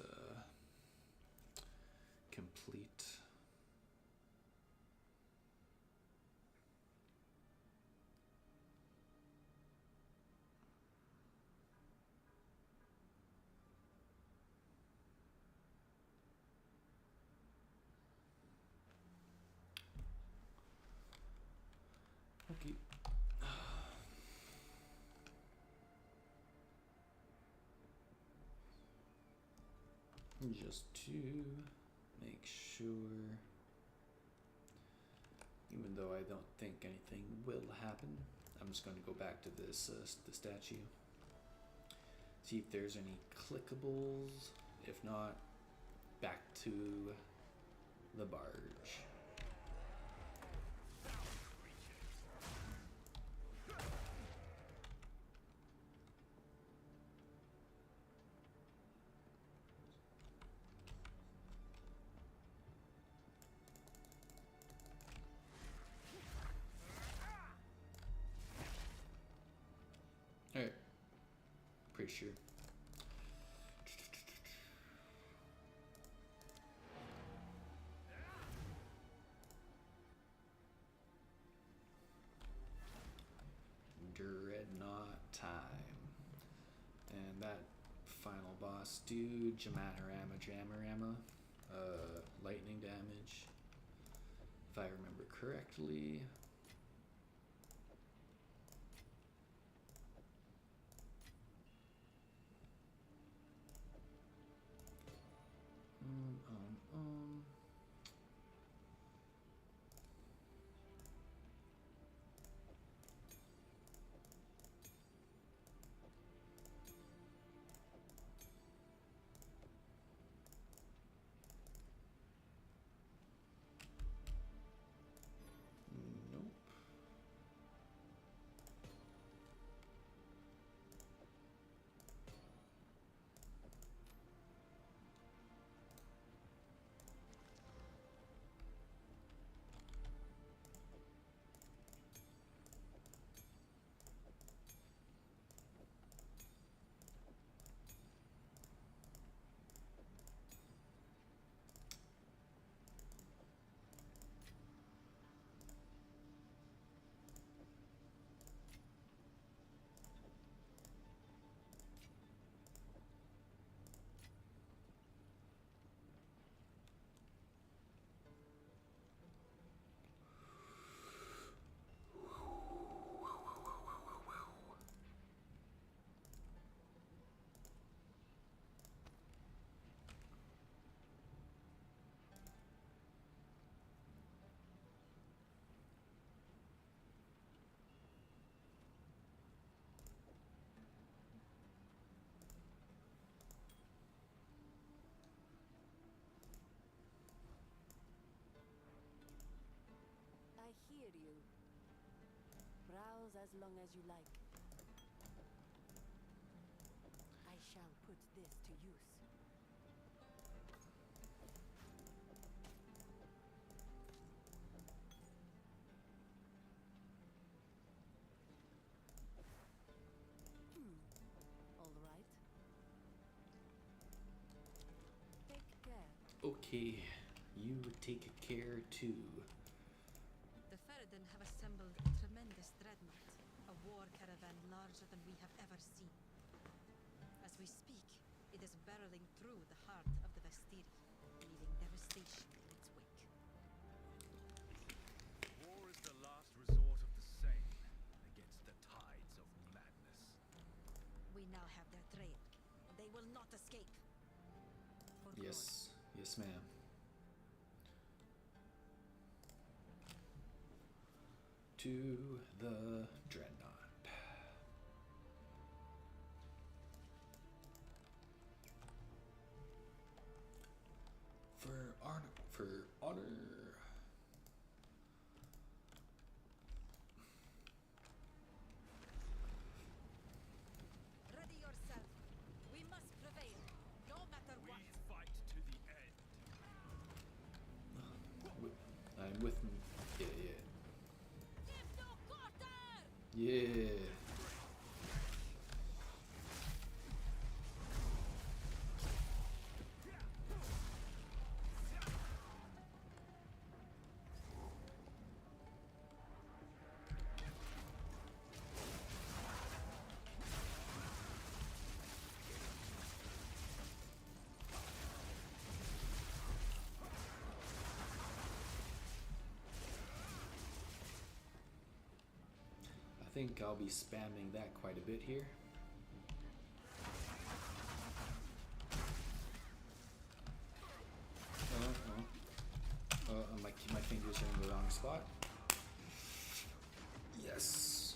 Speaker 1: complete. Okay. Just to make sure, even though I don't think anything will happen, I'm just going to go back to this the statue, see if there's any clickables. If not, back to the barge. Alright, pretty sure. Dreadnought time. And that final boss dude, Jamamammama, lightning damage, if I remember correctly. Nope.
Speaker 2: I hear you. Browse as long as you like. I shall put this to use. All right. Take care.
Speaker 1: Okay, you take care too.
Speaker 5: The Faradin have assembled a tremendous dreadnought, a war caravan larger than we have ever seen. As we speak, it is barreling barreling through the heart of the Vestiri, leaving devastation in its wake.
Speaker 4: War is the last resort of the sane against the tides of madness.
Speaker 5: We now have their trail. They will not escape. For glory.
Speaker 1: Yes, yes, ma'am. To the dreadnought. For honor, for honor.
Speaker 5: Ready yourself. We must prevail, no matter
Speaker 4: We
Speaker 5: what.
Speaker 4: fight to the end.
Speaker 1: I'm with me. Yeah, yeah.
Speaker 2: Give no quarter!
Speaker 1: Yeah. I think I'll be spamming that quite a bit here. My fingers are in the wrong spot. Yes.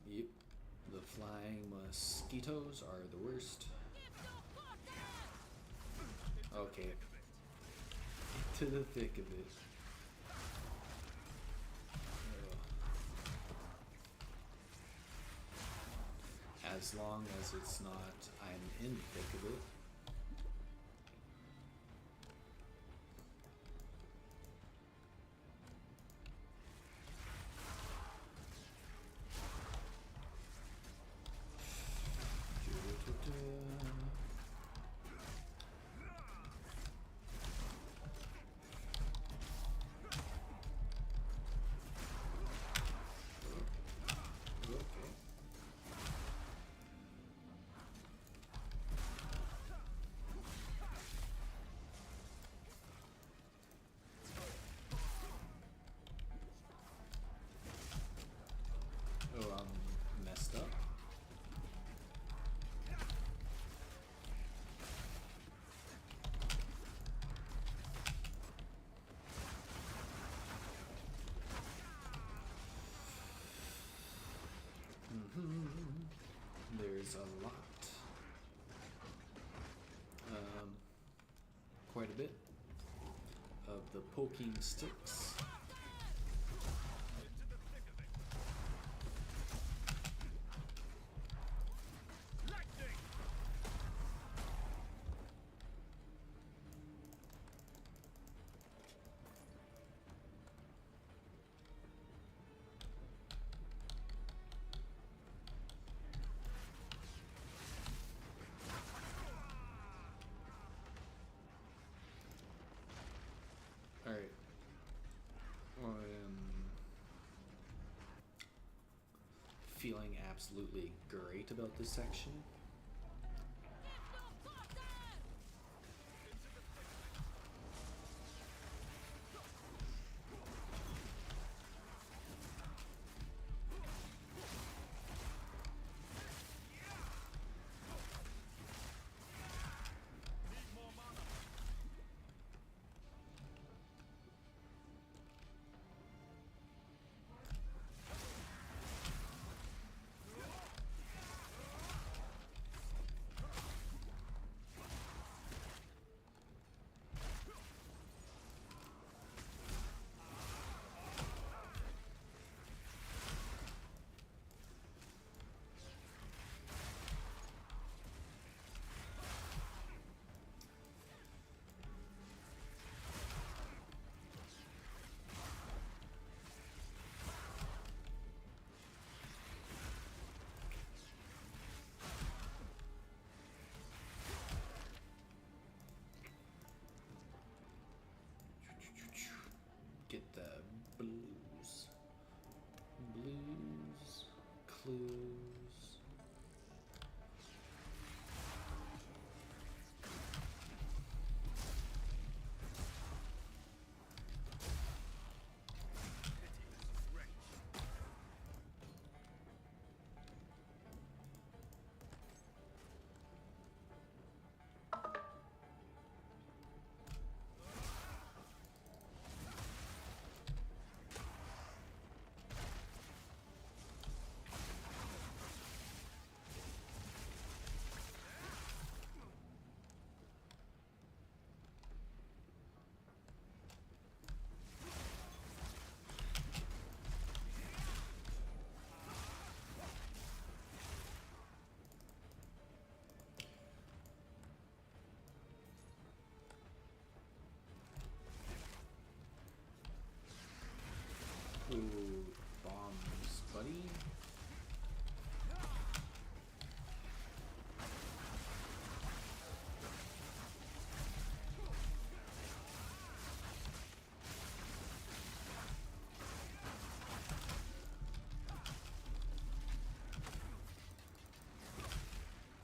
Speaker 1: Yep. The flying mosquitoes are the worst.
Speaker 2: Give no quarter!
Speaker 1: Okay. Into the thick of it. As long as it's not I'm in the thick of it. Oh, I'm messed up. There's a lot. Quite a bit of the poking sticks.
Speaker 4: Into the thick of it. Lightning!
Speaker 1: Alright. I am feeling absolutely great about this section.
Speaker 2: Give no quarter!
Speaker 4: Need more mana.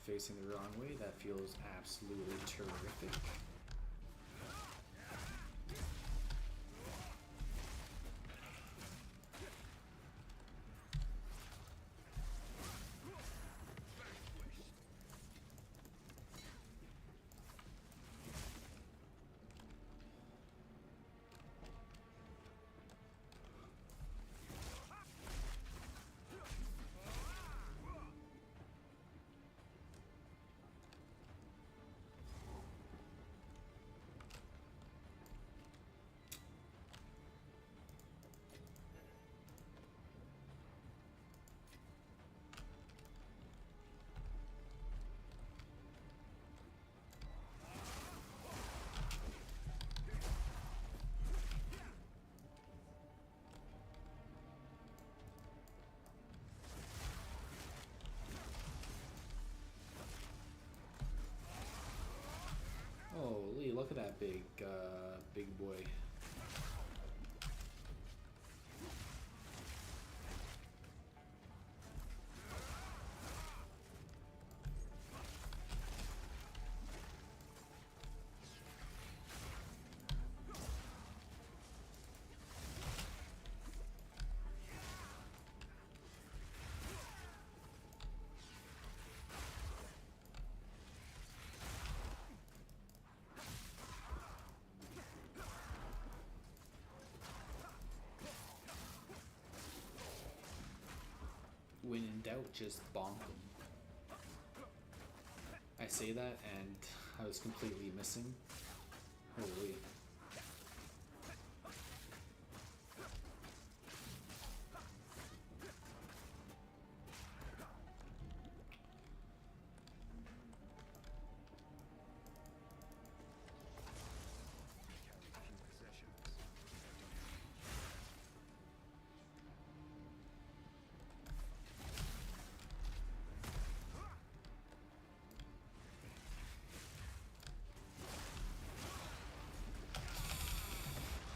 Speaker 1: facing the wrong way. That feels absolutely terrific. Holy, look at that big boy. When in doubt, just bonk them. I say that and I was completely missing. Holy.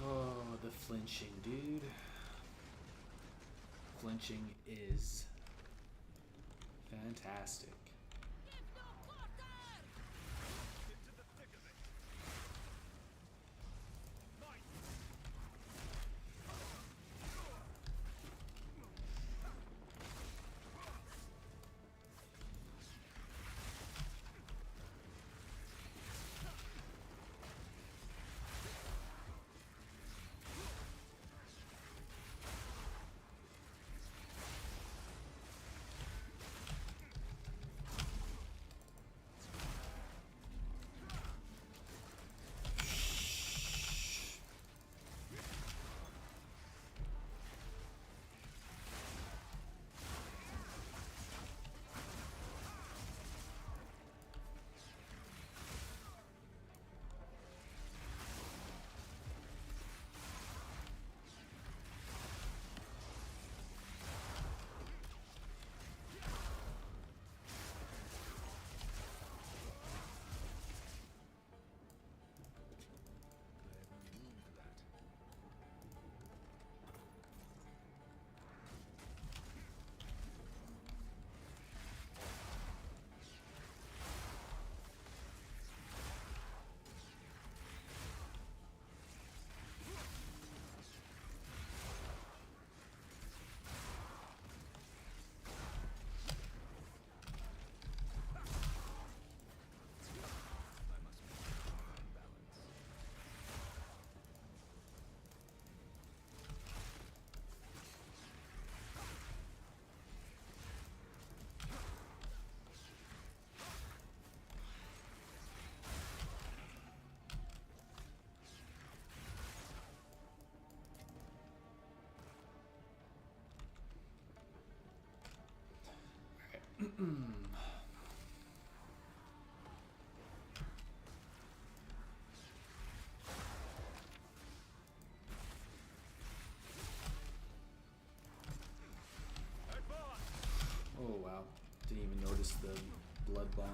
Speaker 1: Oh, the flinching, dude. Flinching is fantastic. Oh wow, didn't even notice the blood bomb.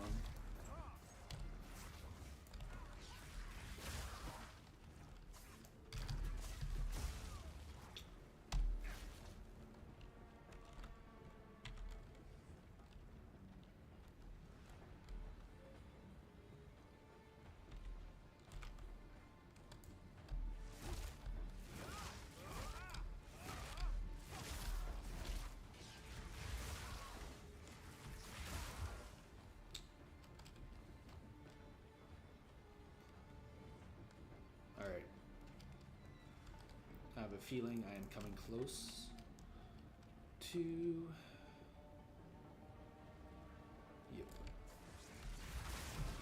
Speaker 1: a feeling I am coming close to. Yep.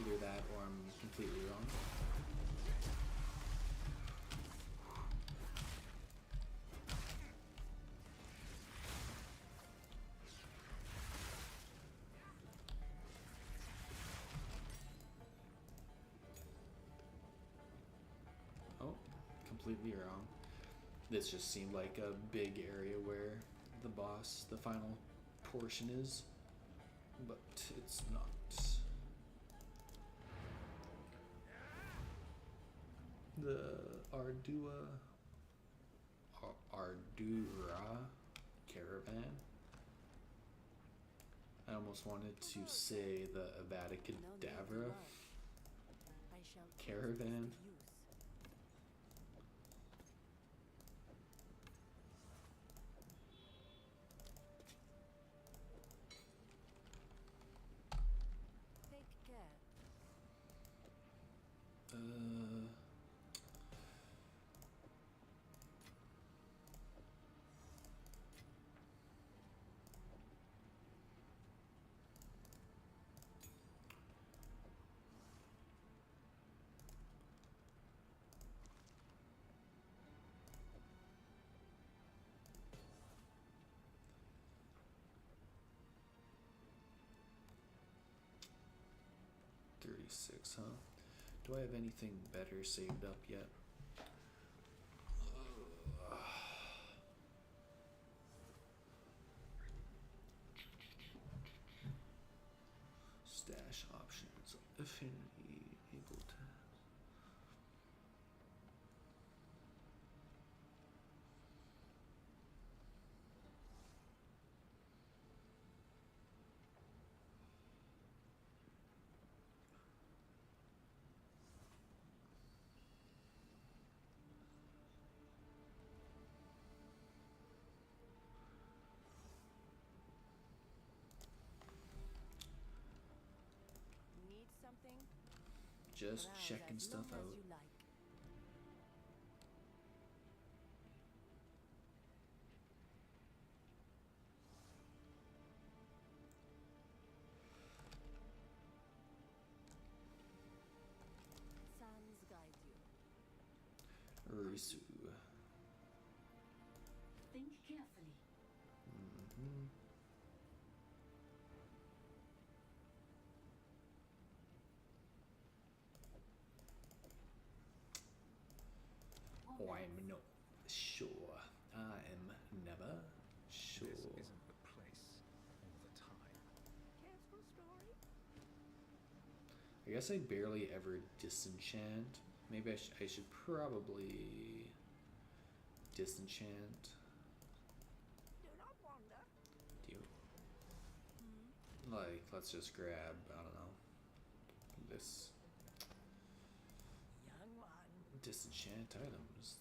Speaker 1: Either that or I'm completely wrong. Oh, completely wrong. This just seemed like a big area where the boss, the final portion is, but it's not. The Ardura caravan. I almost wanted to say the Avada Kedavra caravan.
Speaker 2: Take care.
Speaker 1: Uh, 36, huh? Do I have anything better saved up yet? Stash options. Affinity. Able to.
Speaker 2: Need something?
Speaker 1: Just
Speaker 2: Browse
Speaker 1: checking
Speaker 2: as
Speaker 1: stuff
Speaker 2: long
Speaker 1: out.
Speaker 2: as you like. Sands guide you.
Speaker 1: Risu.
Speaker 2: Think carefully.
Speaker 1: Mm-hmm. Oh, I'm not sure. I am never sure.
Speaker 4: This isn't the place or the time.
Speaker 2: Careful story.
Speaker 1: I guess I barely ever disenchant. Maybe I should probably disenchant.
Speaker 2: Do not wander.
Speaker 1: Do like, let's just grab, I don't know, this
Speaker 2: Young one.
Speaker 1: disenchant items.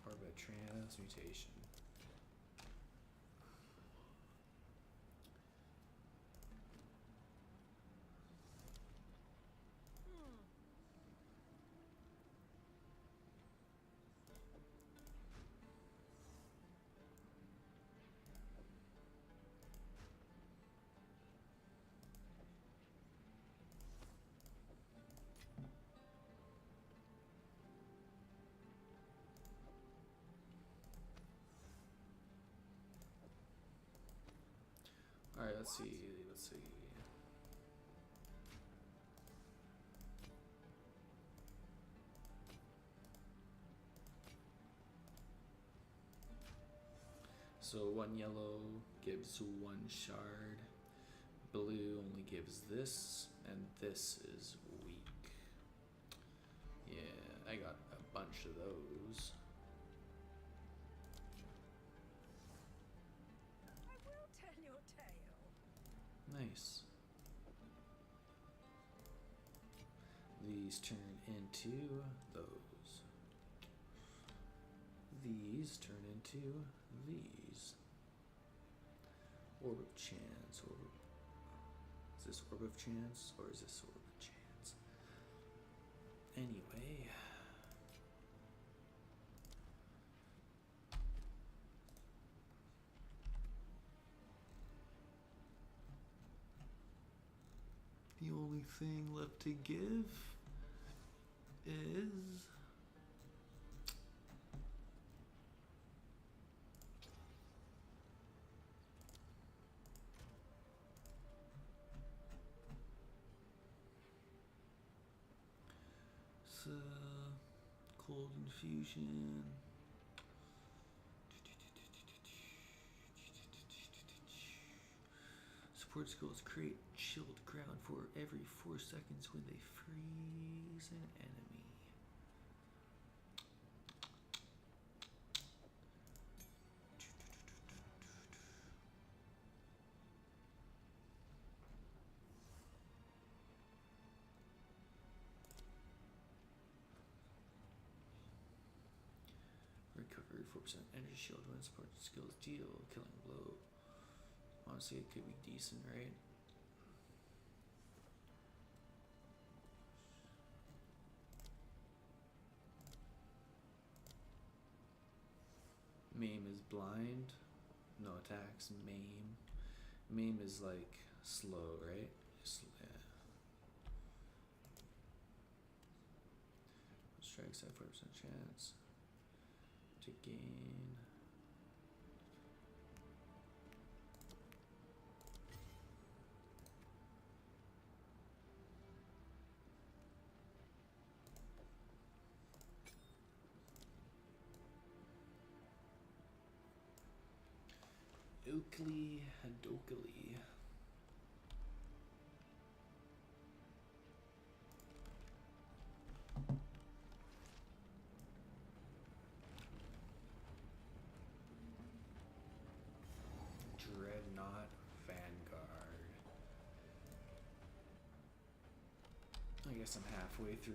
Speaker 1: Orbit transmutation. Alright, let's see. So one yellow gives one shard, blue only gives this, and this is weak. Yeah, I got a bunch of those.
Speaker 2: I will tell your tale.
Speaker 1: Nice. These turn into those. These turn into these. Orb of Chance. Is this Orb of Chance or is this Orb of Chance? Anyway. The only thing left to give is cold infusion. Support skills create chilled ground for every 4 seconds when they freeze an enemy. Recovery 4% energy shield when support skills deal killing blow. Honestly, it could be decent, right? Maim is blind. No attacks. Maim. Maim is like slow, right? Yeah. Strikes have 4% chance to gain. Oakley Hadokely. Dreadnought Vanguard. I guess I'm halfway through.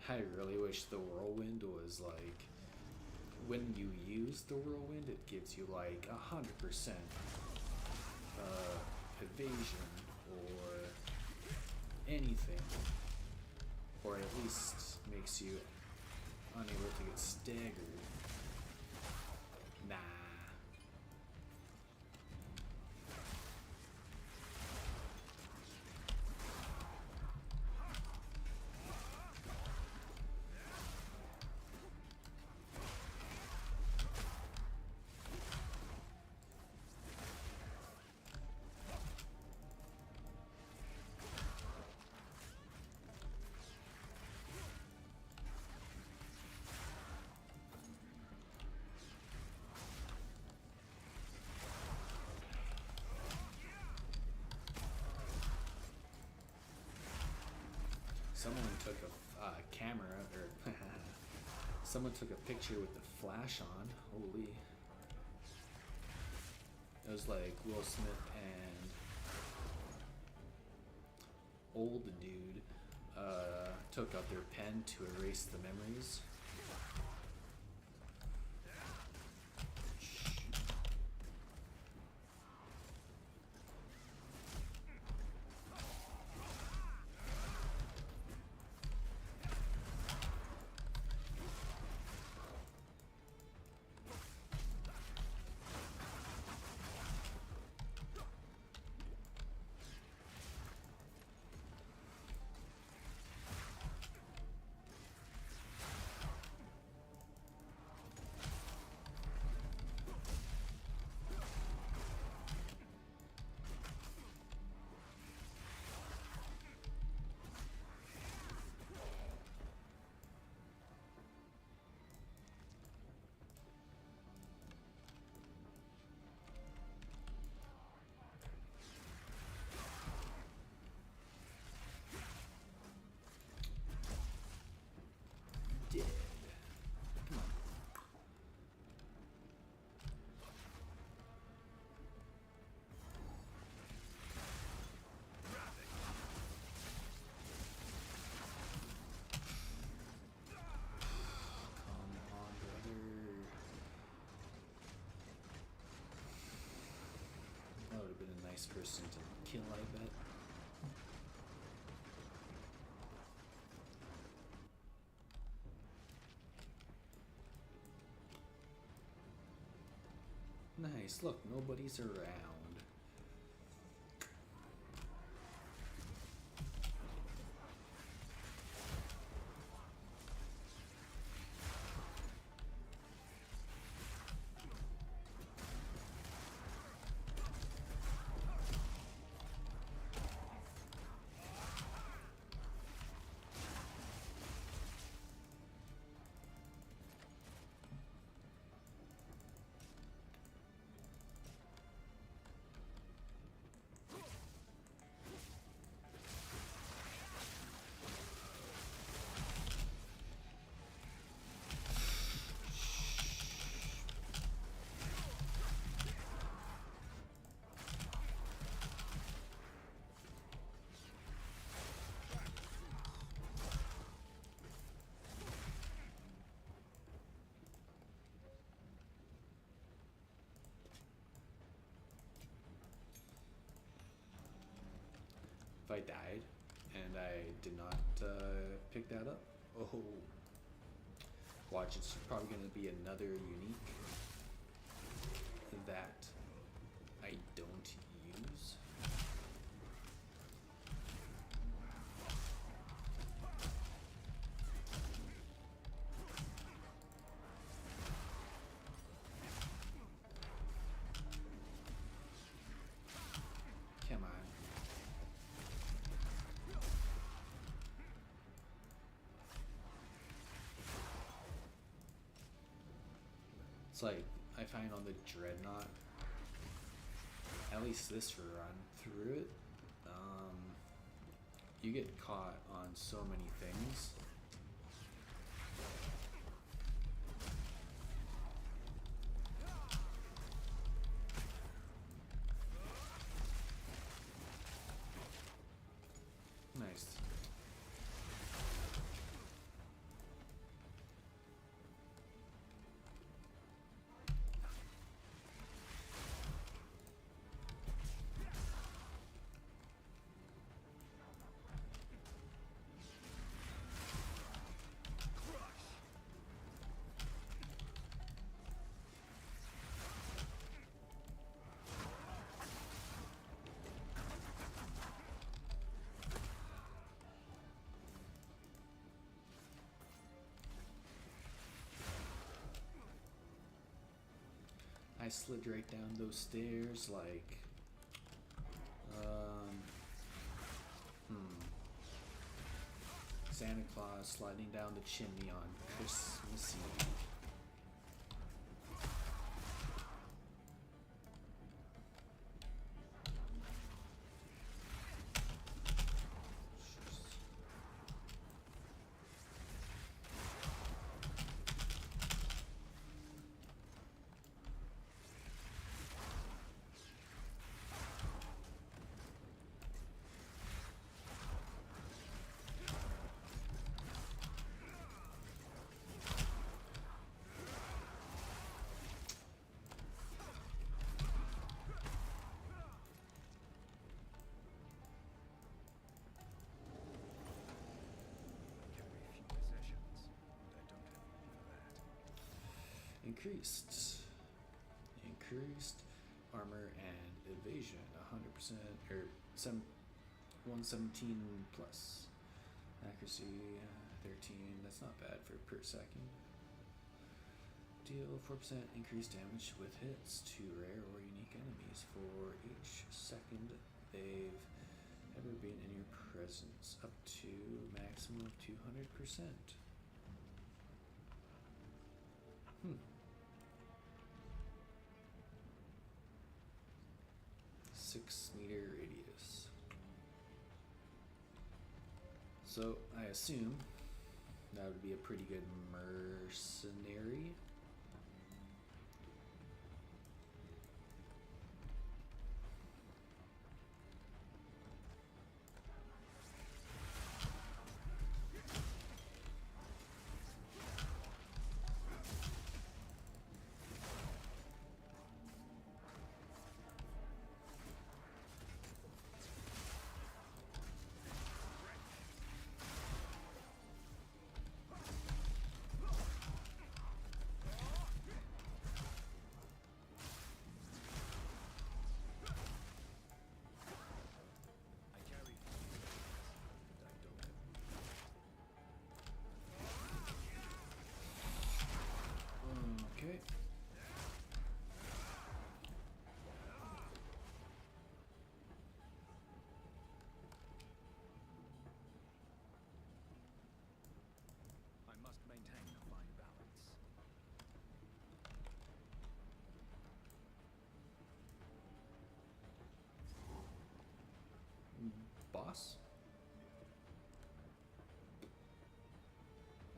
Speaker 1: I really wish the whirlwind was like, when you use the whirlwind, it gives you like 100% evasion or anything, or at least makes you unable to get staggered. Nah. Someone took a camera, or someone took a picture with the flash on. Holy. It was like Will Smith and old dude took out their pen to erase the memories. nice person to kill, I bet. Nice, look, nobody's around. If I died and I did not pick that up, oh, watch, it's probably going to be another unique that I don't use. Come on. It's like, I find on the dreadnought, at least this run through it, you get caught on so many things. Nice. I slid right down those stairs like, Santa Claus sliding down the chimney on Christmas Eve. Increased armor and evasion 100% or 117 plus accuracy 13. That's not bad for per second. Deal 4% increased damage with hits to rare or unique enemies for each second they've ever been in your presence, up to maximum of 200%. 6-meter radius. So I assume that would be a pretty good mercenary. boss.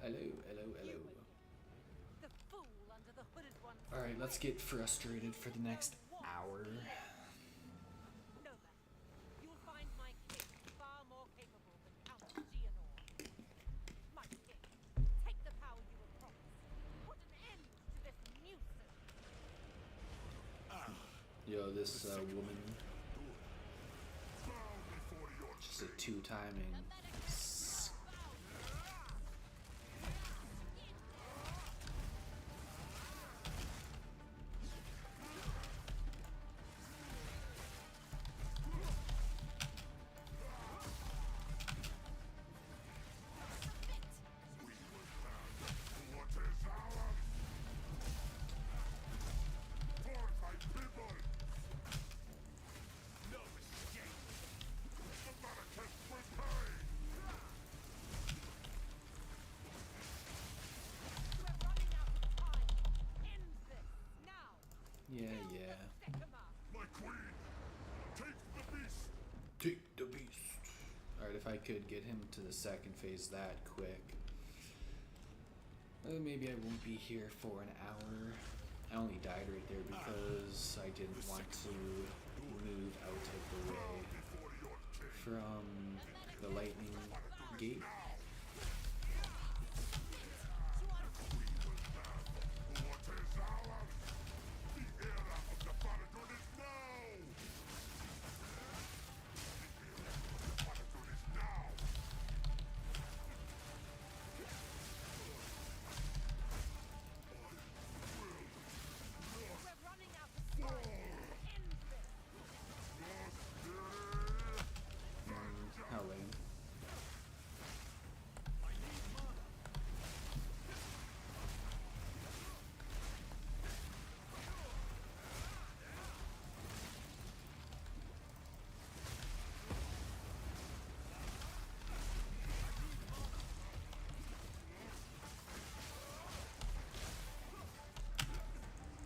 Speaker 1: Hello, hello, hello.
Speaker 5: The fool under the hooded one.
Speaker 1: Alright, let's get frustrated for the next hour.
Speaker 5: Know that. You'll find my king far more capable than Count Geonor. My king, take the power you were promised. Put an end to this nuisance.
Speaker 1: Yo, this woman,
Speaker 3: Bow before your
Speaker 1: just a two-timing.
Speaker 3: what is ours? For my people! No escape! The Maracas will pay!
Speaker 5: We're running out of time. End this now.
Speaker 1: Yeah, yeah.
Speaker 5: Sycamore.
Speaker 3: My queen! Take the beast!
Speaker 1: Take the beast. Alright, if I could get him to the second phase that quick. Maybe I won't be here for an hour. I only died right there because I didn't want to move out of the way
Speaker 3: Before your king!
Speaker 1: from the lightning gate.
Speaker 3: What is ours? The era of the Paradon is now! The Paradon is now!
Speaker 5: We're running out of time. End this.
Speaker 1: How lame.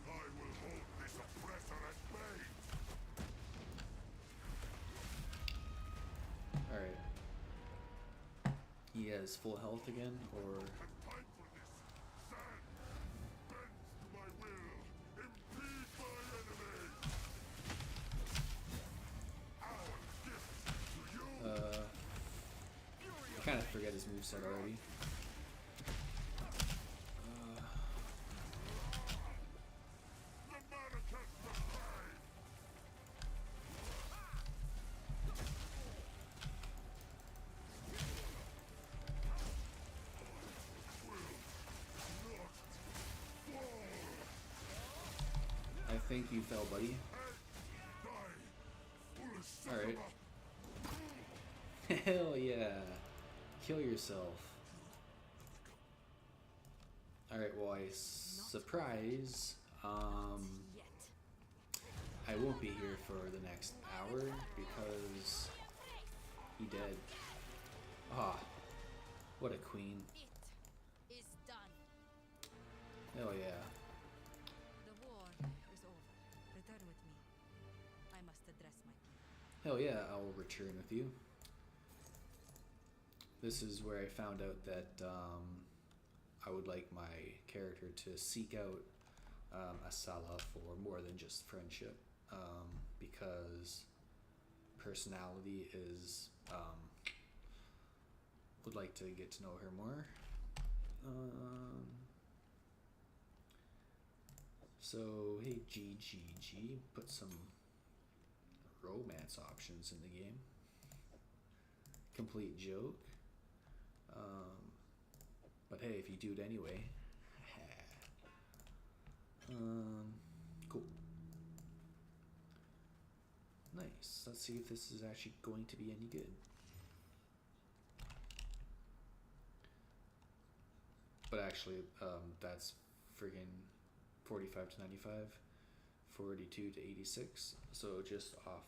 Speaker 3: I will hold this oppressor at bay!
Speaker 1: Alright. He has full health again, or
Speaker 3: Time for this! Sand! Bends to my will! Impede my enemy! Our gift to you!
Speaker 1: I kind of forget his moveset already.
Speaker 3: The Maracas will pay!
Speaker 1: I think you fell, buddy. Alright. Hell yeah. Kill yourself. Alright, well, surprise.
Speaker 5: Yet.
Speaker 1: I won't be here for the next hour because he dead. Ah, what a queen.
Speaker 5: It is done.
Speaker 1: Hell yeah.
Speaker 5: The war is over. Return with me. I must address my people.
Speaker 1: Hell yeah, I'll return with you. This is where I found out that I would like my character to seek out Asala for more than just friendship, because personality is would like to get to know her more. So hey GGG, put some romance options in the game. Complete joke. But hey, if you do it anyway. Cool. Nice. Let's see if this is actually going to be any good. But actually, that's friggin' 45 to 95, 42 to 86. So just off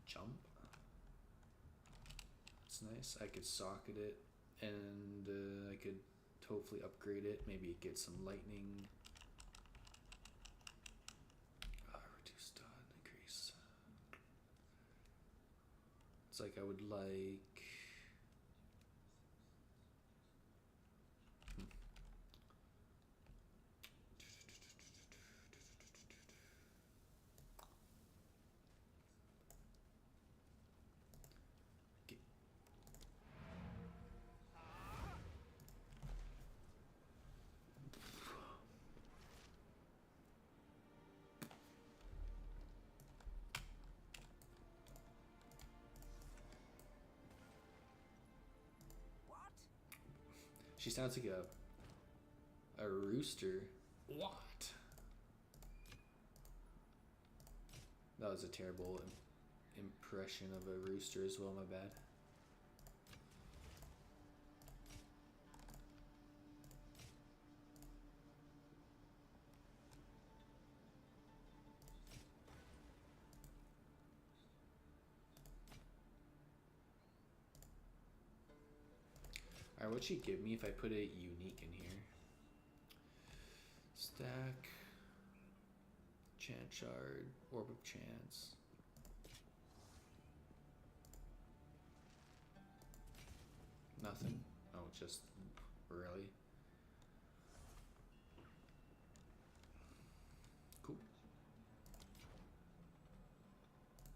Speaker 1: jump. It's nice. I could socket it, and I could hopefully upgrade it. Maybe get some lightning. Reduce stun, increase. It's like I would like She sounds like a rooster. What? That was a terrible impression of a rooster as well, my bad. Alright, what'd she give me if I put a unique in here? Stack, chant shard, orb of chance. Nothing. Oh, just really. Cool.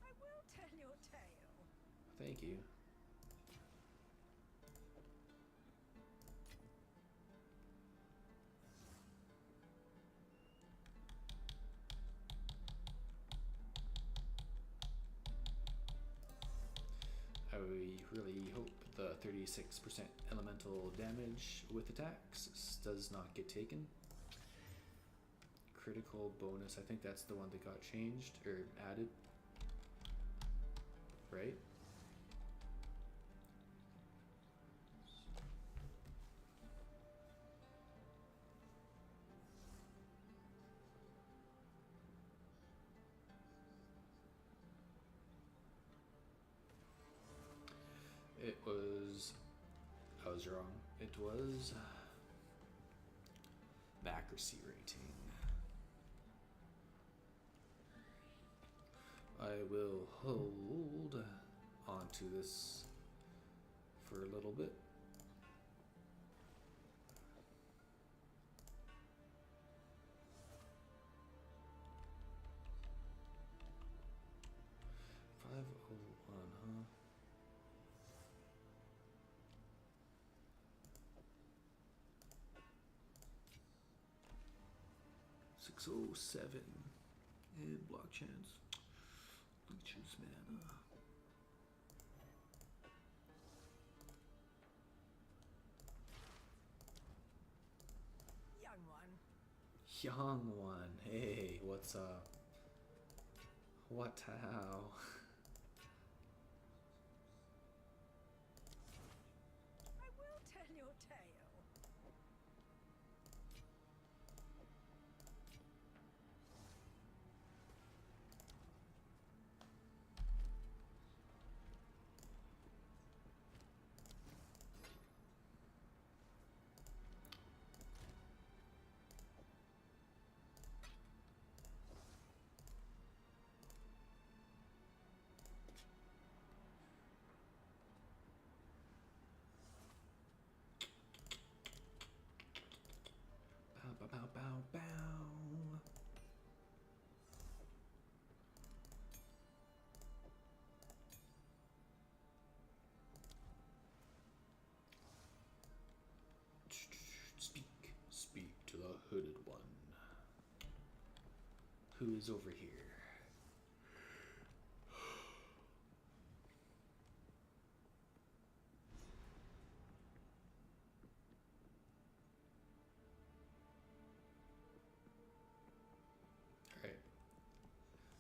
Speaker 5: I will tell your tale.
Speaker 1: Thank you. I really hope the 36% elemental damage with attacks does not get taken. Critical bonus, I think that's the one that got changed or added, right? It was, I was wrong. It was the accuracy rating. I will hold on to this for a little bit. $501, huh? 607 and block chance. Leeches mana.
Speaker 5: Young one.
Speaker 1: Young one. Hey, what's up? What how?
Speaker 5: I will tell your tale.
Speaker 1: Bow, bow, bow, bow, bow. Speak to the hooded one. Who is over here? Alright.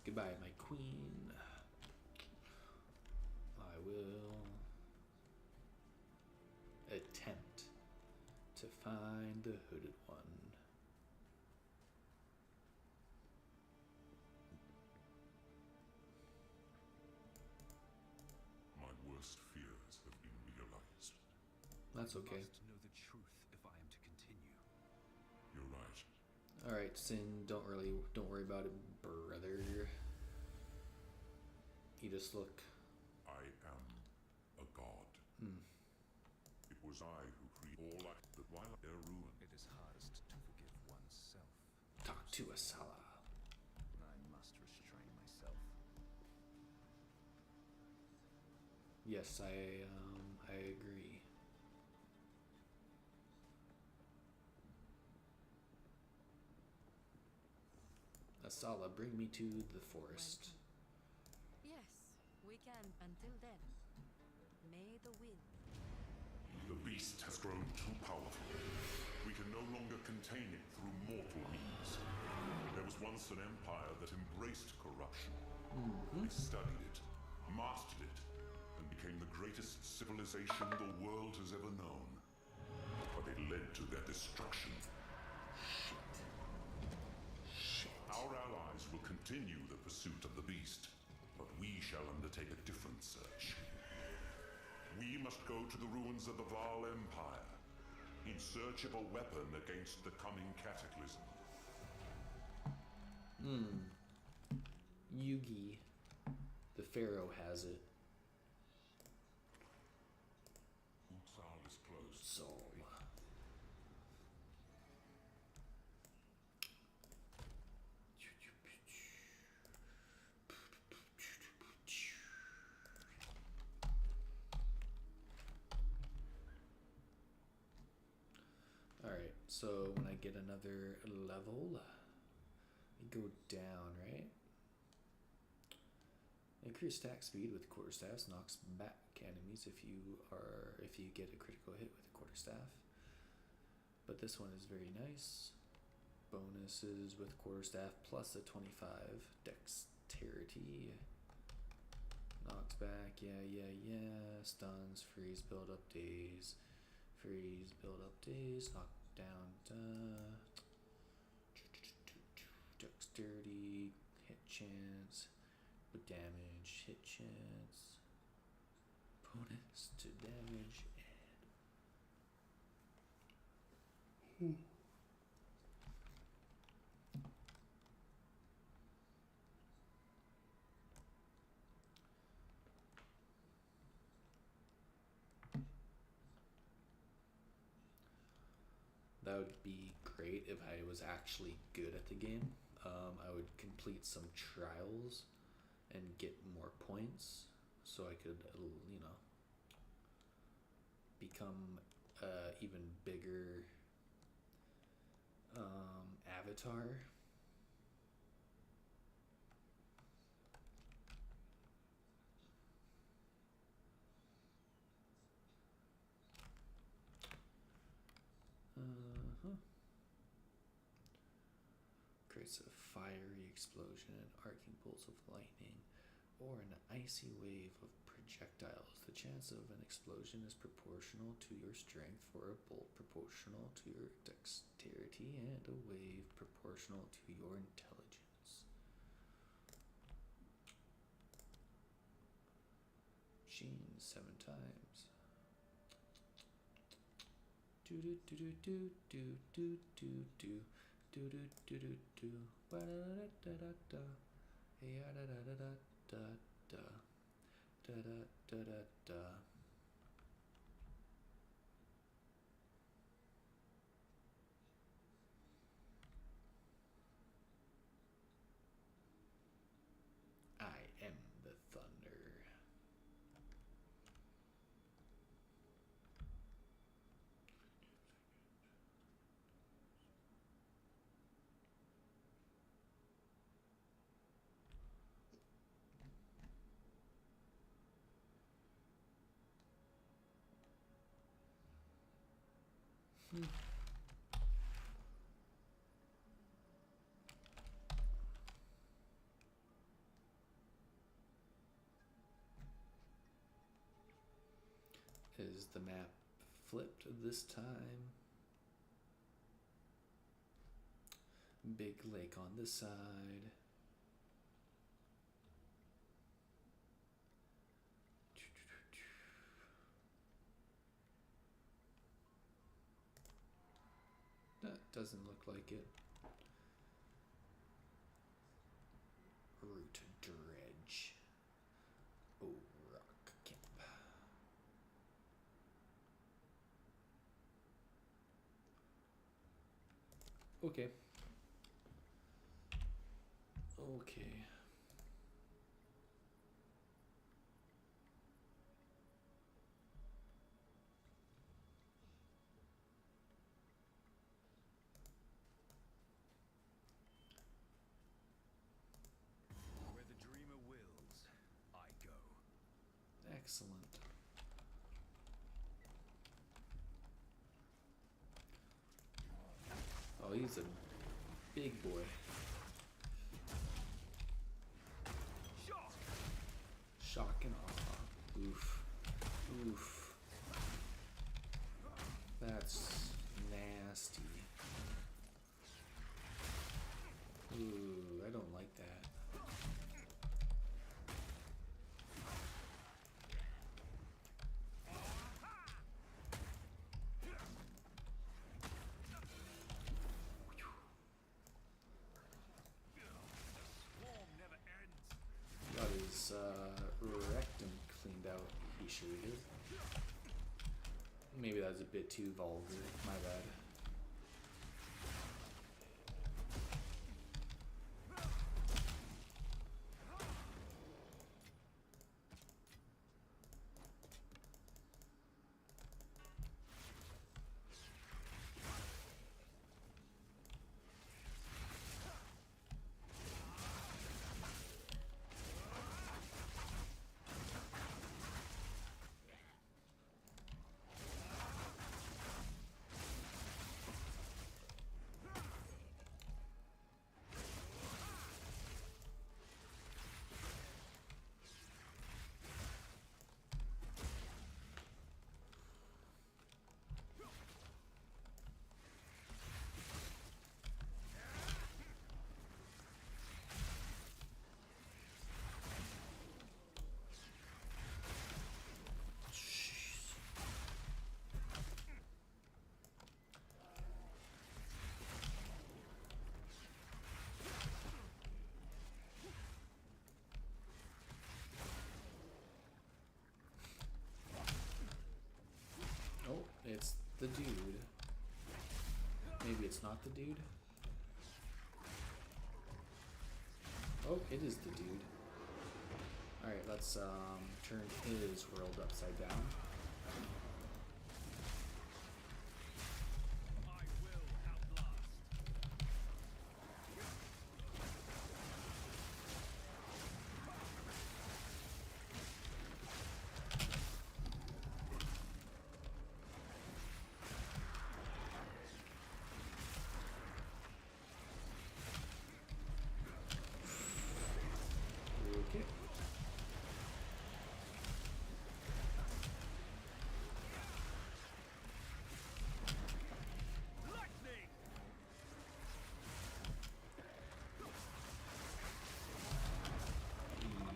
Speaker 1: Goodbye, my queen. I will attempt to find the hooded one.
Speaker 3: My worst fears have been realized.
Speaker 1: That's okay.
Speaker 4: Must know the truth if I am to continue.
Speaker 3: You're right.
Speaker 1: Alright, Sin, don't worry about it, brother. You just look.
Speaker 3: I am a god. It was I who created all that while their ruin.
Speaker 4: It is hardest to forgive oneself.
Speaker 1: Talk to Asala.
Speaker 4: I must restrain myself.
Speaker 1: Yes, I agree. Asala, bring me to the forest.
Speaker 2: Yes, we can until then. May the wind
Speaker 3: The beast has grown too powerful. We can no longer contain it through mortal means. There was once an empire that embraced corruption. They studied it, mastered it, and became the greatest civilization the world has ever known. But it led to their destruction. Our allies will continue the pursuit of the beast, but we shall undertake a different search. We must go to the ruins of the Val Empire, in search of a weapon against the coming cataclysm.
Speaker 1: Yugi, the Pharaoh, has it.
Speaker 3: Exile is closed.
Speaker 1: So. Alright, so when I get another level, I go down, right? Increase attack speed with quarterstaffs knocks back enemies if you get a critical hit with a quarterstaff. But this one is very nice. Bonuses with quarterstaff plus a 25 dexterity. Knocks back, yeah. Stuns, freeze, build up days. Freeze, build up days, knock down, dexterity, hit chance, with damage, hit chance, bonus to damage, and that would be great if I was actually good at the game. I would complete some trials and get more points so I could, become even bigger avatar. Creates a fiery explosion, an arcing bolts of lightning, or an icy wave of projectiles. The chance of an explosion is proportional to your strength, for a bolt proportional to your dexterity, and a wave proportional to your intelligence. Sheen 7 times. Do do do do do do do do do. Do do do do do ba da da da da da da da da da da da da da da. I am the thunder. Is the map flipped this time? Big lake on this side. That doesn't look like it. Root dredge. Oh, rock camp. Okay. Okay.
Speaker 4: Where the dreamer wills, I go.
Speaker 1: Excellent. he's a big boy. Shock and awe. Oof. Oof. That's nasty. Ooh, I don't like that. Got his rectum cleaned out. He sure did. Maybe that was a bit too vulgar. My bad. It's the dude. Maybe it's not the dude. Oh, it is the dude. Alright, let's turn his world upside down. Okay.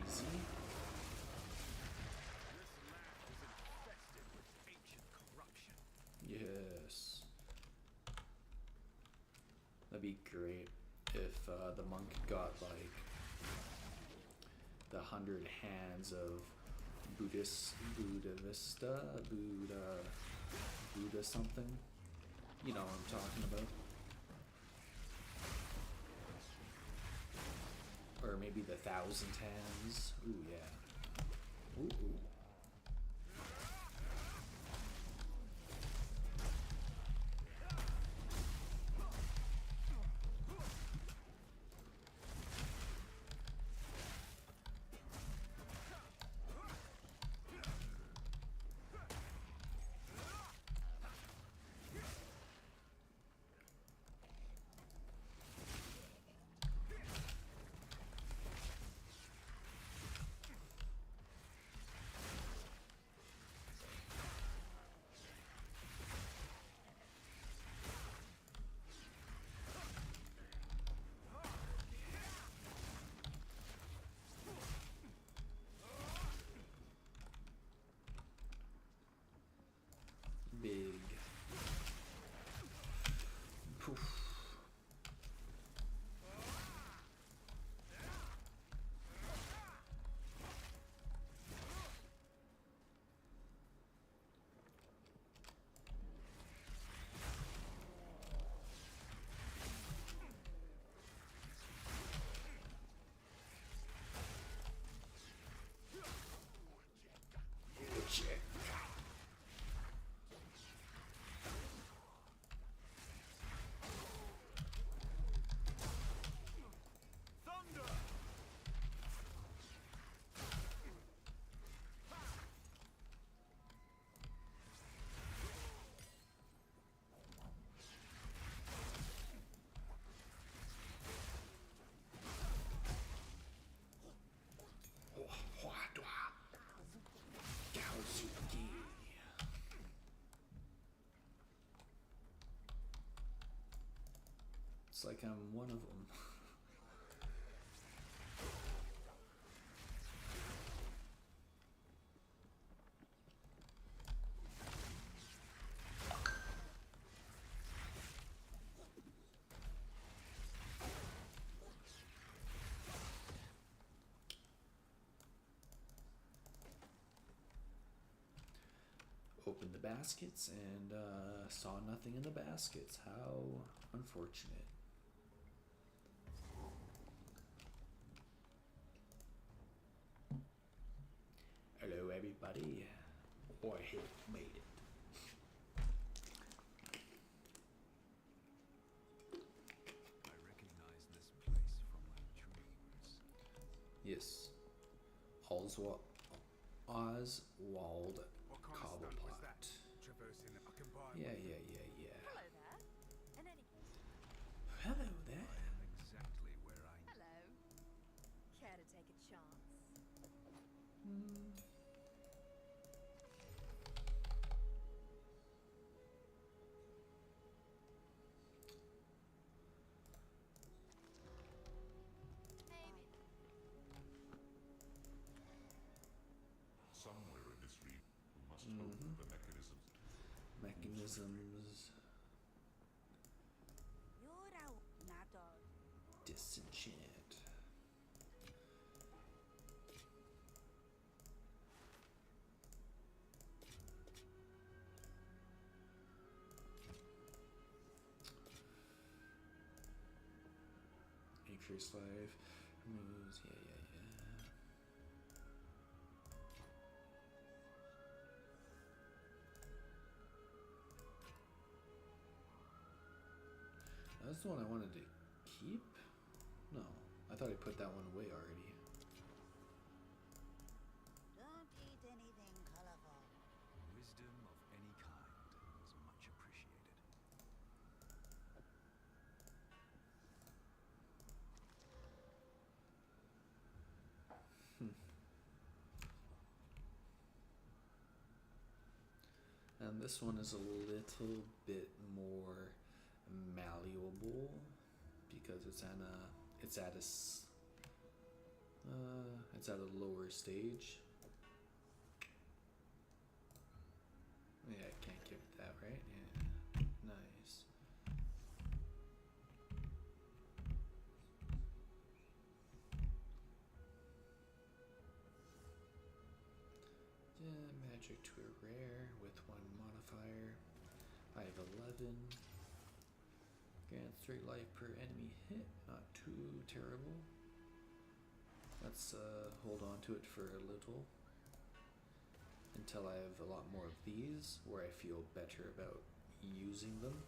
Speaker 1: Easy. Yes. That'd be great if the monk got like the 100 hands of Buddha something. You know what I'm talking about. Or maybe the 1,000 hands. Ooh, yeah. Ooh, ooh. It's like I'm one of them. Opened the baskets and saw nothing in the baskets. How unfortunate. Hello, everybody. I have made it.
Speaker 4: I recognize this place from my dreams.
Speaker 1: Yes. Oswald
Speaker 6: What kind of stunt was
Speaker 1: Cobblepot.
Speaker 6: that? Traversing the fucking bar.
Speaker 1: Yeah.
Speaker 5: Hello there. In any case,
Speaker 1: Hello there.
Speaker 4: I am exactly where I need.
Speaker 5: hello. Care to take a chance? Maybe.
Speaker 3: Somewhere in this region, we must hope the mechanisms.
Speaker 1: Mechanisms.
Speaker 5: You're out, not dog.
Speaker 1: Disenchant. Increase life. Removes. Yeah. That's the one I wanted to keep? No. I thought I put that one away already.
Speaker 5: Don't eat anything colorful.
Speaker 4: Wisdom of any kind is much appreciated. And this one is a little bit more malleable because it's at a lower stage. Yeah, I can't give it that, right? Yeah, nice. Yeah, magic to a rare with one modifier. I have 11. Grants 3 life per enemy hit. Not too terrible. Let's hold on to it for a little until I have a lot more of these where I feel better about using them.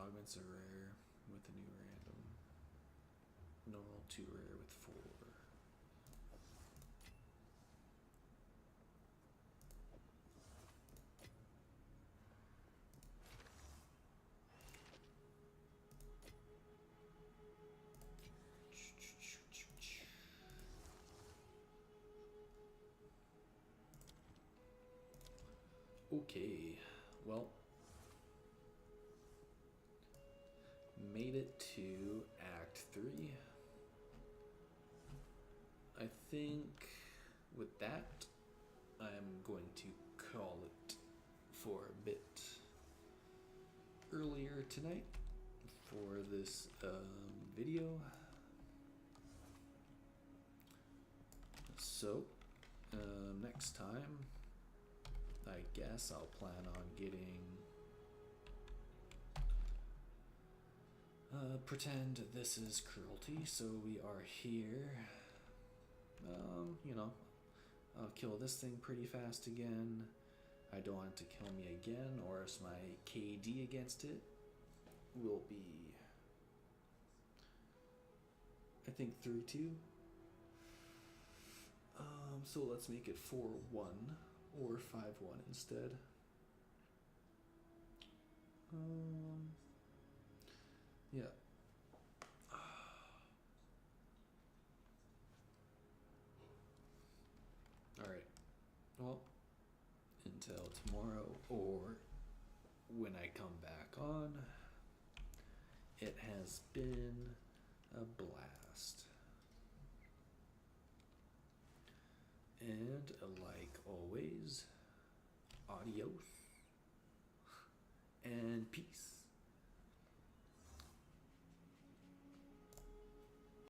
Speaker 4: Augments a rare with a new random. Normal 2 rare with 4. Okay, well, made it to Act 3. I think with that, I'm going to call it for a bit earlier tonight for this video. So, next time, I guess I'll plan on getting pretend this is Cruelty, so we are here. You know, I'll kill this thing pretty fast again. I don't want it to kill me again, or else my KD against it will be, I think, 3-2. So let's make it 4-1. Or 5-1 instead. Yeah. Alright. Well, until tomorrow or when I come back on, it has been a blast. And like always, adios and peace.